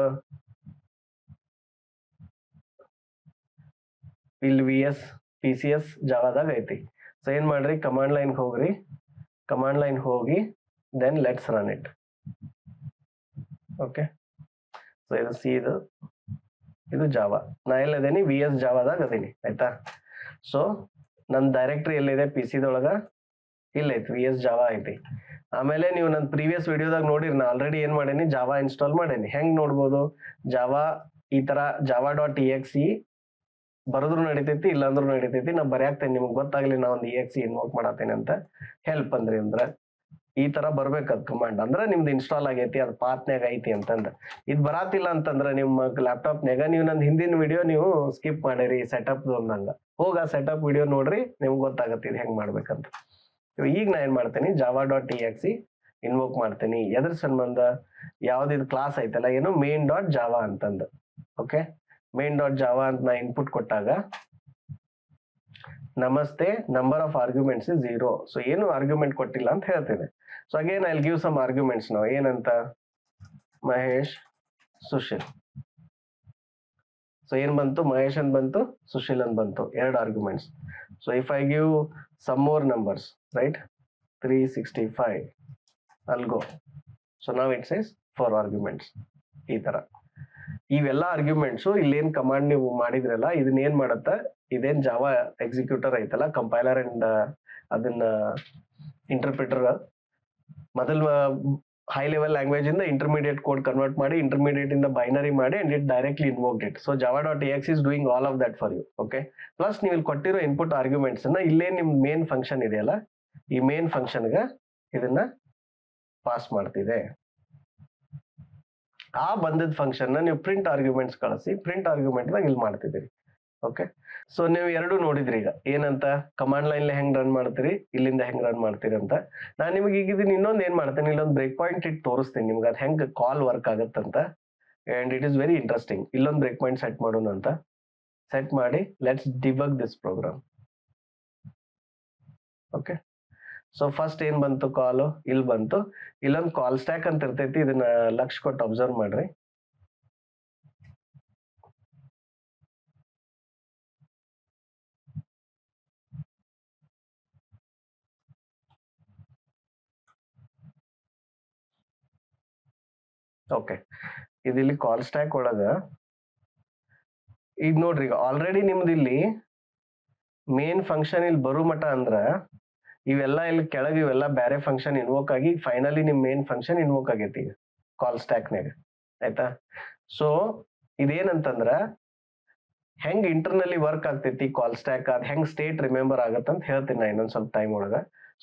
ಇಲ್ಲಿ VS PCS ಜಾವಾದಾಗ ಐತಿ. ಸೊ ಏನ್ ಮಾಡ್ರಿ, ಕಮಾಂಡ್ ಲೈನ್ ಹೋಗ್ರಿ, ಕಮಾಂಡ್ ಲೈನ್ ಹೋಗಿ then let's run it. Okay, so ಇದು ಸಿ, ಇದು ಜಾವಾ. ನಾ ಎಲ್ಲದೇನಿ VS ಜಾವಾದಾಗ ಅದೀನಿ ಆಯ್ತಾ. ಸೊ ನನ್ನ ಡೈರೆಕ್ಟರಿ ಎಲ್ಲಿದೆ, PC-ದೊಳಗ ಇಲ್ಲೈತಿ, VS ಜಾವಾ ಐತಿ. ಆಮೇಲೆ ನೀವು ನನ್ನ ಪ್ರೀವಿಯಸ್ ವಿಡಿಯೋದಾಗ ನೋಡಿರಿ, ನಾ ಆಲ್ರೆಡಿ ಏನ್ ಮಾಡೇನಿ, ಜಾವಾ ಇನ್ಸ್ಟಾಲ್ ಮಾಡೇನಿ. ಹೆಂಗ್ ನೋಡ್ಬೋದು, ಜಾವಾ ಈ ತರ java.exe ಬರೋದ್ರು ನಡಿತೈತಿ, ಇಲ್ಲಾಂದ್ರೂ ನಡಿತೈತಿ. ನಾ ಬರ್ಯಾಕ್ತೇನೆ, ನಿಮ್ಗೆ ಗೊತ್ತಾಗ್ಲಿ ನಾ ಒಂದು exe ಇನ್ವೋಕ್ ಮಾಡತ್ತೇನೆ ಅಂತ. ಹೆಲ್ಪ್ ಅಂದ್ರಿ ಅಂದ್ರ ಈ ತರ ಬರ್ಬೇಕದ್ ಕಮಾಂಡ್, ಅಂದ್ರೆ ನಿಮ್ದು ಇನ್ಸ್ಟಾಲ್ ಆಗೈತಿ, ಅದು ಪಾತ್ನ್ಯಾಗ ಐತಿ ಅಂತಂದ. ಇದ್ ಬರಾತಿಲ್ಲ ಅಂತಂದ್ರ ನಿಮ್ಮ ಲ್ಯಾಪ್ಟಾಪ್ನ್ಯಾಗ ನೀವು ನಂದು ಹಿಂದಿನ ವಿಡಿಯೋ ನೀವು ಸ್ಕಿಪ್ ಮಾಡಿರಿ ಸೆಟಪ್ ಅಂದಂಗ, ಹೋಗ ಸೆಟಪ್ ವಿಡಿಯೋ ನೋಡ್ರಿ, ನಿಮ್ಗೆ ಗೊತ್ತಾಗತ್ತೆ ಇದು ಹೆಂಗ್ ಮಾಡ್ಬೇಕಂತ. ಈಗ ನಾ ಏನ್ ಮಾಡ್ತೇನಿ, java.exe ಇನ್ವೋಕ್ ಮಾಡ್ತೀನಿ. ಎದ್ರ ಸಂಬಂಧ? ಯಾವ್ದಿದ್ ಕ್ಲಾಸ್ ಐತಲ್ಲ ಏನು ಮೇನ್ ಡಾಟ್ ಜಾವಾ ಅಂತಂದು. ಓಕೆ, ಮೇನ್ ಡಾಟ್ ಜಾವಾ ಅಂತ ನಾ ಇನ್ಪುಟ್ ಕೊಟ್ಟಾಗ ನಮಸ್ತೆ number of arguments is 0. So ಏನು ಆರ್ಗ್ಯುಮೆಂಟ್ ಕೊಟ್ಟಿಲ್ಲ ಅಂತ ಹೇಳ್ತಿದೆ. So again I will give some arguments ನಾವು. ಏನಂತ? ಮಹೇಶ್, ಸುಶೀಲ್. ಸೊ ಏನ್ ಬಂತು? ಮಹೇಶ್ ಅಂತ ಬಂತು, ಸುಶೀಲ್ ಅಂತ ಬಂತು, 2 arguments. So if I give some more numbers, right, 365, I'll go. So now it says 4 arguments. ಈ ತರ ಇವೆಲ್ಲ ಆರ್ಗ್ಯುಮೆಂಟ್ಸ್ ಇಲ್ಲೇನ್ ಕಮಾಂಡ್ ನೀವು ಮಾಡಿದ್ರಲ್ಲ ಇದನ್ನ ಏನ್ ಮಾಡತ್ತ, ಇದೇನ್ ಜಾವಾ ಎಕ್ಸಿಕ್ಯೂಟರ್ ಐತಲ್ಲ, ಕಂಪೈಲರ್ ಅಂಡ್ ಅದನ್ನ ಇಂಟರ್ಪ್ರಿಟರ್ ಮೊದಲ ಹೈ ಲೆವೆಲ್ ಲ್ಯಾಂಗ್ವೇಜ್ ಇಂದ ಇಂಟರ್ಮೀಡಿಯೇಟ್ ಕೋಡ್ ಕನ್ವರ್ಟ್ ಮಾಡಿ, ಇಂಟರ್ಮೀಡಿಯೇಟ್ ಇಂದ ಬೈನರಿ ಮಾಡಿ, and it directly invoked it. So java.ax is doing all of that for you. Okay, plus ನೀವು ಇಲ್ಲಿ ಕೊಟ್ಟಿರೋ ಇನ್ಪುಟ್ ಆರ್ಗ್ಯುಮೆಂಟ್ಸ್ ಅನ್ನ ಇಲ್ಲೇ ನಿಮ್ ಮೇನ್ ಫಂಕ್ಷನ್ ಇದೆಯಲ್ಲ, ಈ ಮೇನ್ ಫಂಕ್ಷನ್ಗ ಇದನ್ನ ಪಾಸ್ ಮಾಡ್ತಿದೆ. ಆ ಬಂದಿದ್ದ ಫಂಕ್ಷನ್ ನೀವು ಪ್ರಿಂಟ್ ಆರ್ಗ್ಯುಮೆಂಟ್ಸ್ ಕಳಿಸಿ, ಪ್ರಿಂಟ್ ಆರ್ಗ್ಯುಮೆಂಟ್ ದಾಗ ಇಲ್ಲಿ ಮಾಡ್ತಿದ್ದೀರಿ. ಓಕೆ, ಸೊ ನೀವು ಎರಡು ನೋಡಿದ್ರಿ ಈಗ ಏನಂತ, ಕಮಾಂಡ್ ಲೈನ್ ಹೆಂಗ್ ರನ್ ಮಾಡ್ತೀರಿ, ಇಲ್ಲಿಂದ ಹೆಂಗ್ ರನ್ ಮಾಡ್ತೀರಿ ಅಂತ. ನಾನು ನಿಮ್ಗೆ ಈಗ ಇದನ್ನ ಇನ್ನೊಂದು ಏನ್ ಮಾಡ್ತೇನೆ, ಇಲ್ಲೊಂದು ಬ್ರೇಕ್ ಪಾಯಿಂಟ್ ಇಟ್ಟು ತೋರಿಸ್ತೀನಿ ನಿಮ್ಗೆ ಅದು ಹೆಂಗ್ ಕಾಲ್ ವರ್ಕ್ ಆಗತ್ತಂತ. And it is very interesting. ಇಲ್ಲೊಂದು ಬ್ರೇಕ್ ಪಾಯಿಂಟ್ ಸೆಟ್ ಮಾಡೋಣ ಅಂತ. ಸೆಟ್ ಮಾಡಿ let's debug this program. Okay, so first ಏನ್ ಬಂತು ಕಾಲು, ಇಲ್ಲಿ ಬಂತು. ಇಲ್ಲೊಂದು ಕಾಲ್ ಸ್ಟ್ಯಾಕ್ ಅಂತ ಇರ್ತೈತಿ, ಇದನ್ನ ಲಕ್ಷ ಕೊಟ್ಟು ಅಬ್ಸರ್ವ್ ಮಾಡ್ರಿ. ಓಕೆ, ಇದಿಲ್ಲಿ ಕಾಲ್ ಸ್ಟ್ಯಾಕ್ ಒಳಗ ಈಗ ನೋಡ್ರಿ, ಈಗ ಆಲ್ರೆಡಿ ನಿಮ್ದು ಇಲ್ಲಿ ಮೇನ್ ಫಂಕ್ಷನ್ ಇಲ್ಲಿ ಬರೋ ಮಟ ಅಂದ್ರ ಇವೆಲ್ಲ ಇಲ್ಲಿ ಕೆಳಗೆ ಇವೆಲ್ಲ ಬೇರೆ ಫಂಕ್ಷನ್ ಇನ್ವೋಕ್ ಆಗಿ ಫೈನಲಿ ನಿಮ್ ಮೇನ್ ಫಂಕ್ಷನ್ ಇನ್ವೋಕ್ ಆಗೈತಿ ಈಗ ಕಾಲ್ ಸ್ಟ್ಯಾಕ್ನಾಗ. ಆಯ್ತಾ? ಸೊ ಇದೇನಂತಂದ್ರ ಹೆಂಗ್ ಇಂಟರ್ನಲ್ಲಿ ವರ್ಕ್ ಆಗ್ತೈತಿ ಕಾಲ್ ಸ್ಟ್ಯಾಕ್, ಅದ್ ಹೆಂಗ್ ಸ್ಟೇಟ್ ರಿಮೆಂಬರ್ ಆಗತ್ತ ಅಂತ ಹೇಳ್ತೀನಿ ನಾ ಇನ್ನೊಂದ್ ಸ್ವಲ್ಪ ಟೈಮ್ ಒಳಗ.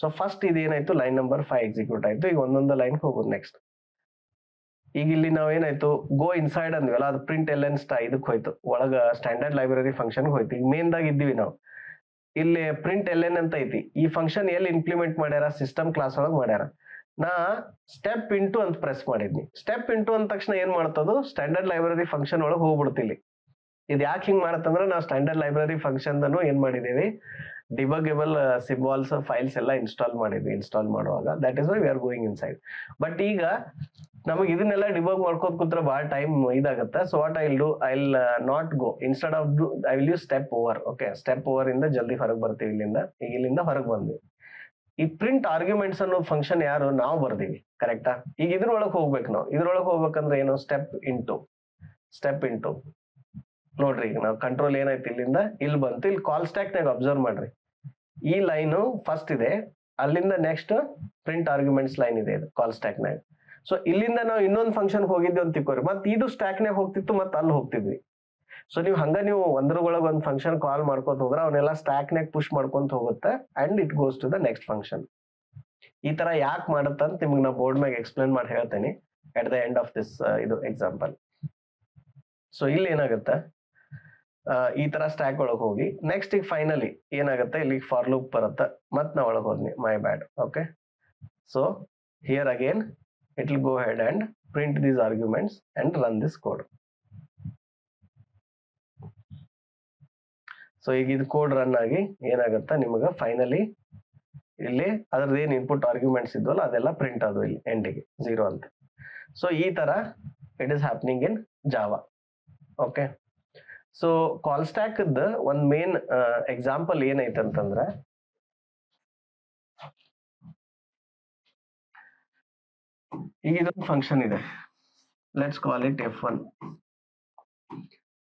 ಸೊ ಫಸ್ಟ್ ಇದೇನಾಯ್ತು, ಲೈನ್ ನಂಬರ್ 5 ಎಕ್ಸಿಕ್ಯೂಟ್ ಆಯ್ತು. ಈಗ ಒಂದೊಂದು ಲೈನ್ ಹೋಗೋದು ನೆಕ್ಸ್ಟ್. ಈಗ ಇಲ್ಲಿ ನಾವ್ ಏನಾಯ್ತು, ಗೋ ಇನ್ಸೈಡ್ ಅಂದ್ವಲ್ಲ, ಅದು ಪ್ರಿಂಟ್ ಎಲ್ ಎನ್ ಇದಕ್ ಹೋಯ್ತು, ಒಳಗ ಸ್ಟ್ಯಾಂಡರ್ಡ್ ಲೈಬ್ರರಿ ಫಂಕ್ಷನ್ ಹೋಯ್ತು. ಈಗ ಮೇನ್ ದಾಗ ಇದ್ದೀವಿ ನಾವು. ಇಲ್ಲಿ ಪ್ರಿಂಟ್ ಎಲ್ ಎನ್ ಅಂತ ಐತಿ. ಈ ಫಂಕ್ಷನ್ ಎಲ್ಲಿ ಇಂಪ್ಲಿಮೆಂಟ್ ಮಾಡ್ಯಾರ, ಸಿಸ್ಟಮ್ ಕ್ಲಾಸ್ ಒಳಗೆ ಮಾಡ್ಯಾರ. ನಾ ಸ್ಟೆಪ್ ಇಂಟು ಅಂತ ಪ್ರೆಸ್ ಮಾಡಿದ್ನಿ. ಸ್ಟೆಪ್ ಇಂಟು ಅಂದ ತಕ್ಷಣ ಏನ್ ಮಾಡ್ತದು, ಸ್ಟ್ಯಾಂಡರ್ಡ್ ಲೈಬ್ರರಿ ಫಂಕ್ಷನ್ ಒಳಗೆ ಹೋಗ್ಬಿಡ್ತಿಲ್ಲಿ. ಇದು ಯಾಕೆ ಹಿಂಗ್ ಮಾಡತ್ತಂದ್ರೆ ನಾವು ಸ್ಟ್ಯಾಂಡರ್ಡ್ ಲೈಬ್ರರಿ ಫಂಕ್ಷನ್ ದನು ಏನ್ ಮಾಡಿದೀವಿ, ಡಿಬಗೇಬಲ್ ಸಿಂಬಾಲ್ಸ್ ಫೈಲ್ಸ್ ಎಲ್ಲ ಇನ್ಸ್ಟಾಲ್ ಮಾಡಿದ್ವಿ. ಇನ್ಸ್ಟಾಲ್ ಮಾಡುವಾಗ that is why we are going inside. But ಈಗ ನಮಗೆ ಇದನ್ನೆಲ್ಲ ಡಿಬಗ್ ಮಾಡ್ಕೋತ ಕೂತ್ರೆ ಬಹಳ ಟೈಮ್ ಇದಾಗತ್ತೆ. So what I will do, I will not go, instead of I will use step over. Okay, step over ಇಂದ ಜಲ್ದಿ ಹೊರಗೆ ಬರ್ತೀವಿ ಇಲ್ಲಿಂದ. ಈಗ ಇಲ್ಲಿಂದ ಹೊರಗೆ ಬಂದ್ವಿ. ಈ ಪ್ರಿಂಟ್ ಆರ್ಗ್ಯುಮೆಂಟ್ಸ್ ಅನ್ನೋ ಫಂಕ್ಷನ್ ಯಾರು ನಾವು ಬರ್ದೀವಿ, ಕರೆಕ್ಟಾ? ಈಗ ಇದ್ರೊಳಗೆ ಹೋಗ್ಬೇಕು ನಾವು. ಇದ್ರೊಳಗೆ ಹೋಗ್ಬೇಕಂದ್ರೆ ಏನು, ಸ್ಟೆಪ್ ಇಂಟು ನೋಡ್ರಿ. ಈಗ ನಾವು ಕಂಟ್ರೋಲ್ ಏನಾಯ್ತು, ಇಲ್ಲಿಂದ ಇಲ್ಲಿ ಬಂತು. ಇಲ್ಲಿ ಕಾಲ್ ಸ್ಟ್ಯಾಕ್ ನಾಗ ಅಬ್ಸರ್ವ್ ಮಾಡ್ರಿ, ಈ ಲೈನು ಫಸ್ಟ್ ಇದೆ, ಅಲ್ಲಿಂದ ನೆಕ್ಸ್ಟ್ ಪ್ರಿಂಟ್ ಆರ್ಗ್ಯುಮೆಂಟ್ಸ್ ಲೈನ್ ಇದೆ ಇದು ಕಾಲ್ ಸ್ಟ್ಯಾಕ್ ನಾಗ. ಸೊ ಇಲ್ಲಿಂದ ನಾವು ಇನ್ನೊಂದು ಫಂಕ್ಷನ್ ಹೋಗಿದ್ವಿ ಅಂತ ತಿಳ್ಕೊರಿ, ಮತ್ತೆ ಇದು ಸ್ಟ್ಯಾಕ್ ನಾಗ ಹೋಗ್ತಿತ್ತು, ಮತ್ತೆ ಅಲ್ಲಿ ಹೋಗ್ತಿದ್ವಿ. ಸೊ ನೀವು ಹಂಗ ನೀವು ಒಂದ್ರೊಳಗೆ ಒಂದು ಫಂಕ್ಷನ್ ಕಾಲ್ ಮಾಡ್ಕೊತ ಹೋದ್ರೆ ಅವನ್ನೆಲ್ಲ ಸ್ಟ್ಯಾಕ್ ನಾಗ ಪುಷ್ ಮಾಡ್ಕೊಂತ ಹೋಗುತ್ತೆ, and it goes to the next function. ಈ ತರ ಯಾಕೆ ಮಾಡುತ್ತ ಅಂತ ನಿಮ್ಗೆ ನಾ ಬೋರ್ಡ್ ಮ್ಯಾಗ ಎಕ್ಸ್ಪ್ಲೇನ್ ಮಾಡಿ ಹೇಳ್ತೇನೆ at the end of this ಇದು ಎಕ್ಸಾಂಪಲ್. ಸೊ ಇಲ್ಲಿ ಏನಾಗುತ್ತೆ, ಈ ತರ ಸ್ಟ್ಯಾಕ್ ಒಳಗೆ ಹೋಗಿ ನೆಕ್ಸ್ಟ್ ಈಗ ಫೈನಲಿ ಏನಾಗುತ್ತೆ, ಇಲ್ಲಿ ಫಾರ್ ಲೂಪ್ ಬರುತ್ತೆ. ಮತ್ ನಾ ಒಳಗೆ ಹೋದ್ನಿ, my bad. Okay, so here again it will go ahead and print these arguments and run this code. So ಈಗ ಇದು ಕೋಡ್ ರನ್ ಆಗಿ ಏನಾಗುತ್ತೆ ನಿಮಗೆ ಫೈನಲಿ ಇಲ್ಲಿ ಅದ್ರದ್ದು ಏನ್ ಇನ್ಪುಟ್ ಆರ್ಗ್ಯುಮೆಂಟ್ಸ್ ಇದ್ವಲ್ಲ ಅದೆಲ್ಲ ಪ್ರಿಂಟ್ ಆದವು ಇಲ್ಲಿ ಎಂಡಿಗೆ 0 ಅಂತ. ಸೊ ಈ ತರ it is happening in Java. Okay, so call stack ಒಂದ್ ಮೇನ್ ಎಕ್ಸಾಂಪಲ್ ಏನೈತಂತಂದ್ರ, ಈಗ ಇದೊಂದು ಫಂಕ್ಷನ್ ಇದೆ, ಲೆಟ್ಸ್ ಕಾಲ್ ಇಟ್ F1.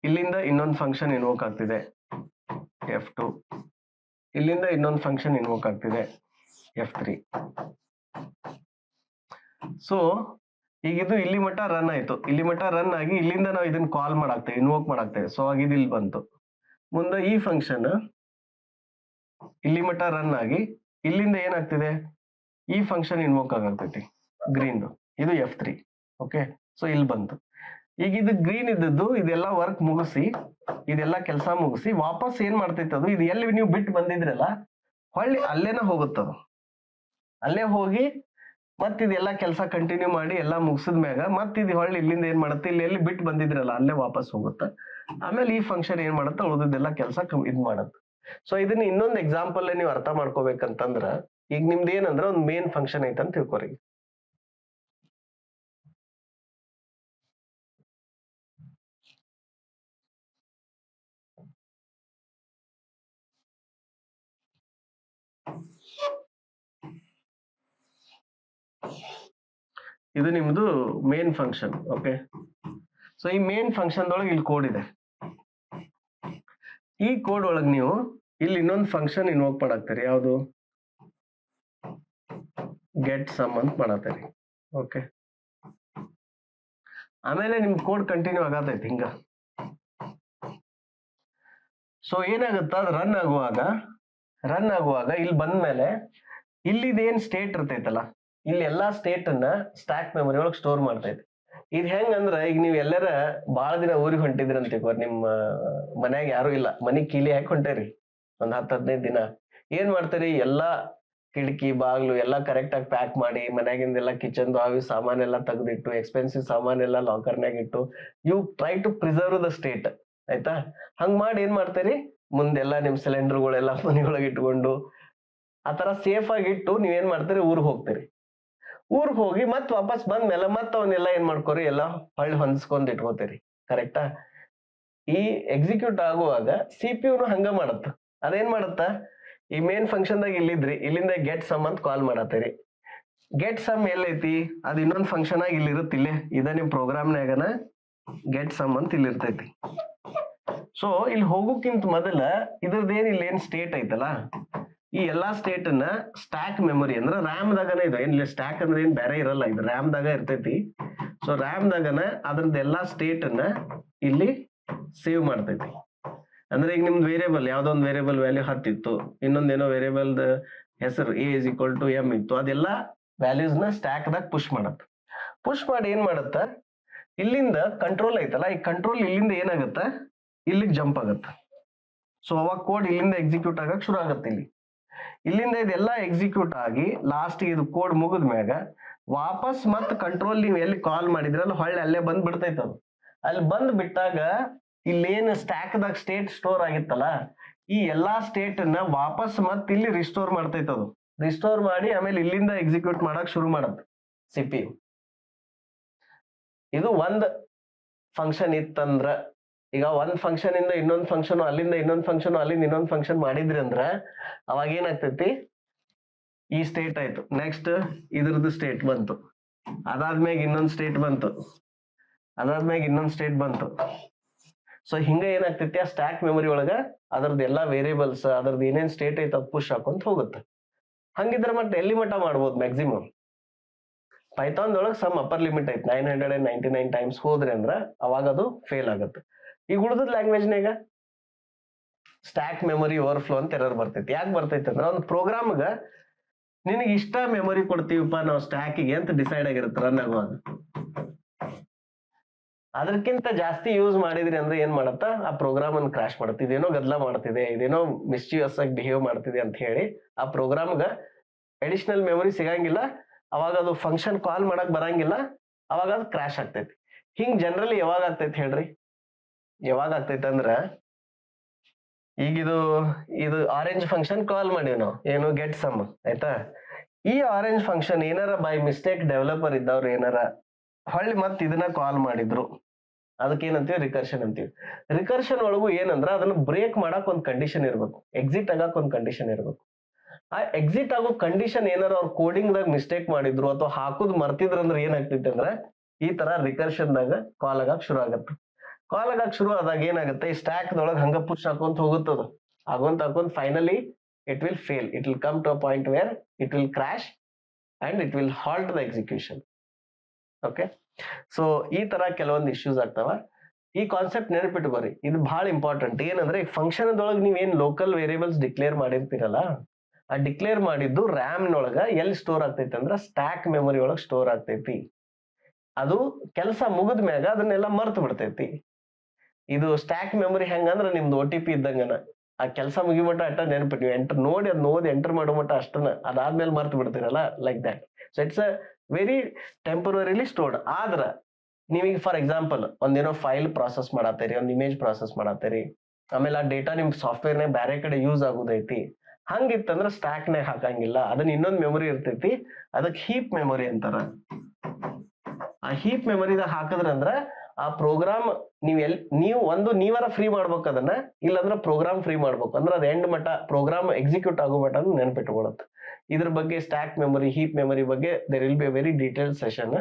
ಇಲ್ಲಿಂದ ಇನ್ನೊಂದು ಫಂಕ್ಷನ್ ಇನ್ವೋಕ್ ಆಗ್ತಿದೆ F2. ಇಲ್ಲಿಂದ ಇನ್ನೊಂದು ಫಂಕ್ಷನ್ ಇನ್ವೋಕ್ ಆಗ್ತಿದೆ F3. ಸೊ ಈಗ ಇದು ಇಲ್ಲಿ ಮಟ್ಟ ರನ್ ಆಯ್ತು. ಇಲ್ಲಿ ಮಟ್ಟ ರನ್ ಆಗಿ ಇಲ್ಲಿಂದ ನಾವು ಇದನ್ನ ಕಾಲ್ ಮಾಡಾಕ್ತೇವೆ, ಇನ್ವೋಕ್ ಮಾಡಾಕ್ತೇವೆ. ಸೊ ಆಗ ಇಲ್ಲಿ ಬಂತು. ಮುಂದೆ ಈ ಫಂಕ್ಷನ್ ಇಲ್ಲಿ ಮಟ್ಟ ರನ್ ಆಗಿ ಇಲ್ಲಿಂದ ಏನಾಗ್ತಿದೆ, ಈ ಫಂಕ್ಷನ್ ಇನ್ವೋಕ್ ಆಗಾಗ್ತೈತಿ ಗ್ರೀನ್, ಇದು F3. ಓಕೆ, ಸೊ ಇಲ್ಲಿ ಬಂತು. ಈಗ ಇದು ಗ್ರೀನ್ ಇದ್ದದ್ದು ಇದೆಲ್ಲ ವರ್ಕ್ ಮುಗಿಸಿ, ಇದೆಲ್ಲ ಕೆಲಸ ಮುಗಿಸಿ ವಾಪಸ್ ಏನ್ ಮಾಡ್ತೈತೆ ಅದು, ಇದು ಎಲ್ಲಿ ನೀವು ಬಿಟ್ಟು ಬಂದಿದ್ರಲ್ಲ ಹೊಳ್ಳಿ ಅಲ್ಲೇನ ಹೋಗುತ್ತದು. ಅಲ್ಲೇ ಹೋಗಿ ಮತ್ ಇದೆಲ್ಲ ಕೆಲಸ ಕಂಟಿನ್ಯೂ ಮಾಡಿ ಎಲ್ಲಾ ಮುಗಿಸಿದ ಮ್ಯಾಗ ಮತ್ ಇದು ಹೊಳ್ಳಿ ಇಲ್ಲಿಂದ ಏನ್ ಮಾಡುತ್ತೆ, ಇಲ್ಲಿ ಎಲ್ಲಿ ಬಿಟ್ಟು ಬಂದಿದ್ರಲ್ಲ ಅಲ್ಲೇ ವಾಪಸ್ ಹೋಗುತ್ತೆ. ಆಮೇಲೆ ಈ ಫಂಕ್ಷನ್ ಏನ್ ಮಾಡುತ್ತೆ, ಉಳಿದಿದ್ದೆಲ್ಲ ಕೆಲಸ ಇದ್ ಮಾಡುತ್ತೆ. ಸೊ ಇದನ್ನ ಇನ್ನೊಂದು ಎಕ್ಸಾಂಪಲ್ ನೀವು ಅರ್ಥ ಮಾಡ್ಕೋಬೇಕಂತಂದ್ರ, ಈಗ ನಿಮ್ದು ಏನಂದ್ರ ಒಂದು ಮೇನ್ ಫಂಕ್ಷನ್ ಐತೆ ಅಂತ ತಿಳ್ಕೊರಿ. ಇದು ನಿಮ್ದು ಮೇನ್ ಫಂಕ್ಷನ್. ಓಕೆ, ಸೊ ಈ ಮೇನ್ ಫಂಕ್ಷನ್ ಒಳಗೆ ಇಲ್ಲಿ ಕೋಡ್ ಇದೆ. ಈ ಕೋಡ್ ಒಳಗೆ ನೀವು ಇಲ್ಲಿ ಇನ್ನೊಂದು ಫಂಕ್ಷನ್ ಇನ್ವೋಕ್ ಮಾಡಾಕ್ತೀರಿ. ಯಾವುದು? ಗೆಟ್ ಸಮ್ ಅಂತ ಮಾಡತ್ತೀರಿ. ಓಕೆ, ಆಮೇಲೆ ನಿಮ್ ಕೋಡ್ ಕಂಟಿನ್ಯೂ ಆಗತೈತಿ ಹಿಂಗ. ಸೊ ಏನಾಗುತ್ತ, ಅದು ರನ್ ಆಗುವಾಗ ಇಲ್ಲಿ ಬಂದ್ಮೇಲೆ ಇಲ್ಲಿದೇನ್ ಸ್ಟೇಟ್ ಇರ್ತೈತಲ್ಲ, ಇಲ್ಲಿ ಎಲ್ಲಾ ಸ್ಟೇಟ್ ಅನ್ನ ಸ್ಟ್ಯಾಕ್ ಮೆಮೊರಿ ಒಳಗೆ ಸ್ಟೋರ್ ಮಾಡ್ತೈತಿ. ಇದು ಹೆಂಗಂದ್ರ, ಈಗ ನೀವ್ ಎಲ್ಲರ ಬಾಳ ದಿನ ಊರಿಗೆ ಹೊಂಟಿದ್ರಿ ಅಂತ ತಿಳ್ಕೊರಿ, ನಿಮ್ಮ ಮನ್ಯಾಗ ಯಾರು ಇಲ್ಲ, ಮನಿ ಕೀಲಿ ಹಾಕಿ ಹೊಂಟೇರಿ ಒಂದ್ 10-15 ದಿನ. ಏನ್ ಮಾಡ್ತೀರಿ, ಎಲ್ಲಾ ಕಿಟಕಿ ಬಾಗ್ಲು ಎಲ್ಲಾ ಕರೆಕ್ಟ್ ಆಗಿ ಪ್ಯಾಕ್ ಮಾಡಿ, ಮನ್ಯಾಗಿಂದೆಲ್ಲ ಕಿಚನ್ ಅವಿ ಸಾಮಾನ್ ಎಲ್ಲ ತೆಗೆದಿಟ್ಟು, ಎಕ್ಸ್ಪೆನ್ಸಿವ್ ಸಾಮಾನ್ ಎಲ್ಲ ಲಾಕರ್ನಾಗ ಇಟ್ಟು, you try to preserve the state. ಆಯ್ತಾ? ಹಂಗ್ ಮಾಡಿ ಏನ್ ಮಾಡ್ತೀರಿ, ಮುಂದೆಲ್ಲ ನಿಮ್ ಸಿಲಿಂಡರ್ಗಳೆಲ್ಲ ಮನೆಯೊಳಗೆ ಇಟ್ಕೊಂಡು ಆತರ ಸೇಫ್ ಆಗಿ ಇಟ್ಟು ನೀವೇನ್ ಮಾಡ್ತೀರಿ, ಊರಿಗೆ ಹೋಗ್ತೀರಿ. ಊರಿಗೆ ಹೋಗಿ ಮತ್ ವಾಪಸ್ ಬಂದ್ಮೇಲೆ ಮತ್ ಅವನ್ನೆಲ್ಲ ಏನ್ ಮಾಡ್ಕೋರಿ, ಎಲ್ಲ ಹೊಳ್ಳಿ ಹೊಂದಿಸ್ಕೊಂಡ್ ಇಟ್ಕೋತೀರಿ. ಕರೆಕ್ಟಾ? ಈ ಎಕ್ಸಿಕ್ಯೂಟ್ ಆಗುವಾಗ CPU ಹಂಗ ಮಾಡತ್ತ. ಅದೇನ್ ಮಾಡತ್ತ, ಈ ಮೇನ್ ಫಂಕ್ಷನ್ ದಾಗ ಇಲ್ಲಿಂದ ಗೆಟ್ ಸಮ್ ಅಂತ ಕಾಲ್ ಮಾಡತ್ತೀರಿ. ಗೆಟ್ ಸಮ್ ಎಲ್ಲೈತಿ, ಅದ್ ಇನ್ನೊಂದ್ ಫಂಕ್ಷನ್ ಆಗಿ ಇಲ್ಲಿ ಇರುತ್ತೆ. ಇಲ್ಲೇ ಇದ ನಿಮ್ ಪ್ರೋಗ್ರಾಮ್ನಾಗನ ಗೆಟ್ ಸಮ್ ಅಂತ ಇಲ್ಲಿ ಇರ್ತೈತಿ. ಸೊ ಇಲ್ಲಿ ಹೋಗೋಕ್ಕಿಂತ ಮೊದಲ ಇದ್ರದ್ದೇನ್ ಇಲ್ಲಿ ಏನ್ ಸ್ಟೇಟ್ ಐತಲ್ಲ, ಈ ಎಲ್ಲಾ ಸ್ಟೇಟ್ ಅನ್ನ ಸ್ಟ್ಯಾಕ್ ಮೆಮೊರಿ ಅಂದ್ರೆ ರ್ಯಾಮ್ ದಾಗನ ಇದು. ಏನ್ ಸ್ಟ್ಯಾಕ್ ಅಂದ್ರೆ ಏನ್ ಬೇರೆ ಇರಲ್ಲ, ಇದು ರ್ಯಾಮ್ ದಾಗ ಇರ್ತೈತಿ. ಸೊ ರ್ಯಾಮ್ ದಾಗನ ಅದ್ರದ್ದು ಎಲ್ಲಾ ಸ್ಟೇಟ್ ಅನ್ನ ಇಲ್ಲಿ ಸೇವ್ ಮಾಡ್ತೈತಿ. ಅಂದ್ರೆ ಈಗ ನಿಮ್ದು ವೇರಿಯಬಲ್ ಯಾವ್ದೋ ಒಂದು ವೇರಿಯಬಲ್ ವ್ಯಾಲ್ಯೂ 10 ಇತ್ತು, ಇನ್ನೊಂದೇನೋ ವೇರಿಯಬಲ್ ಹೆಸರು A=m ಇತ್ತು, ಅದೆಲ್ಲ ವ್ಯಾಲ್ಯೂಸ್ ನ ಸ್ಟ್ಯಾಕ್ ದಾಗ ಪುಷ್ ಮಾಡತ್ತ. ಪುಷ್ ಮಾಡಿ ಏನ್ ಮಾಡತ್ತ, ಇಲ್ಲಿಂದ ಕಂಟ್ರೋಲ್ ಐತಲ್ಲ, ಈ ಕಂಟ್ರೋಲ್ ಇಲ್ಲಿಂದ ಏನಾಗತ್ತ, ಇಲ್ಲಿಗೆ ಜಂಪ್ ಆಗತ್ತ. ಸೊ ಅವಾಗ ಕೋಡ್ ಇಲ್ಲಿಂದ ಎಕ್ಸಿಕ್ಯೂಟ್ ಆಗಕ್ ಶುರು ಆಗತ್ತೆ. ಇಲ್ಲಿಂದ ಇದೆಲ್ಲ ಎಕ್ಸಿಕ್ಯೂಟ್ ಆಗಿ ಲಾಸ್ಟ್ ಇದು ಕೋಡ್ ಮುಗಿದ ಮ್ಯಾಗ ವಾಪಸ್ ಮತ್ ಕಂಟ್ರೋಲ್ ನೀವು ಎಲ್ಲಿ ಕಾಲ್ ಮಾಡಿದ್ರಲ್ಲ ಹೊಳ್ಳಿ ಅಲ್ಲೇ ಬಂದ್ ಬಿಡ್ತೈತ. ಅದು ಅಲ್ಲಿ ಬಂದ್ ಬಿಟ್ಟಾಗ ಇಲ್ಲೇನು ಸ್ಟ್ಯಾಕ್ ದಾಗ ಸ್ಟೇಟ್ ಸ್ಟೋರ್ ಆಗಿತ್ತಲ್ಲ, ಈ ಎಲ್ಲಾ ಸ್ಟೇಟ್ ಅನ್ನ ವಾಪಸ್ ಮತ್ ಇಲ್ಲಿ ರಿಸ್ಟೋರ್ ಮಾಡ್ತೈತ. ಅದು ರಿಸ್ಟೋರ್ ಮಾಡಿ ಆಮೇಲೆ ಇಲ್ಲಿಂದ ಎಕ್ಸಿಕ್ಯೂಟ್ ಮಾಡಕ್ ಶುರು ಮಾಡತ್ CPU. ಇದು ಒಂದ್ ಫಂಕ್ಷನ್ ಇತ್ತಂದ್ರ, ಈಗ ಒಂದ್ ಫಂಕ್ಷನ್ ಇಂದ ಇನ್ನೊಂದ್ ಫಂಕ್ಷನ್, ಅಲ್ಲಿಂದ ಇನ್ನೊಂದ್ ಫಂಕ್ಷನ್, ಅಲ್ಲಿಂದ ಇನ್ನೊಂದ್ ಫಂಕ್ಷನ್ ಮಾಡಿದ್ರಿ ಅಂದ್ರ ಅವಾಗ ಏನಾಗ್ತೈತಿ, ಈ ಸ್ಟೇಟ್ ಆಯ್ತು, ನೆಕ್ಸ್ಟ್ ಇದ್ರದ್ದು ಸ್ಟೇಟ್ ಬಂತು, ಅದಾದ್ಮ್ಯಾಗ ಇನ್ನೊಂದ್ ಸ್ಟೇಟ್ ಬಂತು, ಅದಾದ್ಮ್ಯಾಗ ಇನ್ನೊಂದ್ ಸ್ಟೇಟ್ ಬಂತು. ಸೊ ಹಿಂಗ ಏನಾಗ್ತೈತಿ, ಆ ಸ್ಟ್ಯಾಕ್ ಮೆಮೊರಿ ಒಳಗ ಅದ್ರದ್ದು ಎಲ್ಲಾ ವೇರಿಯಬಲ್ಸ್, ಅದ್ರದ್ದು ಏನೇನ್ ಸ್ಟೇಟ್ ಐತೆ ಅದು ಪುಷ್ ಹಾಕೊಂತ ಹೋಗುತ್ತೆ. ಹಂಗಿದ್ರ ಮಟ್ಟ ಎಲ್ಲಿ ಮಟ್ಟ ಮಾಡ್ಬೋದು ಮ್ಯಾಕ್ಸಿಮಮ್. ಪೈಥಾನ್ ಒಳಗೆ ಸಮ್ ಅಪ್ಪರ್ ಲಿಮಿಟ್ ಐತಿ 999 ಟೈಮ್ಸ್ ಹೋದ್ರಿ ಅಂದ್ರ ಅವಾಗ ಅದು ಫೇಲ್ ಆಗುತ್ತೆ. ಈಗ ಉಳಿದ ಲ್ಯಾಂಗ್ವೇಜ್ನಾಗ ಸ್ಟ್ಯಾಕ್ ಮೆಮೊರಿ ಓವರ್ಫ್ಲೋ ಅಂತ ಎರರ್ ಬರ್ತೈತಿ. ಯಾಕೆ ಬರ್ತೈತಿ ಅಂದ್ರೆ, ಒಂದು ಪ್ರೋಗ್ರಾಮ್ಗ ನಿನಗೆ ಇಷ್ಟ ಮೆಮೊರಿ ಕೊಡ್ತೀವಪ್ಪ ನಾವು ಸ್ಟ್ಯಾಕಿಗೆ ಅಂತ ಡಿಸೈಡ್ ಆಗಿರುತ್ತೆ ರನ್ ಆಗುವಾಗ. ಅದಕ್ಕಿಂತ ಜಾಸ್ತಿ ಯೂಸ್ ಮಾಡಿದ್ರಿ ಅಂದ್ರೆ ಏನ್ ಮಾಡತ್ತ, ಆ ಪ್ರೋಗ್ರಾಮ್ ಅನ್ನು ಕ್ರಾಶ್ ಮಾಡುತ್ತೆ. ಇದೇನೋ ಗದ್ದಲ ಮಾಡ್ತಿದೆ, ಇದೇನೋ ಮಿಸ್ಚಿಯಸ್ ಆಗಿ ಬಿಹೇವ್ ಮಾಡ್ತಿದೆ ಅಂತ ಹೇಳಿ ಆ ಪ್ರೋಗ್ರಾಮ್ಗ ಅಡಿಷನಲ್ ಮೆಮೊರಿ ಸಿಗಂಗಿಲ್ಲ. ಅವಾಗ ಅದು ಫಂಕ್ಷನ್ ಕಾಲ್ ಮಾಡಕ್ ಬರಂಗಿಲ್ಲ, ಅವಾಗ ಅದು ಕ್ರಾಶ್ ಆಗ್ತೈತಿ. ಹಿಂಗ್ ಜನರಲಿ ಯಾವಾಗ ಆಗ್ತೈತಿ ಹೇಳ್ರಿ? ಯಾವಾಗ ಆಗ್ತೈತಿ ಅಂದ್ರ, ಈಗಿದು ಆರೆಂಜ್ ಫಂಕ್ಷನ್ ಕಾಲ್ ಮಾಡಿವಿ ನಾವು, ಏನು ಗೆಟ್ ಸಮ್ ಆಯ್ತಾ. ಈ ಆರೆಂಜ್ ಫಂಕ್ಷನ್ ಏನಾರ ಬೈ ಮಿಸ್ಟೇಕ್ ಡೆವಲಪರ್ ಇದ್ದವ್ರು ಏನಾರ ಹೊಳ್ಳಿ ಮತ್ ಇದನ್ನ ಕಾಲ್ ಮಾಡಿದ್ರು, ಅದಕ್ಕೆ ಏನಂತೀವಿ, ರಿಕರ್ಷನ್ ಅಂತೀವಿ. ರಿಕರ್ಷನ್ ಒಳಗು ಏನಂದ್ರ ಅದನ್ನ ಬ್ರೇಕ್ ಮಾಡಕ್ ಒಂದ್ ಕಂಡೀಷನ್ ಇರ್ಬೇಕು, ಎಕ್ಸಿಟ್ ಆಗಕ್ ಒಂದ್ ಕಂಡೀಷನ್ ಇರ್ಬೇಕು. ಆ ಎಕ್ಸಿಟ್ ಆಗೋ ಕಂಡೀಷನ್ ಏನಾರ ಅವ್ರ ಕೋಡಿಂಗ್ ದಾಗ ಮಿಸ್ಟೇಕ್ ಮಾಡಿದ್ರು ಅಥವಾ ಹಾಕುದ್ ಮರ್ತಿದ್ರು ಅಂದ್ರೆ ಏನಾಗ್ತೈತಿ ಅಂದ್ರೆ, ಈ ತರ ರಿಕರ್ಷನ್ ದಾಗ ಕಾಲ್ ಆಗಕ್ ಶುರು ಆಗತ್ತೆ. ಕಾಲ್ ಆಗಕ್ ಶುರು ಆದಾಗ ಏನಾಗುತ್ತೆ, ಈ ಸ್ಟ್ಯಾಕ್ ದೊಳಗೆ ಹಂಗ ಪುಷ್ ಹಾಕೊಂತ ಹೋಗುತ್ತದ, ಹಾಕೊಂತ finally it will fail. It will come to a point where it will crash and it will halt the execution. Okay, so ಈ ತರ ಕೆಲವೊಂದು ಇಶ್ಯೂಸ್ ಆಗ್ತಾವ. ಈ ಕಾನ್ಸೆಪ್ಟ್ ನೆನಪಿಟ್ಕೋರಿ, ಇದು ಬಹಳ ಇಂಪಾರ್ಟೆಂಟ್. ಏನಂದ್ರೆ ಈ ಫಂಕ್ಷನ್ ದೊಳಗೆ ನೀವೇನ್ ಲೋಕಲ್ ವೇರಿಯಬಲ್ಸ್ ಡಿಕ್ಲೇರ್ ಮಾಡಿರ್ತೀರಲ್ಲ, ಆ ಡಿಕ್ಲೇರ್ ಮಾಡಿದ್ದು ರ್ಯಾಮ್ ನೊಳಗ ಎಲ್ಲಿ ಸ್ಟೋರ್ ಆಗ್ತೈತಿ ಅಂದ್ರೆ ಸ್ಟ್ಯಾಕ್ ಮೆಮೊರಿ ಒಳಗೆ ಸ್ಟೋರ್ ಆಗ್ತೈತಿ. ಅದು ಕೆಲಸ ಮುಗಿದ ಮ್ಯಾಗ ಅದನ್ನೆಲ್ಲ ಮರ್ತು ಬಿಡ್ತೈತಿ. ಇದು ಸ್ಟ್ಯಾಕ್ ಮೆಮೊರಿ ಹೆಂಗಂದ್ರ ನಿಮ್ದು OTP ಇದ್ದಂಗನ, ಆ ಕೆಲಸ ಮುಗಿಮಟ್ಟ ಅಟ್ಟ ನೆನಪಿಟ್ಟು ಎಂಟರ್ ನೋಡಿ ಅದ್ ಓದಿ ಎಂಟರ್ ಮಾಡೋ ಮಟ್ಟ ಅಷ್ಟನ, ಅದಾದ್ಮೇಲೆ ಮರ್ತು ಬಿಡ್ತೀರಲ್ಲ, like that. So it's a very temporarily stored. ಆದ್ರ ನೀವೀಗ ಫಾರ್ ಎಕ್ಸಾಂಪಲ್ ಒಂದೇನೋ ಫೈಲ್ ಪ್ರಾಸೆಸ್ ಮಾಡತ್ತೀರಿ, ಒಂದ್ ಇಮೇಜ್ ಪ್ರಾಸೆಸ್ ಮಾಡತ್ತೀರಿ, ಆಮೇಲೆ ಆ ಡೇಟಾ ನಿಮ್ ಸಾಫ್ಟ್ವೇರ್ನಾಗ ಬೇರೆ ಕಡೆ ಯೂಸ್ ಆಗುದೈತಿ, ಹಂಗಿತ್ತಂದ್ರ ಸ್ಟ್ಯಾಕ್ನಾಗ ಹಾಕಂಗಿಲ್ಲ, ಅದನ್ನ ಇನ್ನೊಂದ್ ಮೆಮೊರಿ ಇರ್ತೈತಿ, ಅದಕ್ಕೆ ಹೀಪ್ ಮೆಮೊರಿ ಅಂತಾರ. ಆ ಹೀಪ್ ಮೆಮೊರಿದಾಗ ಹಾಕದ್ರ ಅಂದ್ರ ಆ ಪ್ರೋಗ್ರಾಮ್ ನೀವು ನೀವರ ಫ್ರೀ ಮಾಡ್ಬೇಕು ಅದನ್ನ, ಇಲ್ಲಾಂದ್ರ ಪ್ರೋಗ್ರಾಮ್ ಫ್ರೀ ಮಾಡ್ಬೇಕು. ಅಂದ್ರೆ ಅದ್ ಎಂಡ್ ಮಟ್ಟ ಪ್ರೋಗ್ರಾಮ್ ಎಕ್ಸಿಕ್ಯೂಟ್ ಆಗೋ ಮಟ್ಟ ನೆನ್ಪಿಟ್ಕೊಳತ್. ಇದ್ರ ಬಗ್ಗೆ ಸ್ಟ್ಯಾಕ್ ಮೆಮೊರಿ, ಹೀಪ್ ಮೆಮೊರಿ ಬಗ್ಗೆ there will be a very detail session.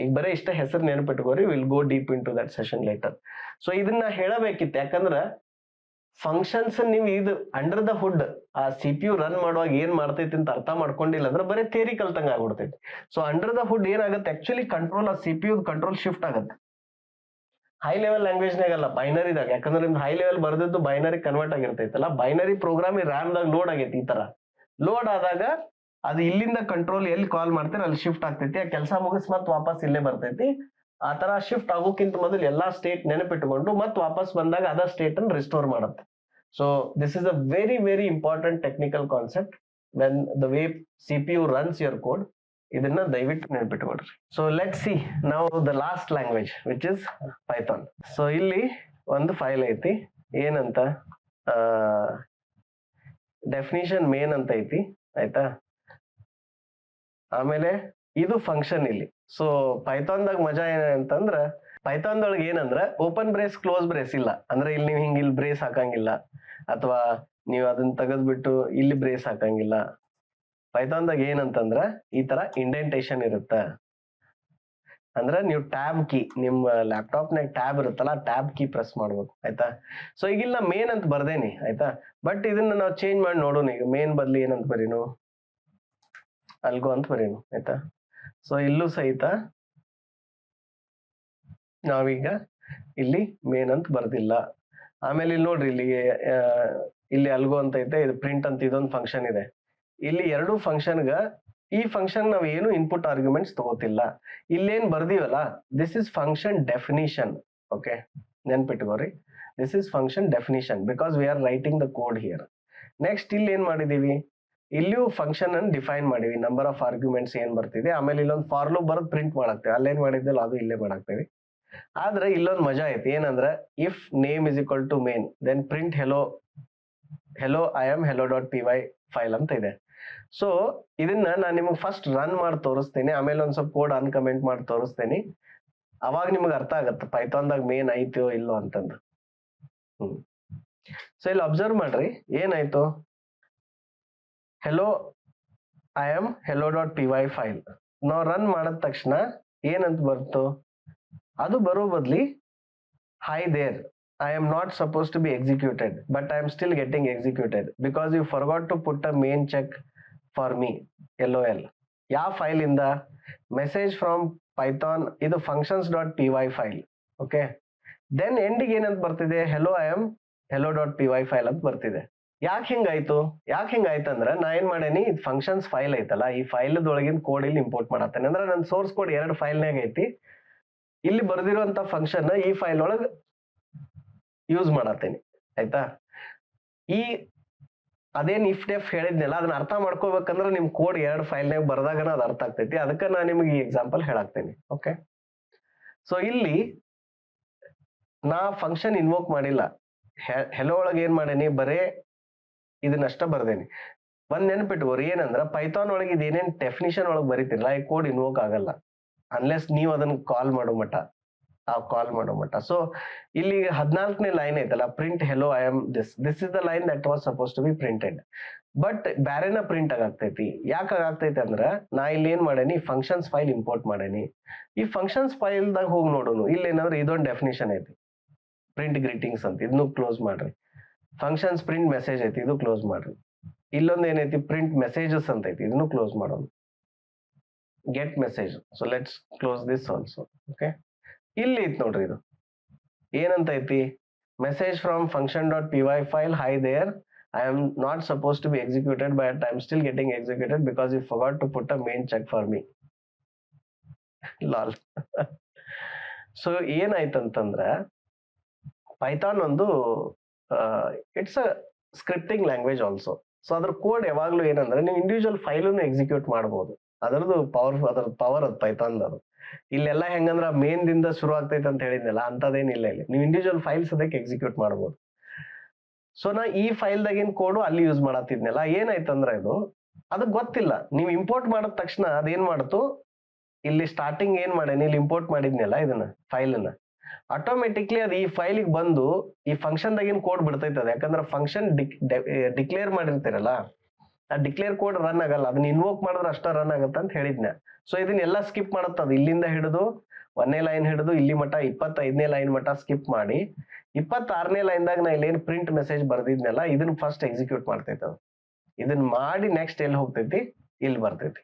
ಈಗ ಬರೀ ಇಷ್ಟ ಹೆಸರು ನೆನಪಿಟ್ಕೋರಿ, will go deep into that session later. So ಇದನ್ನ ಹೇಳಬೇಕಿತ್ತು, ಯಾಕಂದ್ರ ಫಂಕ್ಷನ್ಸ್ ನೀವು ಇದು ಅಂಡರ್ ದ ಹುಡ್ ಆ CPU ರನ್ ಮಾಡುವಾಗ ಏನ್ ಮಾಡ್ತೈತಿ ಅಂತ ಅರ್ಥ ಮಾಡ್ಕೊಂಡಿಲ್ಲ ಅಂದ್ರೆ ಬರೀ ಥಿಯರಿ ಕಲ್ತಂಗ ಆಗ್ಬಿಡ್ತೈತಿ. ಸೊ ಅಂಡರ್ ದ ಹುಡ್ ಏನಾಗುತ್ತೆ, ಆಕ್ಚುಲಿ ಕಂಟ್ರೋಲ್ ಆ CPU ಕಂಟ್ರೋಲ್ ಶಿಫ್ಟ್ ಆಗುತ್ತೆ. ಹೈ ಲೆವೆಲ್ ಲ್ಯಾಂಗ್ವೇಜ್ನಾಗಲ್ಲ, ಬೈನರಿದಾಗ. ಯಾಕಂದ್ರೆ ನಿಮ್ದು ಹೈ ಲೆವೆಲ್ ಬರ್ದಿದ್ದು ಬೈನರಿ ಕನ್ವರ್ಟ್ ಆಗಿರ್ತೈತಲ್ಲ, ಬೈನರಿ ಪ್ರೋಗ್ರಾಮ್ ರ್ಯಾಮ್ ದಾಗ ಲೋಡ್ ಆಗೈತಿ. ಈ ತರ ಲೋಡ್ ಆದಾಗ ಅದು ಇಲ್ಲಿಂದ ಕಂಟ್ರೋಲ್ ಎಲ್ಲಿ ಕಾಲ್ ಮಾಡ್ತೀರ ಅಲ್ಲಿ ಶಿಫ್ಟ್ ಆಗ್ತೈತಿ. ಆ ಕೆಲಸ ಮುಗಿಸ್ ಮತ್ ವಾಪಸ್ ಇಲ್ಲೇ ಬರ್ತೈತಿ. ಆ ತರ ಶಿಫ್ಟ್ ಆಗೋಕ್ಕಿಂತ ಮೊದಲು ಎಲ್ಲಾ ಸ್ಟೇಟ್ ನೆನಪಿಟ್ಟುಕೊಂಡು ಮತ್ ವಾಪಸ್ ಬಂದಾಗ ಅದ ಸ್ಟೇಟ್ ಅನ್ನು ರಿಸ್ಟೋರ್ ಮಾಡುತ್ತೆ. So this is a very very important technical concept when the way CPU runs your code. ಇದನ್ನ ದಯವಿಟ್ಟು ನೆನಪಿಟ್ಕೊಡ್ರಿ. ಸೊ ಲೆಟ್ ಸಿ ನಾವು the last language which is Python. So ಇಲ್ಲಿ ಒಂದು ಫೈಲ್ ಐತಿ, ಏನಂತ ಡೆಫಿನಿಷನ್ ಮೇನ್ ಅಂತ ಐತಿ, ಆಯ್ತಾ. ಆಮೇಲೆ ಇದು ಫಂಕ್ಷನ್ ಇಲ್ಲಿ. ಸೊ ಪೈಥಾನ್ದಾಗ ಮಜಾ ಏನಂತಂದ್ರ, ಪೈಥಾನ್ದೊಳಗೆ ಏನಂದ್ರ ಓಪನ್ ಬ್ರೇಸ್ ಕ್ಲೋಸ್ ಬ್ರೇಸ್ ಇಲ್ಲ. ಅಂದ್ರೆ ಇಲ್ಲಿ ನೀವು ಇಲ್ಲಿ ಬ್ರೇಸ್ ಹಾಕಂಗಿಲ್ಲ, ಅಥವಾ ನೀವು ಅದನ್ನ ತೆಗೆದ್ಬಿಟ್ಟು ಇಲ್ಲಿ ಬ್ರೇಸ್ ಹಾಕಂಗಿಲ್ಲ. ಪೈಥಾನ್ದಾಗ ಏನಂತಂದ್ರ ಈ ತರ ಇಂಡೆಂಟೇಶನ್ ಇರುತ್ತ. ಅಂದ್ರ ನೀವು ಟ್ಯಾಬ್ ಕೀ, ನಿಮ್ಮ ಲ್ಯಾಪ್ಟಾಪ್ ನಾಗ ಟ್ಯಾಬ್ ಇರುತ್ತಲ್ಲ, ಟ್ಯಾಬ್ ಕೀ ಪ್ರೆಸ್ ಮಾಡ್ಬೇಕು, ಆಯ್ತಾ. ಸೊ ಈಗಿಲ್ಲ ಮೇನ್ ಅಂತ ಬರ್ದೇನಿ, ಆಯ್ತಾ. ಬಟ್ ಇದನ್ನ ನಾವು ಚೇಂಜ್ ಮಾಡಿ ನೋಡೋಣ. ಈಗ ಮೇನ್ ಬದ್ಲಿ ಏನಂತ ಬರೀನು, ಅಲ್ಗೋ ಅಂತ ಬರೀನು, ಆಯ್ತಾ. ಸೊ ಇಲ್ಲೂ ಸಹಿತ ನಾವೀಗ ಇಲ್ಲಿ ಮೇನ್ ಅಂತ ಬರ್ದಿಲ್ಲ. ಆಮೇಲೆ ಇಲ್ಲಿ ನೋಡ್ರಿ, ಇಲ್ಲಿ ಅಲ್ಗೋ ಅಂತ ಐತೆ, ಇದು ಪ್ರಿಂಟ್ ಅಂತ ಇದೊಂದು ಫಂಕ್ಷನ್ ಇದೆ. ಇಲ್ಲಿ ಎರಡು ಫಂಕ್ಷನ್ಗ ಈ ಫಂಕ್ಷನ್ ನಾವ್ ಏನು ಇನ್ಪುಟ್ ಆರ್ಗ್ಯುಮೆಂಟ್ಸ್ ತಗೋತಿಲ್ಲ. ಇಲ್ಲೇನ್ ಬರ್ದಿವಲ್ಲ, this is function definition. Okay, ನೆನ್ಪಿಟ್ಕೋರಿ, this is function definition because we are writing the code here. Next ಇಲ್ಲಿ ಏನ್ ಮಾಡಿದೀವಿ, ಇಲ್ಲಿಯೂ ಫಂಕ್ಷನ್ ಅನ್ನು ಡಿಫೈನ್ ಮಾಡಿವಿ, ನಂಬರ್ ಆಫ್ ಆರ್ಗ್ಯುಮೆಂಟ್ಸ್ ಏನ್ ಬರ್ತಿದೆ. ಆಮೇಲೆ ಇಲ್ಲೊಂದು ಫಾರ್ ಲೂಪ್ ಬರೋದು ಪ್ರಿಂಟ್ ಮಾಡಾಕ್ತೇವೆ. ಅಲ್ಲೇನ್ ಮಾಡಿದ್ವಲ್ಲ ಅದು ಇಲ್ಲೇ ಮಾಡಾಕ್ತೇವೆ. ಆದ್ರೆ ಇಲ್ಲೊಂದು ಮಜಾ ಐತಿ, ಏನಂದ್ರ if name is equal to main then print hello I am hello.py file ಅಂತ ಇದೆ. ಸೊ ಇದನ್ನ ನಾನು ನಿಮಗೆ ಫಸ್ಟ್ ರನ್ ಮಾಡಿ ತೋರಿಸ್ತೇನೆ, ಆಮೇಲೆ ಒಂದ್ ಸ್ವಲ್ಪ ಕೋಡ್ ಅನ್ಕಮೆಂಟ್ ಮಾಡಿ ತೋರಿಸ್ತೇನೆ. ಅವಾಗ ನಿಮ್ಗೆ ಅರ್ಥ ಆಗತ್ತೆ ಪೈಥಾನ್ದಾಗ ಮೇನ್ ಐತೋ ಇಲ್ಲೋ ಅಂತಂದು. ಸೊ ಇಲ್ಲಿ ಅಬ್ಸರ್ವ್ ಮಾಡ್ರಿ, ಏನಾಯ್ತು, ಐ ಆಮ್ hello.py ಫೈಲ್ ನಾವು ರನ್ ಮಾಡಿದ ತಕ್ಷಣ ಏನಂತ ಬರ್ತು, ಅದು ಬರೋ ಬದ್ಲಿ hi there, I am not supposed to be executed but I am still getting executed because you forgot to put a main check for me, LOL. ಯಾವ file ಇಂದ, message from Python, ಇದು functions.py file. Okay, then ಎಂಡಿಗೆ ಏನಂತ ಬರ್ತಿದೆ, I am hello.py file ಅಂತ ಬರ್ತಿದೆ. ಯಾಕೆ ಹಿಂಗಾಯ್ತಂದ್ರ ನಾ ಏನ್ ಮಾಡೇನಿ, ಇದು ಫಂಕ್ಷನ್ಸ್ ಫೈಲ್ ಐತಲ್ಲ, ಈ ಫೈಲ್ದೊಳಗಿನ ಕೋಡ್ ಇಲ್ಲಿ ಇಂಪೋರ್ಟ್ ಮಾಡತ್ತೇನೆ. ಅಂದ್ರೆ ನನ್ನ ಸೋರ್ಸ್ ಕೋಡ್ ಎರಡು ಫೈಲ್ನಾಗ ಐತಿ, ಇಲ್ಲಿ ಬರ್ದಿರುವಂತ ಫಂಕ್ಷನ್ ಈ ಫೈಲ್ ಒಳಗ ಯೂಸ್ ಮಾಡತ್ತೇನೆ, ಆಯ್ತಾ. ಅದೇನ್ ಇಫ್ ಡೆಫ್ ಹೇಳಿದ್ನಲ್ಲ, ಅದನ್ನ ಅರ್ಥ ಮಾಡ್ಕೋಬೇಕಂದ್ರೆ ನಿಮ್ ಕೋಡ್ ಎರಡು ಫೈಲ್ನಾಗ ಬರ್ದಾಗನ ಅದು ಅರ್ಥ ಆಗ್ತೈತಿ. ಅದಕ್ಕೆ ನಾನು ನಿಮ್ಗೆ ಈ ಎಕ್ಸಾಂಪಲ್ ಹೇಳಾಕ್ತೇನೆ. ಓಕೆ, ಸೊ ಇಲ್ಲಿ ನಾ ಫಂಕ್ಷನ್ ಇನ್ವೋಕ್ ಮಾಡಿಲ್ಲ, ಹೆಲೋ ಒಳಗೆ ಏನ್ ಮಾಡೇನಿ, ಬರೇ ಇದನ್ನಷ್ಟ ಬರ್ದೇನಿ. ಒಂದ್ ನೆನ್ಪಿಟ್ಕೋರಿ, ಏನಂದ್ರ ಪೈಥಾನ್ ಒಳಗೆ ಇದೇನೇನ್ ಡೆಫಿನಿಷನ್ ಒಳಗೆ ಬರೀತಿರಲ್ಲ, ಈ ಕೋಡ್ ಇನ್ವೋಕ್ ಆಗಲ್ಲ ಅನ್ಲೆಸ್ ನೀವು ಅದನ್ನ ಕಾಲ್ ಮಾಡೋ ಮಟ್ಟ. ಸೊ ಇಲ್ಲಿ 14ನೇ ಲೈನ್ ಐತಲ್ಲ, print hello I am this is the line that was suppose to be printed. But ಬ್ಯಾರೆನ ಪ್ರಿಂಟ್ ಆಗ್ತೈತಿ. ಯಾಕೆ ಆಗ್ತೈತಿ ಅಂದ್ರ ನಾ ಇಲ್ಲಿ ಏನ್ ಮಾಡೇನಿ, ಫಂಕ್ಷನ್ಸ್ ಫೈಲ್ ಇಂಪೋರ್ಟ್ ಮಾಡೇನಿ. ಈ ಫಂಕ್ಷನ್ಸ್ ಫೈಲ್ದಾಗ ಹೋಗಿ ನೋಡೋನು, ಇಲ್ಲಿ ಏನಂದ್ರೆ ಇದೊಂದು ಡೆಫಿನಿಷನ್ ಐತಿ, ಪ್ರಿಂಟ್ ಗ್ರೀಟಿಂಗ್ಸ್ ಅಂತ, ಇದನ್ನು ಕ್ಲೋಸ್ ಮಾಡ್ರಿ. ಫಂಕ್ಷನ್ಸ್ ಪ್ರಿಂಟ್ ಮೆಸೇಜ್ ಐತಿ, ಇದು ಕ್ಲೋಸ್ ಮಾಡ್ರಿ. ಇಲ್ಲೊಂದು ಏನೈತಿ, ಪ್ರಿಂಟ್ ಮೆಸೇಜಸ್ ಅಂತ ಐತಿ, ಇದನ್ನು ಕ್ಲೋಸ್ ಮಾಡೋಣ. Get message, so let's close this also. Okay, ಇಲ್ಲಿ ಐತಿ ನೋಡ್ರಿ, ಇದು ಏನಂತ ಐತಿ, message from function.py file, hi there, I am not supposed to be executed but I am still getting executed because you forgot to put a main check for me. lol. So ಏನಾಯ್ತಂತಂದ್ರ Python ಒಂದು it's a scripting language also. So ಅದ್ರ code ಯಾವಾಗ್ಲೂ ಏನಂದ್ರೆ ನೀವು individual ಫೈಲನ್ನು execute ಮಾಡಬಹುದು. ಅದರದ್ದು power ಅದು ಪೈಥಾನ್ ಅದು. ಇಲ್ಲೆಲ್ಲ ಹೆಂಗಂದ್ರ ಮೇನ್ ದಿಂದ ಶುರು ಆಗ್ತೈತೆ ಅಂತ ಹೇಳಿದ್ನಲ್ಲ, ಅಂತದೇನಿಲ್ಲ ಇಲ್ಲಿ. ನೀವು ಇಂಡಿವಿಜುವಲ್ ಫೈಲ್ಸ್ ಅದಕ್ಕೆ ಎಕ್ಸಿಕ್ಯೂಟ್ ಮಾಡ್ಬೋದು. ಸೊ ನಾ ಈ ಫೈಲ್ದಾಗಿನ ಕೋಡು ಅಲ್ಲಿ ಯೂಸ್ ಮಾಡತ್ತಿದ್ನಲ್ಲ, ಏನಾಯ್ತಂದ್ರ ಇದು ಅದಕ್ಕೆ ಗೊತ್ತಿಲ್ಲ. ನೀವು ಇಂಪೋರ್ಟ್ ಮಾಡಿದ ತಕ್ಷಣ ಅದೇನ್ ಮಾಡ್ತು, ಇಲ್ಲಿ ಸ್ಟಾರ್ಟಿಂಗ್ ಏನ್ ಮಾಡೇನಿ, ಇಲ್ಲಿ ಇಂಪೋರ್ಟ್ ಮಾಡಿದ್ನಲ್ಲ ಇದನ್ನ ಫೈಲನ್ನ, ಆಟೋಮೆಟಿಕ್ಲಿ ಅದು ಈ ಫೈಲಿಗೆ ಬಂದು ಈ ಫಂಕ್ಷನ್ದಾಗಿನ ಕೋಡ್ ಬಿಡ್ತೈತೆ ಅದು. ಯಾಕಂದ್ರೆ ಫಂಕ್ಷನ್ ಡಿಕ್ಲೇರ್ ಮಾಡಿರ್ತೀರಲ್ಲ, ಆ ಡಿಕ್ಲೇರ್ ಕೋಡ್ ರನ್ ಆಗಲ್ಲ, ಅದನ್ನ ಇನ್ವೋಕ್ ಮಾಡಿದ್ರೆ ಅಷ್ಟ ರನ್ ಆಗತ್ತ ಅಂತ ಹೇಳಿದ್ನ. ಸೊ ಇದನ್ನೆಲ್ಲ ಸ್ಕಿಪ್ ಮಾಡುತ್ತದ. ಇಲ್ಲಿಂದ ಹಿಡಿದು 1ನೇ ಲೈನ್ ಹಿಡಿದು ಇಲ್ಲಿ ಮಟ್ಟ 25ನೇ ಲೈನ್ ಮಟ್ಟ ಸ್ಕಿಪ್ ಮಾಡಿ 26ನೇ ಲೈನ್ದಾಗ ನಾ ಇಲ್ಲೇನು ಪ್ರಿಂಟ್ ಮೆಸೇಜ್ ಬರ್ದಿದ್ನಲ್ಲ, ಇದನ್ನ ಫಸ್ಟ್ ಎಕ್ಸಿಕ್ಯೂಟ್ ಮಾಡ್ತೈತೆ ಅದು. ಇದನ್ನ ಮಾಡಿ ನೆಕ್ಸ್ಟ್ ಎಲ್ಲಿ ಹೋಗ್ತೈತಿ, ಇಲ್ಲಿ ಬರ್ತೈತಿ.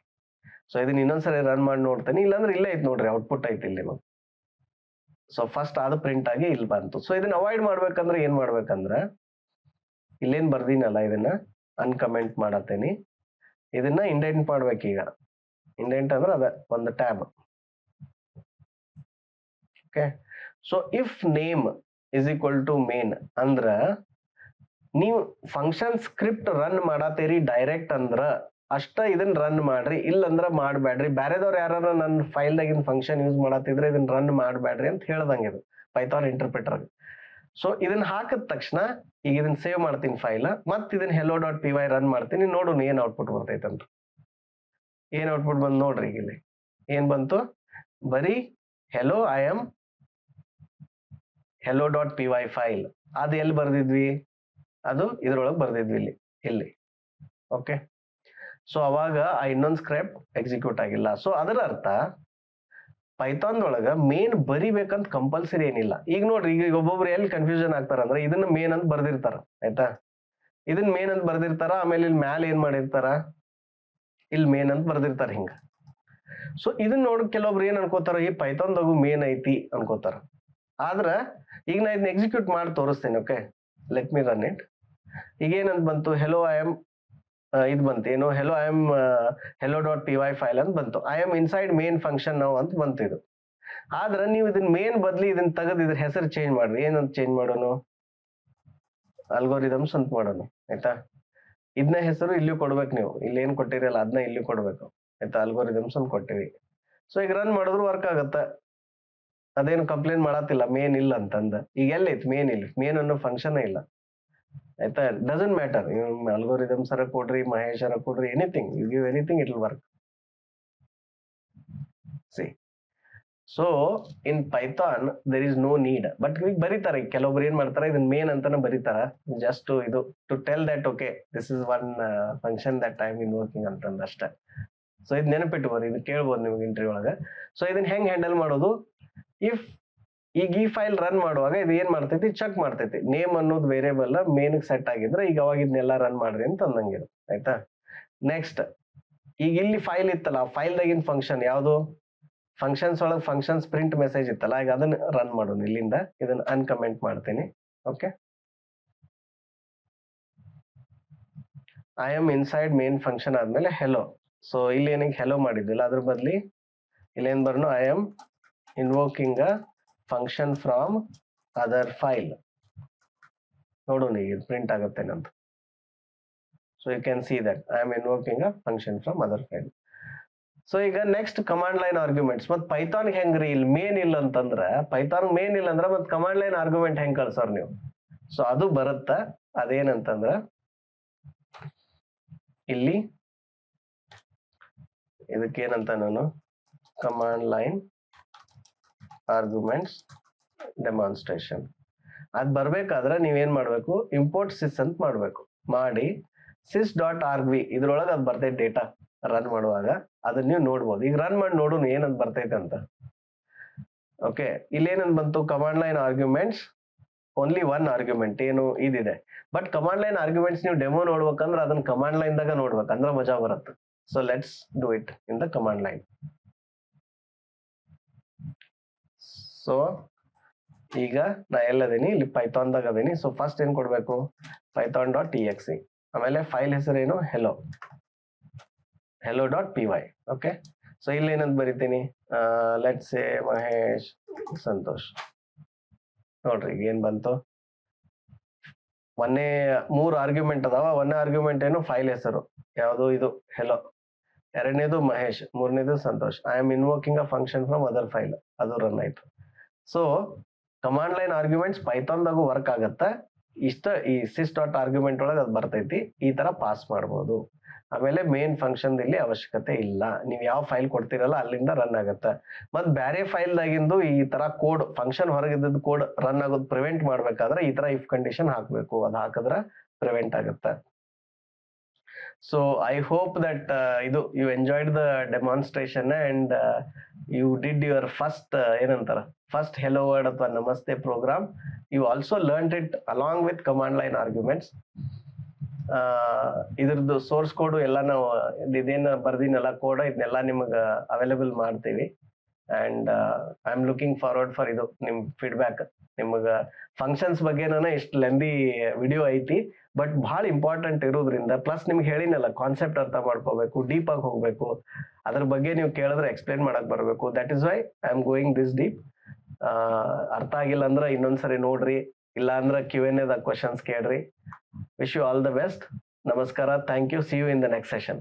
ಸೊ ಇದನ್ನ ಇನ್ನೊಂದ್ಸರಿ ರನ್ ಮಾಡಿ ನೋಡ್ತೇನೆ, ಇಲ್ಲಾಂದ್ರೆ ಇಲ್ಲೇ ಐತಿ ನೋಡ್ರಿ, ಔಟ್ಪುಟ್ ಐತಿ ಇಲ್ಲಿ ನಿಮಗೆ. ಸೊ ಫಸ್ಟ್ ಅದು ಪ್ರಿಂಟ್ ಆಗಿ ಇಲ್ಲಿ ಬಂತು. ಸೊ ಇದನ್ನ ಅವಾಯ್ಡ್ ಮಾಡ್ಬೇಕಂದ್ರೆ ಏನ್ ಮಾಡ್ಬೇಕಂದ್ರ, ಇಲ್ಲೇನ್ ಬರ್ದಿನಲ್ಲ ಇದನ್ನ ಅನ್ಕಮೆಂಟ್ ಮಾಡತ್ತೇನಿ, ಇದನ್ನ ಇಂಡೆಂಟ್ ಮಾಡ್ಬೇಕೀಗ. ಇಂಡೆಂಟ್ ಅಂದ್ರೆ ಅದ ಒಂದು tab. Okay, so if name is equal to main ಅಂದ್ರ ನೀವು ಫಂಕ್ಷನ್ ಸ್ಕ್ರಿಪ್ಟ್ ರನ್ ಮಾಡತ್ತೀರಿ ಡೈರೆಕ್ಟ್ ಅಂದ್ರ ಅಷ್ಟ ಇದನ್ನ ರನ್ ಮಾಡ್ರಿ, ಇಲ್ಲಂದ್ರ ಮಾಡ್ಬೇಡ್ರಿ. ಬ್ಯಾರೆದವ್ರು ಯಾರು ನನ್ನ ಫೈಲ್ದಾಗಿನ ಫಂಕ್ಷನ್ ಯೂಸ್ ಮಾಡತ್ತಿದ್ರೆ ಇದನ್ನ ರನ್ ಮಾಡ್ಬೇಡ್ರಿ ಅಂತ ಹೇಳ್ದಂಗೆ ಇದು ಪೈಥಾನ್ ಇಂಟರ್ಪ್ರಿಟರ್. ಸೊ ಇದನ್ನ ಹಾಕಿದ ತಕ್ಷಣ ಈಗ ಇದನ್ನ ಸೇವ್ ಮಾಡ್ತೀನಿ ಫೈಲ್, ಮತ್ ಇದನ್ನ hello.py ರನ್ ಮಾಡ್ತೀನಿ, ನೋಡೋಣ ಏನ್ ಔಟ್ಪುಟ್ ಬರ್ತೈತೆ ಅಂತ. ಏನ್ ಔಟ್ಪುಟ್ ಬಂದ್ ನೋಡ್ರಿ, ಈಗ ಇಲ್ಲಿ ಏನ್ ಬಂತು, ಬರೀ hello I am hello.py file. ಅದು ಎಲ್ಲಿ ಬರ್ದಿದ್ವಿ, ಅದು ಇದ್ರೊಳಗೆ ಬರ್ದಿದ್ವಿ ಇಲ್ಲಿ. ಓಕೆ, ಸೊ ಅವಾಗ ಆ ಇನ್ನೊಂದು ಸ್ಕ್ರಿಪ್ಟ್ ಎಕ್ಸಿಕ್ಯೂಟ್ ಆಗಿಲ್ಲ. ಸೊ ಅದರ ಅರ್ಥ ಪೈಥಾನ್ ಒಳಗ ಮೇನ್ ಬರಿಬೇಕಂತ ಕಂಪಲ್ಸರಿ ಏನಿಲ್ಲ. ಈಗ ನೋಡ್ರಿ, ಈಗ ಒಬ್ಬೊಬ್ರು ಎಲ್ಲಿ ಕನ್ಫ್ಯೂಷನ್ ಆಗ್ತಾರ ಅಂದ್ರೆ ಇದನ್ನ ಮೇನ್ ಅಂತ ಬರ್ದಿರ್ತಾರ, ಆಯ್ತಾ, ಇದನ್ನ ಮೇನ್ ಅಂತ ಬರ್ದಿರ್ತಾರ, ಆಮೇಲೆ ಇಲ್ಲಿ ಮ್ಯಾಲ ಏನ್ ಮಾಡಿರ್ತಾರ, ಇಲ್ಲಿ ಮೇನ್ ಅಂತ ಬರ್ದಿರ್ತಾರ ಹಿಂಗ. ಸೊ ಇದನ್ನ ನೋಡ್ ಕೆಲವೊಬ್ರು ಏನ್ ಅನ್ಕೋತಾರ, ಈ ಪೈಥಾನ್ದಾಗು ಮೇನ್ ಐತಿ ಅನ್ಕೋತಾರ. ಆದ್ರ ಈಗ ನಾ ಇದನ್ನ ಎಕ್ಸಿಕ್ಯೂಟ್ ಮಾಡಿ ತೋರಿಸ್ತೇನೆ. Okay, let me run it. ಈಗ ಏನಂತ ಬಂತು, hello I am ಇದು ಬಂತು ಏನು, hello I am hello.py file ಅಂತ ಬಂತು. I am inside main function now ಅಂತ ಬಂತು ಇದು. ಆದ್ರೆ ನೀವು ಇದನ್ನ ಮೇನ್ ಬದ್ಲಿ ಇದನ್ನ ತೆಗೆದು ಇದ್ರ ಹೆಸರು ಚೇಂಜ್ ಮಾಡ್ರಿ. ಏನಂತ ಚೇಂಜ್ ಮಾಡೋನು, ಅಲ್ಗೋರಿದಮ್ಸ್ ಅಂತ ಮಾಡೋನು, ಆಯ್ತಾ. ಇದನ್ನ ಹೆಸರು ಇಲ್ಲಿ ಕೊಡ್ಬೇಕು, ನೀವು ಇಲ್ಲಿ ಏನ್ ಕೊಟ್ಟಿರಲ್ಲ ಅದನ್ನ ಇಲ್ಲಿ ಕೊಡ್ಬೇಕು, ಆಯ್ತಾ. ಅಲ್ಗೋರಿದಮ್ಸ್ ಅಂತ ಕೊಟ್ಟಿವಿ. ಸೊ ಈಗ ರನ್ ಮಾಡಿದ್ರು ವರ್ಕ್ ಆಗತ್ತ, ಅದೇನು ಕಂಪ್ಲೇಂಟ್ ಮಾಡತ್ತಿಲ್ಲ ಮೇನ್ ಇಲ್ಲ ಅಂತಂದ. ಈಗ ಎಲ್ಲೈತಿ ಮೇನ್, ಇಲ್ಲಿ ಮೇನ್ ಅನ್ನೋ ಫಂಕ್ಷನ್ ಇಲ್ಲ, ಆಯ್ತಾ. ಡಸಂಟ್ ಮ್ಯಾಟರ್, ಅಲ್ಗೋರಿದಮ್ಸ್ ಅರ ಕೊಡ್ರಿ, ಮಹೇಶ್ ಅರ ಕೊಡ್ರಿ, anything, you give anything, it will work. See, so in Python there is no need. But ಈಗ ಬರೀತಾರೆ ಕೆಲವೊಬ್ರು ಏನ್ ಮಾಡ್ತಾರೆ, ಇದನ್ನ ಮೇನ್ ಅಂತಾನೆ ಬರೀತಾರ, ಜಸ್ಟ್ ಇದು to tell that okay this is one function that I mean working ಅಂತಂದ ಅಷ್ಟೇ. ಸೊ ಇದು ನೆನಪಿಟ್ಟು ಬರ್ರಿ, ಇದು ಕೇಳ್ಬೋದು ನಿಮ್ಗೆ ಇಂಟರ್ವ್ಯೂ ಒಳಗ. ಸೊ ಇದನ್ನ ಹೆಂಗ್ ಹ್ಯಾಂಡಲ್ ಮಾಡೋದು, ಇಫ್ ಈಗ ಈ ಫೈಲ್ ರನ್ ಮಾಡುವಾಗ ಇದು ಏನ್ ಮಾಡ್ತೈತಿ, ಚೆಕ್ ಮಾಡ್ತೈತಿ ನೇಮ್ ಅನ್ನೋದು ವೇರಿಯೇಬಲ್ ಮೇನ್ ಸೆಟ್ ಆಗಿದ್ರೆ ಈಗ ಅವಾಗ ಇದನ್ನೆಲ್ಲ ರನ್ ಮಾಡ್ರಿ ಅಂತ ಅಂದಂಗಿರು, ಆಯ್ತಾ. ನೆಕ್ಸ್ಟ್ ಈಗ ಇಲ್ಲಿ ಫೈಲ್ ಇತ್ತಲ್ಲ, ಆ ಫೈಲ್ದಾಗಿನ ಫಂಕ್ಷನ್ ಯಾವುದು, ಫಂಕ್ಷನ್ಸ್ ಒಳಗೆ ಫಂಕ್ಷನ್ಸ್ ಪ್ರಿಂಟ್ ಮೆಸೇಜ್ ಇತ್ತಲ್ಲ, ಈಗ ಅದನ್ನ ರನ್ ಮಾಡೋಣ. ಇಲ್ಲಿಂದ ಇದನ್ನ ಅನ್ಕಮೆಂಟ್ ಮಾಡ್ತೀನಿ. Okay, I am inside main function ಆದ್ಮೇಲೆ ಹೆಲೋ. ಸೊ ಇಲ್ಲಿ ಏನಕ್ಕೆ ಹೆಲೋ ಮಾಡಿದ್ದಿಲ್ಲ, ಅದ್ರ ಬದ್ಲಿ ಇಲ್ಲೇನ್ ಬರ್ನು, I am invoking a function from other file. ನೋಡೋಣ ಈಗ ಪ್ರಿಂಟ್ ಆಗುತ್ತೆ ನಂದು. So you can see that I am invoking a function from other file. So ಈಗ ನೆಕ್ಸ್ಟ್ ಕಮಾಂಡ್ ಲೈನ್ ಆರ್ಗ್ಯುಮೆಂಟ್ಸ್. ಮತ್ ಪೈಥಾನ್ ಹೆಂಗ್ರಿ, ಇಲ್ಲಿ ಮೇನ್ ಇಲ್ಲ ಅಂತಂದ್ರ, ಪೈಥಾನ್ ಮೇನ್ ಇಲ್ಲ ಅಂದ್ರ ಮತ್ ಕಮಾಂಡ್ ಲೈನ್ ಆರ್ಗ್ಯುಮೆಂಟ್ ಹೆಂಗ್ ಕಳ್ಸೋರ್ ನೀವು. ಸೊ ಅದು ಬರುತ್ತ, ಅದೇನಂತಂದ್ರ ಇಲ್ಲಿ ಇದಕ್ಕೇನಂತ ನಾನು ಕಮಾಂಡ್ ಲೈನ್ ಆರ್ಗ್ಯುಮೆಂಟ್ಸ್ ಡೆಮಾನ್ಸ್ಟ್ರೇಷನ್. ಅದ್ ಬರ್ಬೇಕಾದ್ರೆ ನೀವೇನ್ ಮಾಡ್ಬೇಕು, ಇಂಪೋರ್ಟ್ ಸಿಸ್ ಅಂತ ಮಾಡ್ಬೇಕು. ಮಾಡಿ sys.argv ಇದ್ರೊಳಗೆ ಅದ್ ಬರ್ತೈತೆ ಡೇಟಾ ರನ್ ಮಾಡುವಾಗ, ಅದನ್ನ ನೀವು ನೋಡ್ಬೋದು. ಈಗ ರನ್ ಮಾಡಿ ನೋಡೋಣ ಏನಂತ ಬರ್ತೈತೆ ಅಂತ. ಓಕೆ, ಇಲ್ಲಿ ಏನಂತ ಬಂತು, command line arguments only one argument ಏನು ಇದಿದೆ. ಬಟ್ ಕಮಾಂಡ್ ಲೈನ್ ಆರ್ಗ್ಯುಮೆಂಟ್ಸ್ ನೀವು ಡೆಮೋ ನೋಡ್ಬೇಕಂದ್ರೆ ಅದನ್ನ ಕಮಾಂಡ್ ಲೈನ್ ದಾಗ ನೋಡ್ಬೇಕು, ಅಂದ್ರೆ ಮಜಾ ಬರುತ್ತೆ. So let's do it in the command line. So ಈಗ ನಾ ಎಲ್ಲದೀನಿ ಇಲ್ಲಿ ಪೈಥಾನ್ದಾಗ ಅದೀನಿ. ಸೊ ಫಸ್ಟ್ ಏನ್ ಕೊಡ್ಬೇಕು, python.exe, ಆಮೇಲೆ ಫೈಲ್ ಹೆಸರೇನು, hello.py. ಓಕೆ, ಸೊ ಇಲ್ಲಿ ಏನಂತ ಬರಿತೀನಿ, ಲೆಟ್ಸ್ ಸೇ ಮಹೇಶ್ ಸಂತೋಷ್. ನೋಡ್ರಿ ಈಗ ಏನ್ ಬಂತು, ಒಂದೇ 3 ಆರ್ಗ್ಯುಮೆಂಟ್ ಅದಾವ. ಒಂದೇ ಆರ್ಗ್ಯುಮೆಂಟ್ ಏನು, ಫೈಲ್ ಹೆಸರು ಯಾವುದು ಇದು ಹೆಲೋ. ಎರಡನೇದು ಮಹೇಶ್, ಮೂರನೇದು Santosh. I am invoking a function from other file, ಅದು ರನ್ ಆಯ್ತು. ಸೊ ಕಮಾಂಡ್ ಲೈನ್ ಆರ್ಗ್ಯುಮೆಂಟ್ಸ್ ಪೈಥಾನ್ದಾಗೂ ವರ್ಕ್ ಆಗತ್ತೆ. ಈ ಸಿಸ್ ಡಾಟ್ ಆರ್ಗ್ಯುಮೆಂಟ್ ಒಳಗೆ ಅದು ಬರ್ತೈತಿ, ಈ ತರ ಪಾಸ್ ಮಾಡ್ಬೋದು. ಆಮೇಲೆ ಮೇನ್ ಫಂಕ್ಷನ್ ಇಲ್ಲಿ ಅವಶ್ಯಕತೆ ಇಲ್ಲ, ನೀವು ಯಾವ ಫೈಲ್ ಕೊಡ್ತೀರಲ್ಲ ಅಲ್ಲಿಂದ ರನ್ ಆಗತ್ತೆ. ಮತ್ ಬೇರೆ ಫೈಲ್ದಾಗಿಂದು ಈ ತರ ಕೋಡ್ ಫಂಕ್ಷನ್ ಹೊರಗಿದ್ದ ಕೋಡ್ ರನ್ ಆಗೋದು ಪ್ರಿವೆಂಟ್ ಮಾಡ್ಬೇಕಾದ್ರೆ ಈ ತರ ಇಫ್ ಕಂಡೀಷನ್ ಹಾಕ್ಬೇಕು, ಅದು ಹಾಕಿದ್ರೆ ಪ್ರಿವೆಂಟ್ ಆಗುತ್ತೆ. So I hope that you enjoyed the demonstration and you did your first hello word ಅಥವಾ ನಮಸ್ತೆ program. You also learned it along with command line arguments. ಇದ್ರದ್ದು ಸೋರ್ಸ್ ಕೋಡ್ ಎಲ್ಲ ನಾವು ಇದೇನು ಬರ್ದಿನಲ್ಲ ಕೋಡ್ ಇದನ್ನೆಲ್ಲ ನಿಮಗೆ ಅವೈಲೇಬಲ್ ಮಾಡ್ತೀವಿ. And I am looking forward for ಇದು ನಿಮ್ ಫೀಡ್ಬ್ಯಾಕ್. ನಿಮಗ ಫಂಕ್ಷನ್ಸ್ ಬಗ್ಗೆನ ಇಷ್ಟು ಲೆಂದಿ ವಿಡಿಯೋ ಐತಿ, ಬಟ್ ಬಹಳ ಇಂಪಾರ್ಟೆಂಟ್ ಇರೋದ್ರಿಂದ, ಪ್ಲಸ್ ನಿಮ್ಗೆ ಹೇಳಿನಲ್ಲ ಕಾನ್ಸೆಪ್ಟ್ ಅರ್ಥ ಮಾಡ್ಕೋಬೇಕು, ಡೀಪ್ ಆಗಿ ಹೋಗ್ಬೇಕು, ಅದ್ರ ಬಗ್ಗೆ ನೀವು ಕೇಳಿದ್ರೆ ಎಕ್ಸ್ಪ್ಲೇನ್ ಮಾಡಕ್ ಬರ್ಬೇಕು. That is why I am going this deep. ಅರ್ಥ ಆಗಿಲ್ಲ ಅಂದ್ರೆ ಇನ್ನೊಂದ್ಸರಿ ನೋಡ್ರಿ, ಇಲ್ಲ ಅಂದ್ರೆ Q&A ಕ್ವಶನ್ಸ್ ಕೇಳ್ರಿ. Wish you all the best. ನಮಸ್ಕಾರ, thank you, see you in the next session.